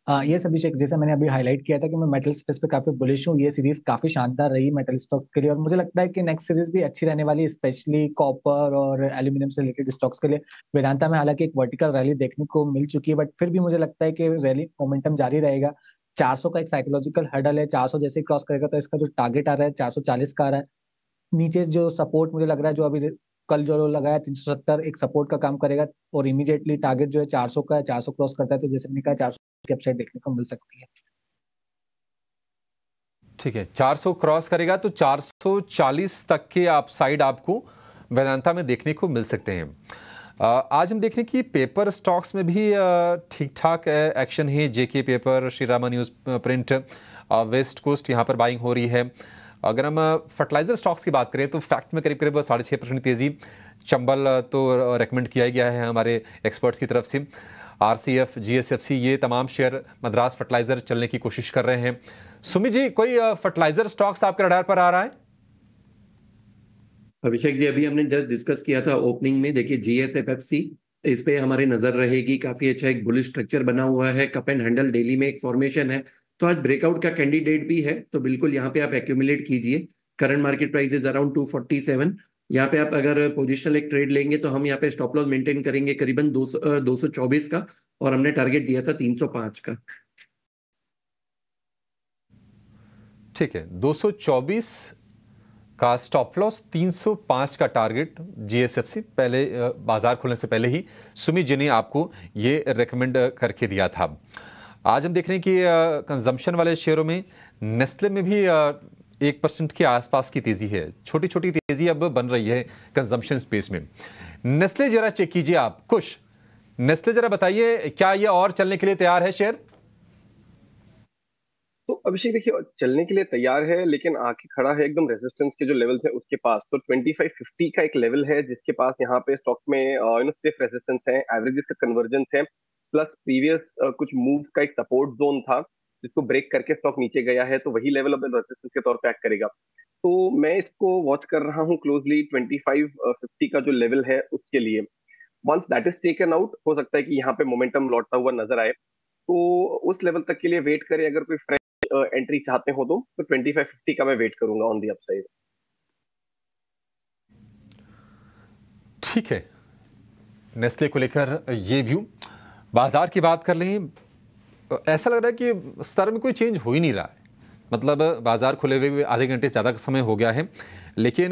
ये अभिषेक, जैसा मैंने अभी हाईलाइट किया था कि मैं मेटल स्पेस पे काफी बुलिश हूँ। ये सीरीज काफी शानदार रही मेटल स्टॉक्स के लिए, और मुझे लगता है कि नेक्स्ट सीरीज भी अच्छी रहने वाली है, स्पेशली कॉपर और एल्यूमिनियम से रिलेटेड स्टॉक्स के लिए। वेदांता में हालांकि एक वर्टिकल रैली देखने को मिल चुकी है, बट फिर भी मुझे लगता है कि रैली मोमेंटम जारी रहेगा। 400 का एक साइकोलॉजिकल हर्डल है, 400 जैसे ही क्रॉस करेगा तो इसका जो टारगेट आ रहा है 440 का आ रहा है। नीचे जो सपोर्ट मुझे लग रहा है, जो अभी कल जो लगाया 370, एक सपोर्ट का काम करेगा, और इमीडिएटली टारगेट जो है 400 का है। 400 क्रॉस करता है तो जैसे मैंने कहा 400 की अपसाइड देखने को मिल सकती है। ठीक है, 400 क्रॉस करेगा तो 440 तक के अपसाइड आपको वेदांता में देखने को मिल सकते हैं। आज हम देख रहे हैं कि पेपर स्टॉक्स में भी ठीक ठाक एक्शन है। JK paper, Shree Rama newsprint, west coast यहाँ पर बाइंग हो रही है। अगर हम फर्टिलाइजर स्टॉक्स की बात करें तो फैक्ट में करीब करीब 6.5% तेजी। चंबल तो रेकमेंड किया गया है हमारे एक्सपर्ट्स की तरफ से। RCF, GSFC ये तमाम शेयर मद्रास फर्टिलाइजर चलने की कोशिश कर रहे हैं। सुमित जी, कोई फर्टिलाइजर स्टॉक्स आपके रडार पर आ रहा है? अभिषेक जी, अभी हमने जस्ट डिस्कस किया था ओपनिंग में, देखिए GSFC, इस पे हमारी नजर रहेगी। काफी अच्छा एक बुलिश स्ट्रक्चर बना हुआ है, कप एंड हैंडल डेली में एक फॉर्मेशन है, तो आज ब्रेकआउट का कैंडिडेट भी है, तो बिल्कुल यहाँ पे आप एक्यूमुलेट कीजिए। Current market price is around 247। यहाँ पे आप अगर पोजिशनल एक ट्रेड लेंगे तो हम यहाँ पे स्टॉप लॉस मेंटेन करेंगे करीबन 224 का, और हमने टारगेट दिया था 305 का। ठीक है, 224 का स्टॉप लॉस, 305 का टारगेट GSFC पहले बाजार खुलने से पहले ही सुमित जी ने आपको ये रेकमेंड करके दिया था। आज हम देख रहे हैं कि कंजम्पशन वाले शेयरों में नेस्ले में भी 1% के आसपास की तेजी है। छोटी छोटी तेजी अब बन रही है कंजम्पशन स्पेस में। नेस्ले जरा चेक कीजिए आप, कुछ नेस्ले जरा बताइए, क्या ये और चलने के लिए तैयार है शेयर? तो अभिषेक देखिए, चलने के लिए तैयार है, लेकिन आके खड़ा है एकदम रेजिस्टेंस के जो लेवल्स है उसके पास। तो 2550 का एक लेवल है जिसके पास यहाँ पे स्टॉक में स्टिफ रेजिस्टेंस है, एवरेजेस का कन्वर्जेंस है, प्लस प्रीवियस कुछ मूव का एक सपोर्ट जोन था जिसको ब्रेक करके स्टॉक नीचे गया है, तो वही लेवल अब रेजिस्टेंस के तौर पे एक्ट करेगा। तो मैं इसको वॉच कर रहा हूँ क्लोजली 2550 का जो लेवल है उसके लिए। Once that is taken out, हो सकता है कि यहाँ पे मोमेंटम लौटता हुआ नजर आए, तो उस लेवल तक के लिए वेट करें। अगर कोई फ्रेश एंट्री चाहते हो तो 2550 का मैं वेट करूंगा ऑन दी अपसाइड। ठीक है, नेस्ले को लेकर ये व्यू। बाजार की बात कर लें, ऐसा लग रहा है कि स्तर में कोई चेंज हो ही नहीं रहा है। मतलब बाजार खुले हुए आधे घंटे ज़्यादा का समय हो गया है, लेकिन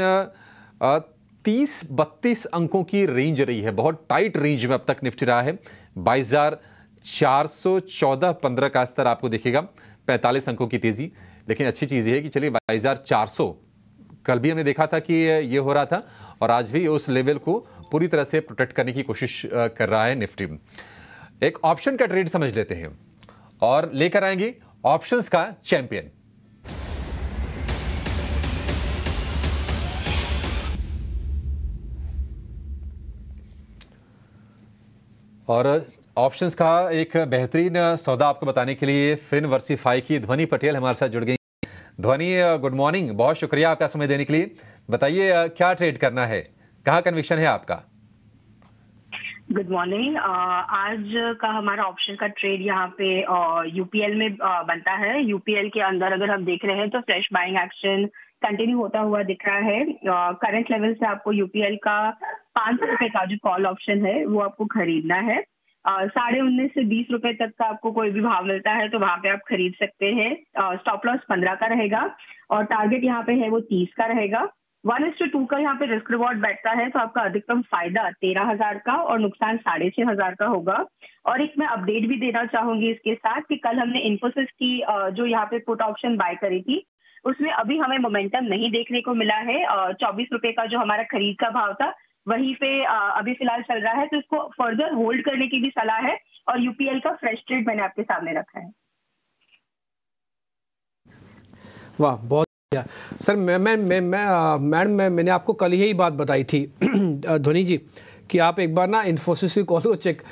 30-32 अंकों की रेंज रही है, बहुत टाइट रेंज में अब तक निफ्टी रहा है। 22,414.15 का स्तर आपको दिखेगा, 45 अंकों की तेजी। लेकिन अच्छी चीज़ ये है कि चलिए 22,400 कल भी हमने देखा था कि ये हो रहा था, और आज भी उस लेवल को पूरी तरह से प्रोटेक्ट करने की कोशिश कर रहा है निफ्टी। एक ऑप्शन का ट्रेड समझ लेते हैं और लेकर आएंगे ऑप्शंस का चैंपियन। और ऑप्शंस का एक बेहतरीन सौदा आपको बताने के लिए फिनवर्सिफाई की ध्वनि पटेल हमारे साथ जुड़ गई। ध्वनि, गुड मॉर्निंग, बहुत शुक्रिया आपका समय देने के लिए। बताइए क्या ट्रेड करना है, कहाँ कन्विक्शन है आपका? Good morning. आज का हमारा ऑप्शन का ट्रेड यहाँ पे यूपीएल में बनता है। यूपीएल के अंदर अगर हम देख रहे हैं तो फ्रेश बाइंग एक्शन कंटिन्यू होता हुआ दिख रहा है। करंट लेवल से आपको यूपीएल का 500 रुपए का जो कॉल ऑप्शन है वो आपको खरीदना है। 19.5 से 20 रुपए तक का आपको कोई भी भाव मिलता है तो वहां पे आप खरीद सकते हैं। स्टॉप लॉस 15 का रहेगा और टारगेट यहाँ पे है वो 30 का रहेगा। 1:2 का यहाँ पे रिस्क रिवॉर्ड बैठता है तो आपका अधिकतम फायदा 13,000 का और नुकसान 6,500 का होगा। और एक मैं अपडेट भी देना चाहूंगी इसके साथ कि कल हमने इन्फोसिस की जो यहाँ पे पुट ऑप्शन बाय करी थी उसमें अभी हमें मोमेंटम नहीं देखने को मिला है। 24 रुपए का जो हमारा खरीद का भाव था वहीं पे अभी फिलहाल चल रहा है तो इसको फर्दर होल्ड करने की भी सलाह है। और यूपीएल का फ्रेश ट्रेड मैंने आपके सामने रखा है। वाह, बहुत सर। मैडम मैंने आपको कल यही बात बताई थी ध्वनि जी कि आप एक बार ना इन्फोसिस की कॉल को चेक।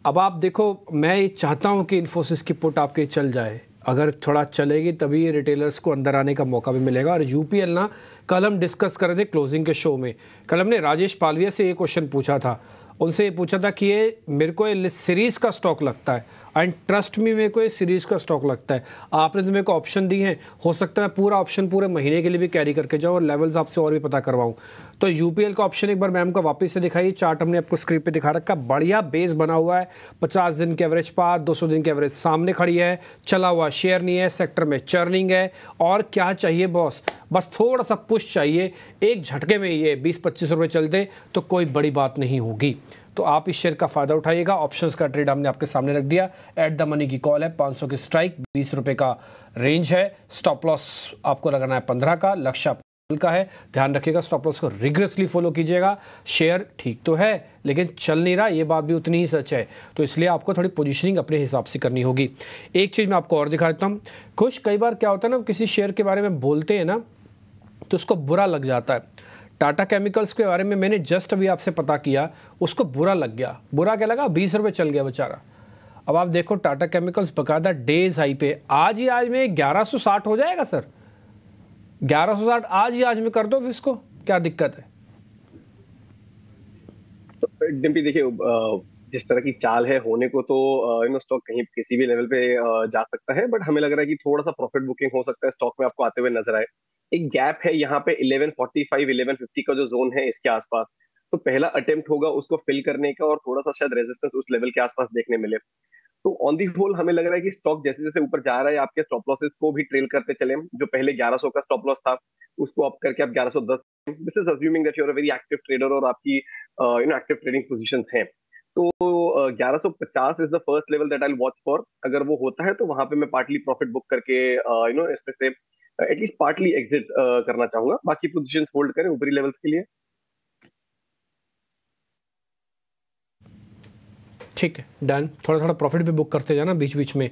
अब आप देखो, मैं चाहता हूं कि इन्फोसिस की पुट आपके चल जाए, अगर थोड़ा चलेगी तभी रिटेलर्स को अंदर आने का मौका भी मिलेगा। और यूपीएल ना, कल हम डिस्कस कर रहे थे क्लोजिंग के शो में, कल हमने राजेश पालविया से ये क्वेश्चन पूछा था, उनसे ये पूछा था कि ये मेरे को ये सीरीज़ का स्टॉक लगता है एंड ट्रस्ट में मेरे को ये सीरीज़ का स्टॉक लगता है। आपने तो मेरे को ऑप्शन दी हैं, हो सकता है पूरा ऑप्शन पूरे महीने के लिए भी कैरी करके जाऊँ और लेवल्स आपसे और भी पता करवाऊँ। तो यूपीएल का ऑप्शन एक बार मैम को वापस से दिखाइए। चार्ट हमने आपको स्क्रीन पे दिखा रखा, बढ़िया बेस बना हुआ है। 50 दिन के एवरेज पार, 200 दिन के एवरेज सामने खड़ी है, चला हुआ शेयर नहीं है, सेक्टर में चर्निंग है। और क्या चाहिए बॉस, बस थोड़ा सा पुश चाहिए, एक झटके में ये 20-25 रुपये चलते तो कोई बड़ी बात नहीं होगी। तो आप इस शेयर का फायदा उठाइएगा। ऑप्शंस का ट्रेड हमने आपके सामने रख दिया। एट द मनी की कॉल है, 500 की स्ट्राइक, 20 रुपये का रेंज है। स्टॉप लॉस आपको लगाना है 15 का, लक्ष्य आपका का है। ध्यान रखिएगा, स्टॉप लॉस को रिग्रेसली फॉलो कीजिएगा। शेयर ठीक तो है लेकिन चल नहीं रहा, ये बात भी उतनी ही सच है, तो इसलिए आपको थोड़ी पोजीशनिंग अपने हिसाब से करनी होगी। एक चीज़ मैं आपको और दिखा देता हूँ। कुछ कई बार क्या होता है ना, किसी शेयर के बारे में बोलते हैं ना तो उसको बुरा लग जाता है। टाटा केमिकल्स के बारे में मैंने जस्ट अभी आपसे पता किया, उसको बुरा लग गया। बुरा क्या लगा, 20 रुपये चल गया बेचारा। अब आप देखो टाटा केमिकल्स बकायदा डेज हाई पे, आज में 1160 हो जाएगा सर। 1160 आज में कर दो इसको, क्या दिक्कत है? तो डिम्पी देखिए, जिस तरह की चाल है होने को तो स्टॉक कहीं किसी भी लेवल पे जा सकता है, बट हमें लग रहा है कि थोड़ा सा प्रॉफिट बुकिंग हो सकता है स्टॉक में आपको आते हुए नजर आए। एक गैप है यहाँ पे 1145 1150 का जो जोन है इसके आसपास, तो पहला अटेम्प्ट होगा उसको फिल करने का और थोड़ा सा शायद रेजिस्टेंस उस लेवल के आसपास देखने मिले। तो ऑन दी होल हमें लग रहा है कि स्टॉक जैसे जैसे ऊपर जा रहा है आपके स्टॉप लॉसेस को भी ट्रेल करते चले। जो पहले 1100 का स्टॉप लॉस था उसको आप करके आप 1110, this is assuming that you are a very active trader और आपकी एक्टिव ट्रेडिंग पोजीशंस हैं। तो 1150 is the first level that I will watch for. अगर वो होता है तो वहां पे मैं पार्टली प्रॉफिट बुक करके इसमें से एटलीस्ट पार्टली एग्जिट करना चाहूंगा। बाकी पोजीशंस होल्ड करें ऊपरी लेवल्स के लिए। ठीक है, डन। थोड़ा थोड़ा प्रॉफिट भी बुक करते जाना बीच बीच में।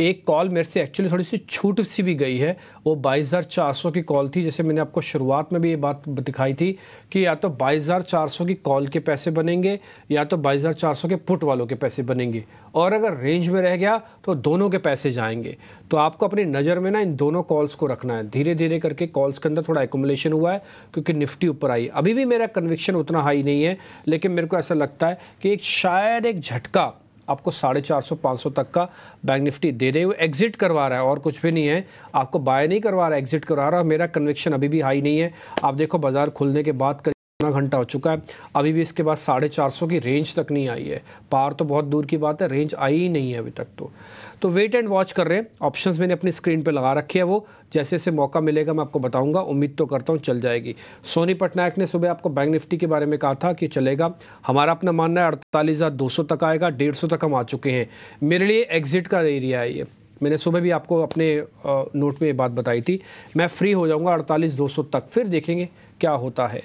एक कॉल मेरे से एक्चुअली थोड़ी सी छूट सी भी गई है, वो 22,400 की कॉल थी। जैसे मैंने आपको शुरुआत में भी ये बात दिखाई थी कि या तो 22,400 की कॉल के पैसे बनेंगे या तो 22,400 के पुट वालों के पैसे बनेंगे, और अगर रेंज में रह गया तो दोनों के पैसे जाएंगे। तो आपको अपनी नज़र में ना इन दोनों कॉल्स को रखना है। धीरे धीरे करके कॉल्स के अंदर थोड़ा एकुमुलेशन हुआ है क्योंकि निफ्टी ऊपर आई। अभी भी मेरा कन्विक्शन उतना हाई नहीं है, लेकिन मेरे को ऐसा लगता है कि शायद एक झटका आपको 450-500 तक का बैंक निफ्टी दे दे। वो एग्जिट करवा रहा है और कुछ भी नहीं है, आपको बाय नहीं करवा रहा है, एग्जिट करवा रहा है। मेरा कन्विक्शन अभी भी हाई नहीं है। आप देखो बाजार खुलने के बाद घंटा हो चुका है, अभी भी इसके बाद 450 की रेंज तक नहीं आई है। पार तो बहुत दूर की बात है, रेंज आई ही नहीं है अभी तक। तो वेट एंड वॉच कर रहे हैं। ऑप्शंस मैंने अपनी स्क्रीन पे लगा रखी है, वो जैसे जैसे मौका मिलेगा मैं आपको बताऊंगा। उम्मीद तो करता हूं चल जाएगी। सोनी पटनायक ने सुबह आपको बैंक निफ्टी के बारे में कहा था कि चलेगा। हमारा अपना मानना है 48,200 तक आएगा, 150 तक हम आ चुके हैं। मेरे लिए एग्जिट का एरिया है ये। मैंने सुबह भी आपको अपने नोट में ये बात बताई थी। मैं फ्री हो जाऊंगा 48,200 तक, फिर देखेंगे क्या होता है।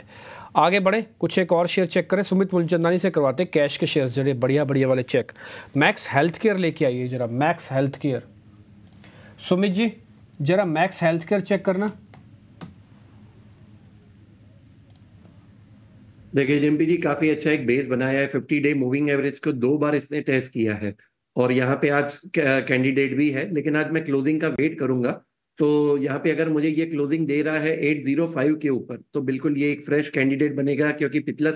आगे बढ़े, कुछ एक और शेयर चेक करें। सुमित मुलचंदानी से करवाते कैश के शेयर जड़े बढ़िया बढ़िया वाले चेक। मैक्स हेल्थ केयर लेके आइए जरा, max health care. Sumit ji जरा मैक्स हेल्थ केयर चेक करना। देखिए जिम्पी जी, काफी अच्छा एक बेस बनाया है। 50 डे मूविंग एवरेज को 2 बार इसने टेस्ट किया है और यहाँ पे आज कैंडिडेट भी है, लेकिन आज मैं क्लोजिंग का वेट करूंगा। तो यहाँ पे अगर मुझे ये क्लोजिंग दे रहा है 805 के ऊपर, तो बिल्कुल ये एक फ्रेश कैंडिडेट बनेगा, क्योंकि पिछला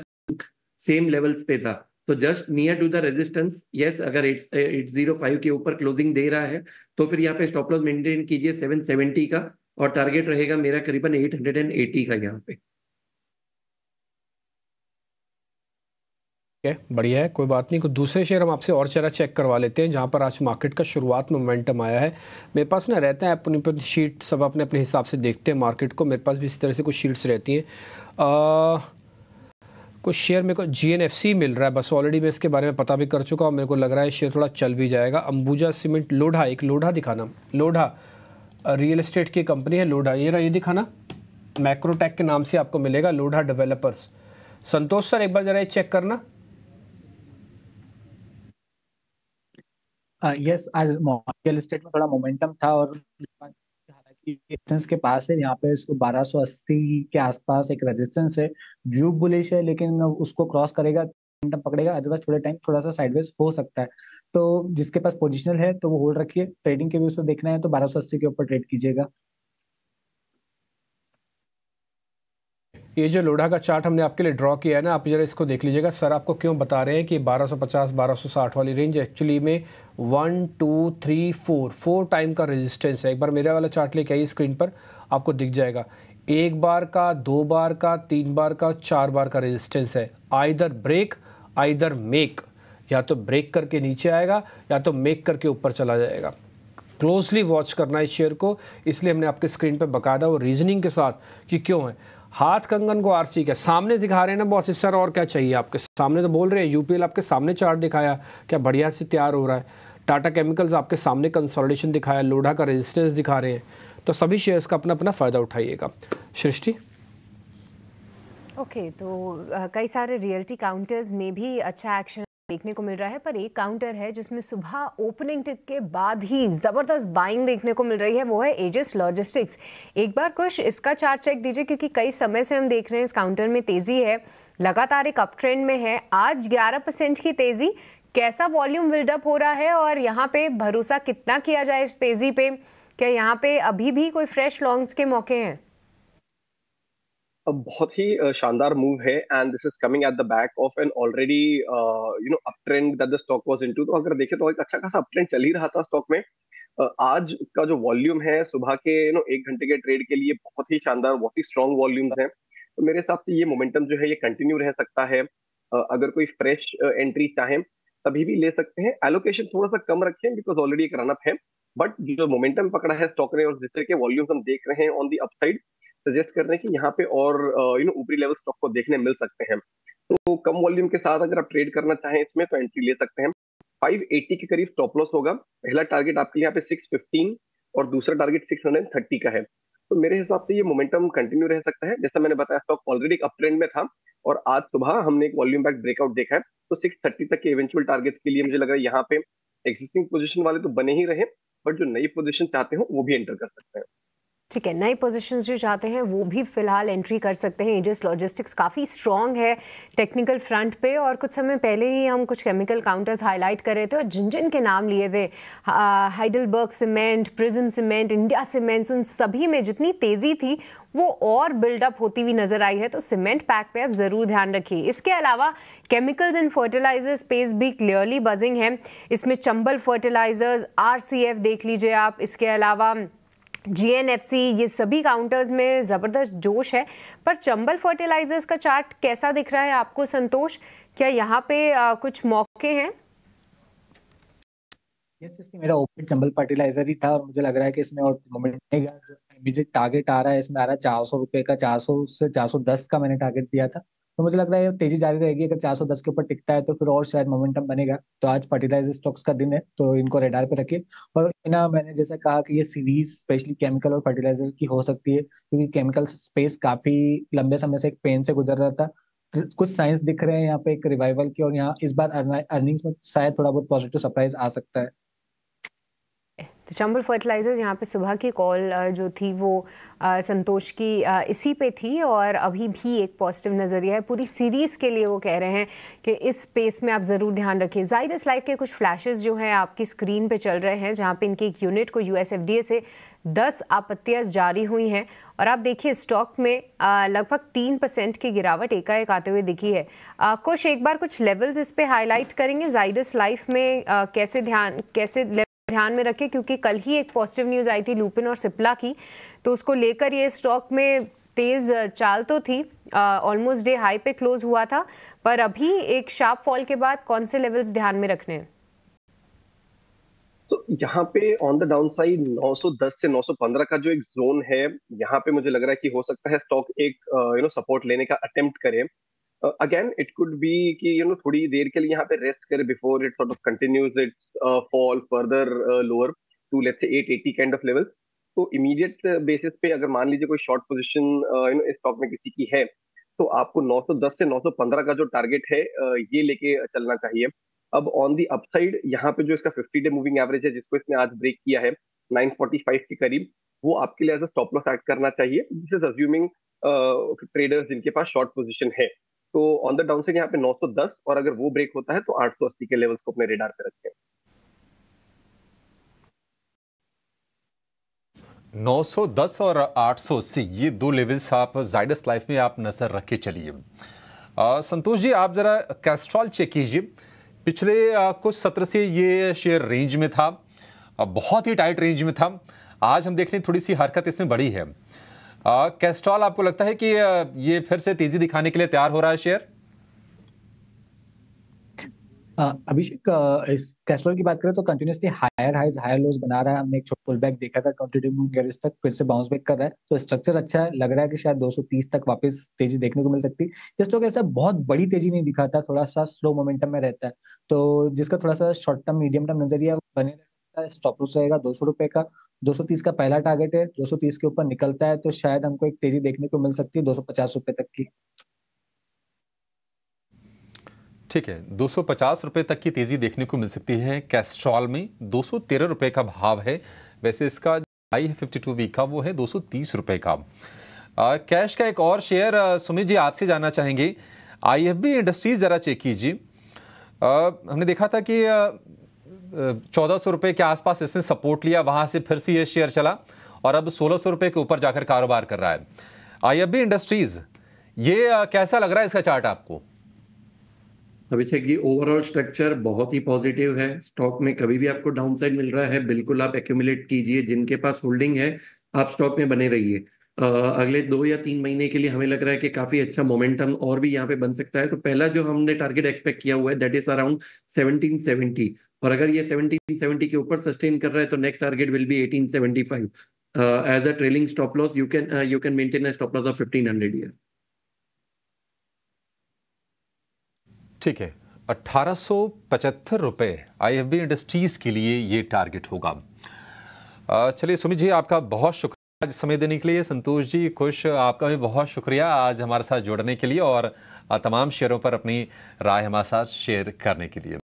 सेम लेवल्स पे था। तो just near to the resistance, yes, अगर 805 के ऊपर क्लोजिंग दे रहा है तो फिर यहाँ पे स्टॉप लॉस मेंटेन कीजिए 770 का, और टारगेट रहेगा मेरा करीबन 880 का यहाँ पे। बढ़िया है, कोई बात नहीं। कुछ दूसरे शेयर हम आपसे और जरा चेक करवा लेते हैं जहां पर आज मार्केट का शुरुआत में मोमेंटम आया है। मेरे पास ना रहता है अपनी शीट, सब अपने अपने हिसाब से देखते हैं मार्केट को। मेरे पास भी इस तरह से कुछ शीट्स रहती हैं। कुछ शेयर मेरे को GNFC मिल रहा है, बस ऑलरेडी मैं इसके बारे में पता भी कर चुका हूँ। मेरे को लग रहा है शेयर थोड़ा चल भी जाएगा। अंबुजा सीमेंट, लोढ़ा, एक लोढ़ा दिखाना, लोढ़ा रियल एस्टेट की कंपनी है लोढ़ा, ये दिखाना, मैक्रोटेक के नाम से आपको मिलेगा, लोढ़ा डेवलपर्स। संतोष सर एक बार जरा ये चेक करना। यस, आज रियल एस्टेट में थोड़ा मोमेंटम था और हालांकि रेजिस्टेंस के पास है, यहाँ पे इसको 1280 के आसपास एक रेजिस्टेंस है, व्यू बुलिश है, लेकिन उसको क्रॉस करेगा मोमेंटम पकड़ेगा, अदरवाइज थोड़े टाइम थोड़ा सा साइडवेज हो सकता है। तो जिसके पास पोजिशनल है तो वो होल्ड रखिए। ट्रेडिंग के व्यू से देखना है तो 1280 के ऊपर ट्रेड कीजिएगा। ये जो लोढ़ा का चार्ट हमने आपके लिए ड्रॉ किया है ना, आप जरा इसको देख लीजिएगा। सर आपको क्यों बता रहे हैं कि 1250 1260 वाली रेंज एक्चुअली में 1 2 3 4 टाइम का रेजिस्टेंस है। एक बार मेरा वाला चार्ट लेके आइए, स्क्रीन पर आपको दिख जाएगा। एक बार का, 2 बार का, 3 बार का, 4 बार का रेजिस्टेंस है। आइदर ब्रेक आइदर मेक, या तो ब्रेक करके नीचे आएगा या तो मेक करके ऊपर चला जाएगा। क्लोजली वॉच करना इस शेयर को, इसलिए हमने आपके स्क्रीन पर बकायदा वो रीजनिंग के साथ कि क्यों है। हाथ कंगन को आरसी के सामने दिखा रहे हैं ना बॉस, इस सर और क्या चाहिए आपके सामने, तो बोल रहे हैं। यूपीएल आपके सामने चार्ट दिखाया, क्या बढ़िया से तैयार हो रहा है। टाटा केमिकल्स आपके सामने कंसोलिडेशन दिखाया, लोढ़ा का रेजिस्टेंस दिखा रहे हैं। तो सभी शेयर्स का अपना अपना फ़ायदा उठाइएगा। सृष्टि ओके, तो कई सारे रियल्टी काउंटर्स में भी अच्छा एक्शन देखने को मिल रहा है, पर एक काउंटर है जिसमें सुबह ओपनिंग टिक के बाद ही जबरदस्त बाइंग देखने को मिल रही है, वो है एजिस लॉजिस्टिक्स। एक बार कुछ इसका चार्ट चेक दीजिए, क्योंकि कई समय से हम देख रहे हैं इस काउंटर में तेजी है, लगातार एक अप ट्रेंड में है। आज 11% की तेजी, कैसा वॉल्यूम बिल्डअप हो रहा है और यहाँ पे भरोसा कितना किया जाए इस तेजी पे? क्या यहाँ पे अभी भी कोई फ्रेश लॉन्ग्स के मौके हैं? बहुत ही शानदार मूव है and this is coming at the back of an already up trend that the stock was into. तो अगर देखें तो एक अच्छा खासा अप ट्रेंड चल ही रहा था स्टॉक में। आज का जो वॉल्यूम है सुबह के 1 घंटे के ट्रेड के लिए बहुत ही शानदार, बहुत ही स्ट्रॉन्ग वॉल्यूम्स हैं। तो मेरे हिसाब से ये मोमेंटम जो है ये कंटिन्यू रह सकता है। अगर कोई फ्रेश एंट्री चाहें तभी भी ले सकते हैं। एलोकेशन थोड़ा सा कम रखें बिकॉज ऑलरेडी एक रनअप है, बट जो मोमेंटम पकड़ा है स्टॉक ने और जिस तरह के वॉल्यूम्स हम देख रहे हैं ऑन दी अपसाइड, सजेस्ट कर रहे हैं कि यहाँ पे और ऊपरी लेवल स्टॉक को देखने मिल सकते हैं। तो कम वॉल्यूम के साथ अगर आप ट्रेड करना चाहें इसमें तो एंट्री ले सकते हैं। 580 के करीब स्टॉप लॉस होगा। पहला टारगेट आपके यहाँ पे 615 और दूसरा टारगेट 630 का है। तो मेरे हिसाब से ये मोमेंटम कंटिन्यू रह सकता है। जैसा मैंने बताया स्टॉक ऑलरेडी एक अप ट्रेंड में था और आज सुबह हमने एक वॉल्यूम बैक ब्रेकआउट देखा है। तो 630 तक के इवेंचुअल टारगेट्स के लिए मुझे लग रहा है यहाँ पे एक्जिस्टिंग पोजीशन वाले तो बने ही रहे, बट जो नई पोजीशन चाहते हो वो भी एंटर कर सकते हैं। ठीक है, नई पोजीशंस जो चाहते हैं वो भी फिलहाल एंट्री कर सकते हैं। एजिस लॉजिस्टिक्स काफ़ी स्ट्रॉन्ग है टेक्निकल फ्रंट पे, और कुछ समय पहले ही हम कुछ केमिकल काउंटर्स हाईलाइट कर रहे थे और जिन जिन के नाम लिए थे, Heidelberg cement, prism cement, India cements, उन सभी में जितनी तेज़ी थी वो और बिल्डअप होती हुई नजर आई है। तो सीमेंट पैक पे आप ज़रूर ध्यान रखिए। इसके अलावा केमिकल्स एंड फर्टिलाइजर स्पेस भी क्लियरली बजिंग है। इसमें चंबल फर्टिलाइजर्स, RCF देख लीजिए आप, इसके अलावा GNFC, ये सभी काउंटर्स में ज़बरदस्त जोश है। पर चंबल फर्टिलाइजर्स का चार्ट कैसा दिख रहा है आपको संतोष? क्या यहाँ पे कुछ मौके हैं? यस, मेरा ओपन चंबल फर्टिलाइजर ही था और मुझे लग रहा है कि इसमें और मोमेंट इमीडिएट टारगेट आ रहा है। इसमें आ रहा है 400 रुपये का, 400 से 410 का मैंने टारगेट दिया था। तो मुझे लग रहा है तेजी जारी रहेगी। अगर 410 के ऊपर टिकता है तो फिर और शायद मोमेंटम बनेगा। तो आज फर्टिलाइजर स्टॉक्स का दिन है, तो इनको रेडार पे रखिए। और ना मैंने जैसा कहा कि ये सीरीज स्पेशली केमिकल और फर्टिलाइजर की हो सकती है, क्योंकि केमिकल स्पेस काफी लंबे समय से एक पेन से गुजर रहा था। कुछ साइंस दिख रहे हैं यहाँ पे एक रिवाइवल की, और यहाँ इस बार अर्निंग्स में शायद थोड़ा बहुत पॉजिटिव सरप्राइज आ सकता है। तो चंबल फर्टिलाइजर्स यहाँ पे सुबह की कॉल जो थी वो संतोष की इसी पे थी, और अभी भी एक पॉजिटिव नज़रिया है पूरी सीरीज़ के लिए। वो कह रहे हैं कि इस स्पेस में आप ज़रूर ध्यान रखिए। जाइडस लाइफ के कुछ फ्लैशेस जो हैं आपकी स्क्रीन पे चल रहे हैं, जहाँ पे इनकी एक यूनिट को US FDA से 10 आपत्तियां जारी हुई हैं और आप देखिए स्टॉक में लगभग 3% की गिरावट एकाएक आते हुए दिखी है। कुछ एक बार कुछ लेवल्स इस पे हाईलाइट करेंगे जाइडस लाइफ में कैसे ध्यान में रखें, क्योंकि कल ही एक पॉजिटिव न्यूज़ आई थी लुपिन और सिप्ला की, तो उसको लेकर ये स्टॉक में तेज चाल तो थी, ऑलमोस्ट डे हाई पे क्लोज हुआ था, पर अभी एक शार्प फॉल के बाद कौन से लेवल्स ध्यान में रखने हैं? तो यहाँ पे ऑन द डाउन साइड 910 से 915 का जो एक जोन है, यहाँ पे मुझे लग रहा है कि हो सकता है स्टॉक एक सपोर्ट लेने का अटेम्प्ट करे। अगेन इट कुड बी कि थोड़ी देर के लिए यहाँ पे रेस्ट करे before it sort of continues its fall further lower to let's say 880 kind of levels. तो इमीडिएट बेसिस पे अगर मान लीजिए कोई शॉर्ट पोजीशन इस स्टॉक में किसी की है, तो आपको 910 से 915 का जो टारगेट है ये लेके चलना चाहिए। अब ऑन दी अपसाइड यहाँ पे जो इसका 50 डे मूविंग एवरेज है जिसको इसने आज ब्रेक किया है 945 के करीब, वो आपके लिए as a stop loss act करना चाहिए, दिस इज अज्यूमिंग ट्रेडर्स जिनके पास शॉर्ट पोजीशन है। तो ऑन द डाउन साइड यहाँ पे 910 और अगर वो ब्रेक होता है तो 880 के लेवल्स को अपने रेडार पे रखें। 910 और 880 ये दो लेवल्स आप जाइडस लाइफ में आप नजर रख के चलिए। संतोष जी, आप जरा कैस्ट्रॉल चेक कीजिए, पिछले कुछ सत्र से ये शेयर रेंज में था, बहुत ही टाइट रेंज में था। आज हम देख रहे हैं थोड़ी सी हरकत इसमें बढ़ी है। कैस्ट्रॉल आपको लगता है कि ये फिर से तेजी दिखाने के लिए तैयार हो रहा है शेयर? अभिषेक, इस कैस्ट्रॉल की बात करें तो continuously higher highs higher lows बना रहा है। हमने एक छोटा पुल बैक देखा था 22 एवरेज तक, फिर से बाउंस बैक कर रहा है, तो स्ट्रक्चर अच्छा है। लग रहा है कि शायद 230 तक वापस तेजी देखने को मिल सकती है। ये स्टॉक ऐसा बहुत बड़ी तेजी नहीं दिखाता, थोड़ा सा स्लो मोमेंटम में रहता है, तो जिसका थोड़ा सा शॉर्ट टर्म मीडियम टर्म नजरिया बने रह सकता है। स्टॉप लॉस रहेगा 200 रुपए का, 230 का पहला टारगेट है। 230 के ऊपर निकलता है तो शायद हमको एक तेजी देखने को मिल सकती है 250 रुपए तक की। ठीक है, 250 रुपए तक की तेजी देखने को मिल सकती है कैस्ट्रॉल में। 213 रुपए का भाव है, वैसे इसका हाई है 52 वीक का, वो है 230 रुपए का। कैश का एक और शेयर सुमित जी आपसे जानना चाहेंगे, IFB इंडस्ट्रीज जरा चेक कीजिए। हमने देखा था कि 1400 रुपए के आसपास इसने सपोर्ट लिया, वहां से फिर से ये शेयर चला और अब 1600 रुपए के ऊपर जाकर कारोबार कर रहा है। IFB इंडस्ट्रीज, ये कैसा लग रहा है इसका चार्ट आपको? अभिषेक जी, ओवरऑल स्ट्रक्चर बहुत ही पॉजिटिव है। स्टॉक में कभी भी आपको डाउन साइड मिल रहा है, बिल्कुल आप एक्यूमुलेट कीजिए। जिनके पास होल्डिंग है आप स्टॉक में बने रहिए। अगले 2 या 3 महीने के लिए हमें लग रहा है कि काफी अच्छा मोमेंटम और भी यहाँ पे बन सकता है। तो पहला जो हमने टारगेट एक्सपेक्ट किया हुआ है दैट इज अराउंड 1770, और अगर ये 1770 के ऊपर सस्टेन कर रहा है तो next target will be 1875। As a trailing stop loss you can maintain a stop loss of 1500 year. ठीक है, 1875 रुपए IFB इंडस्ट्रीज के लिए ये टारगेट होगा। चलिए सुमित जी, आपका बहुत शुक्रिया आज समय देने के लिए। संतोष जी खुश, आपका भी बहुत शुक्रिया आज हमारे साथ जुड़ने के लिए और तमाम शेयरों पर अपनी राय हमारे साथ शेयर करने के लिए।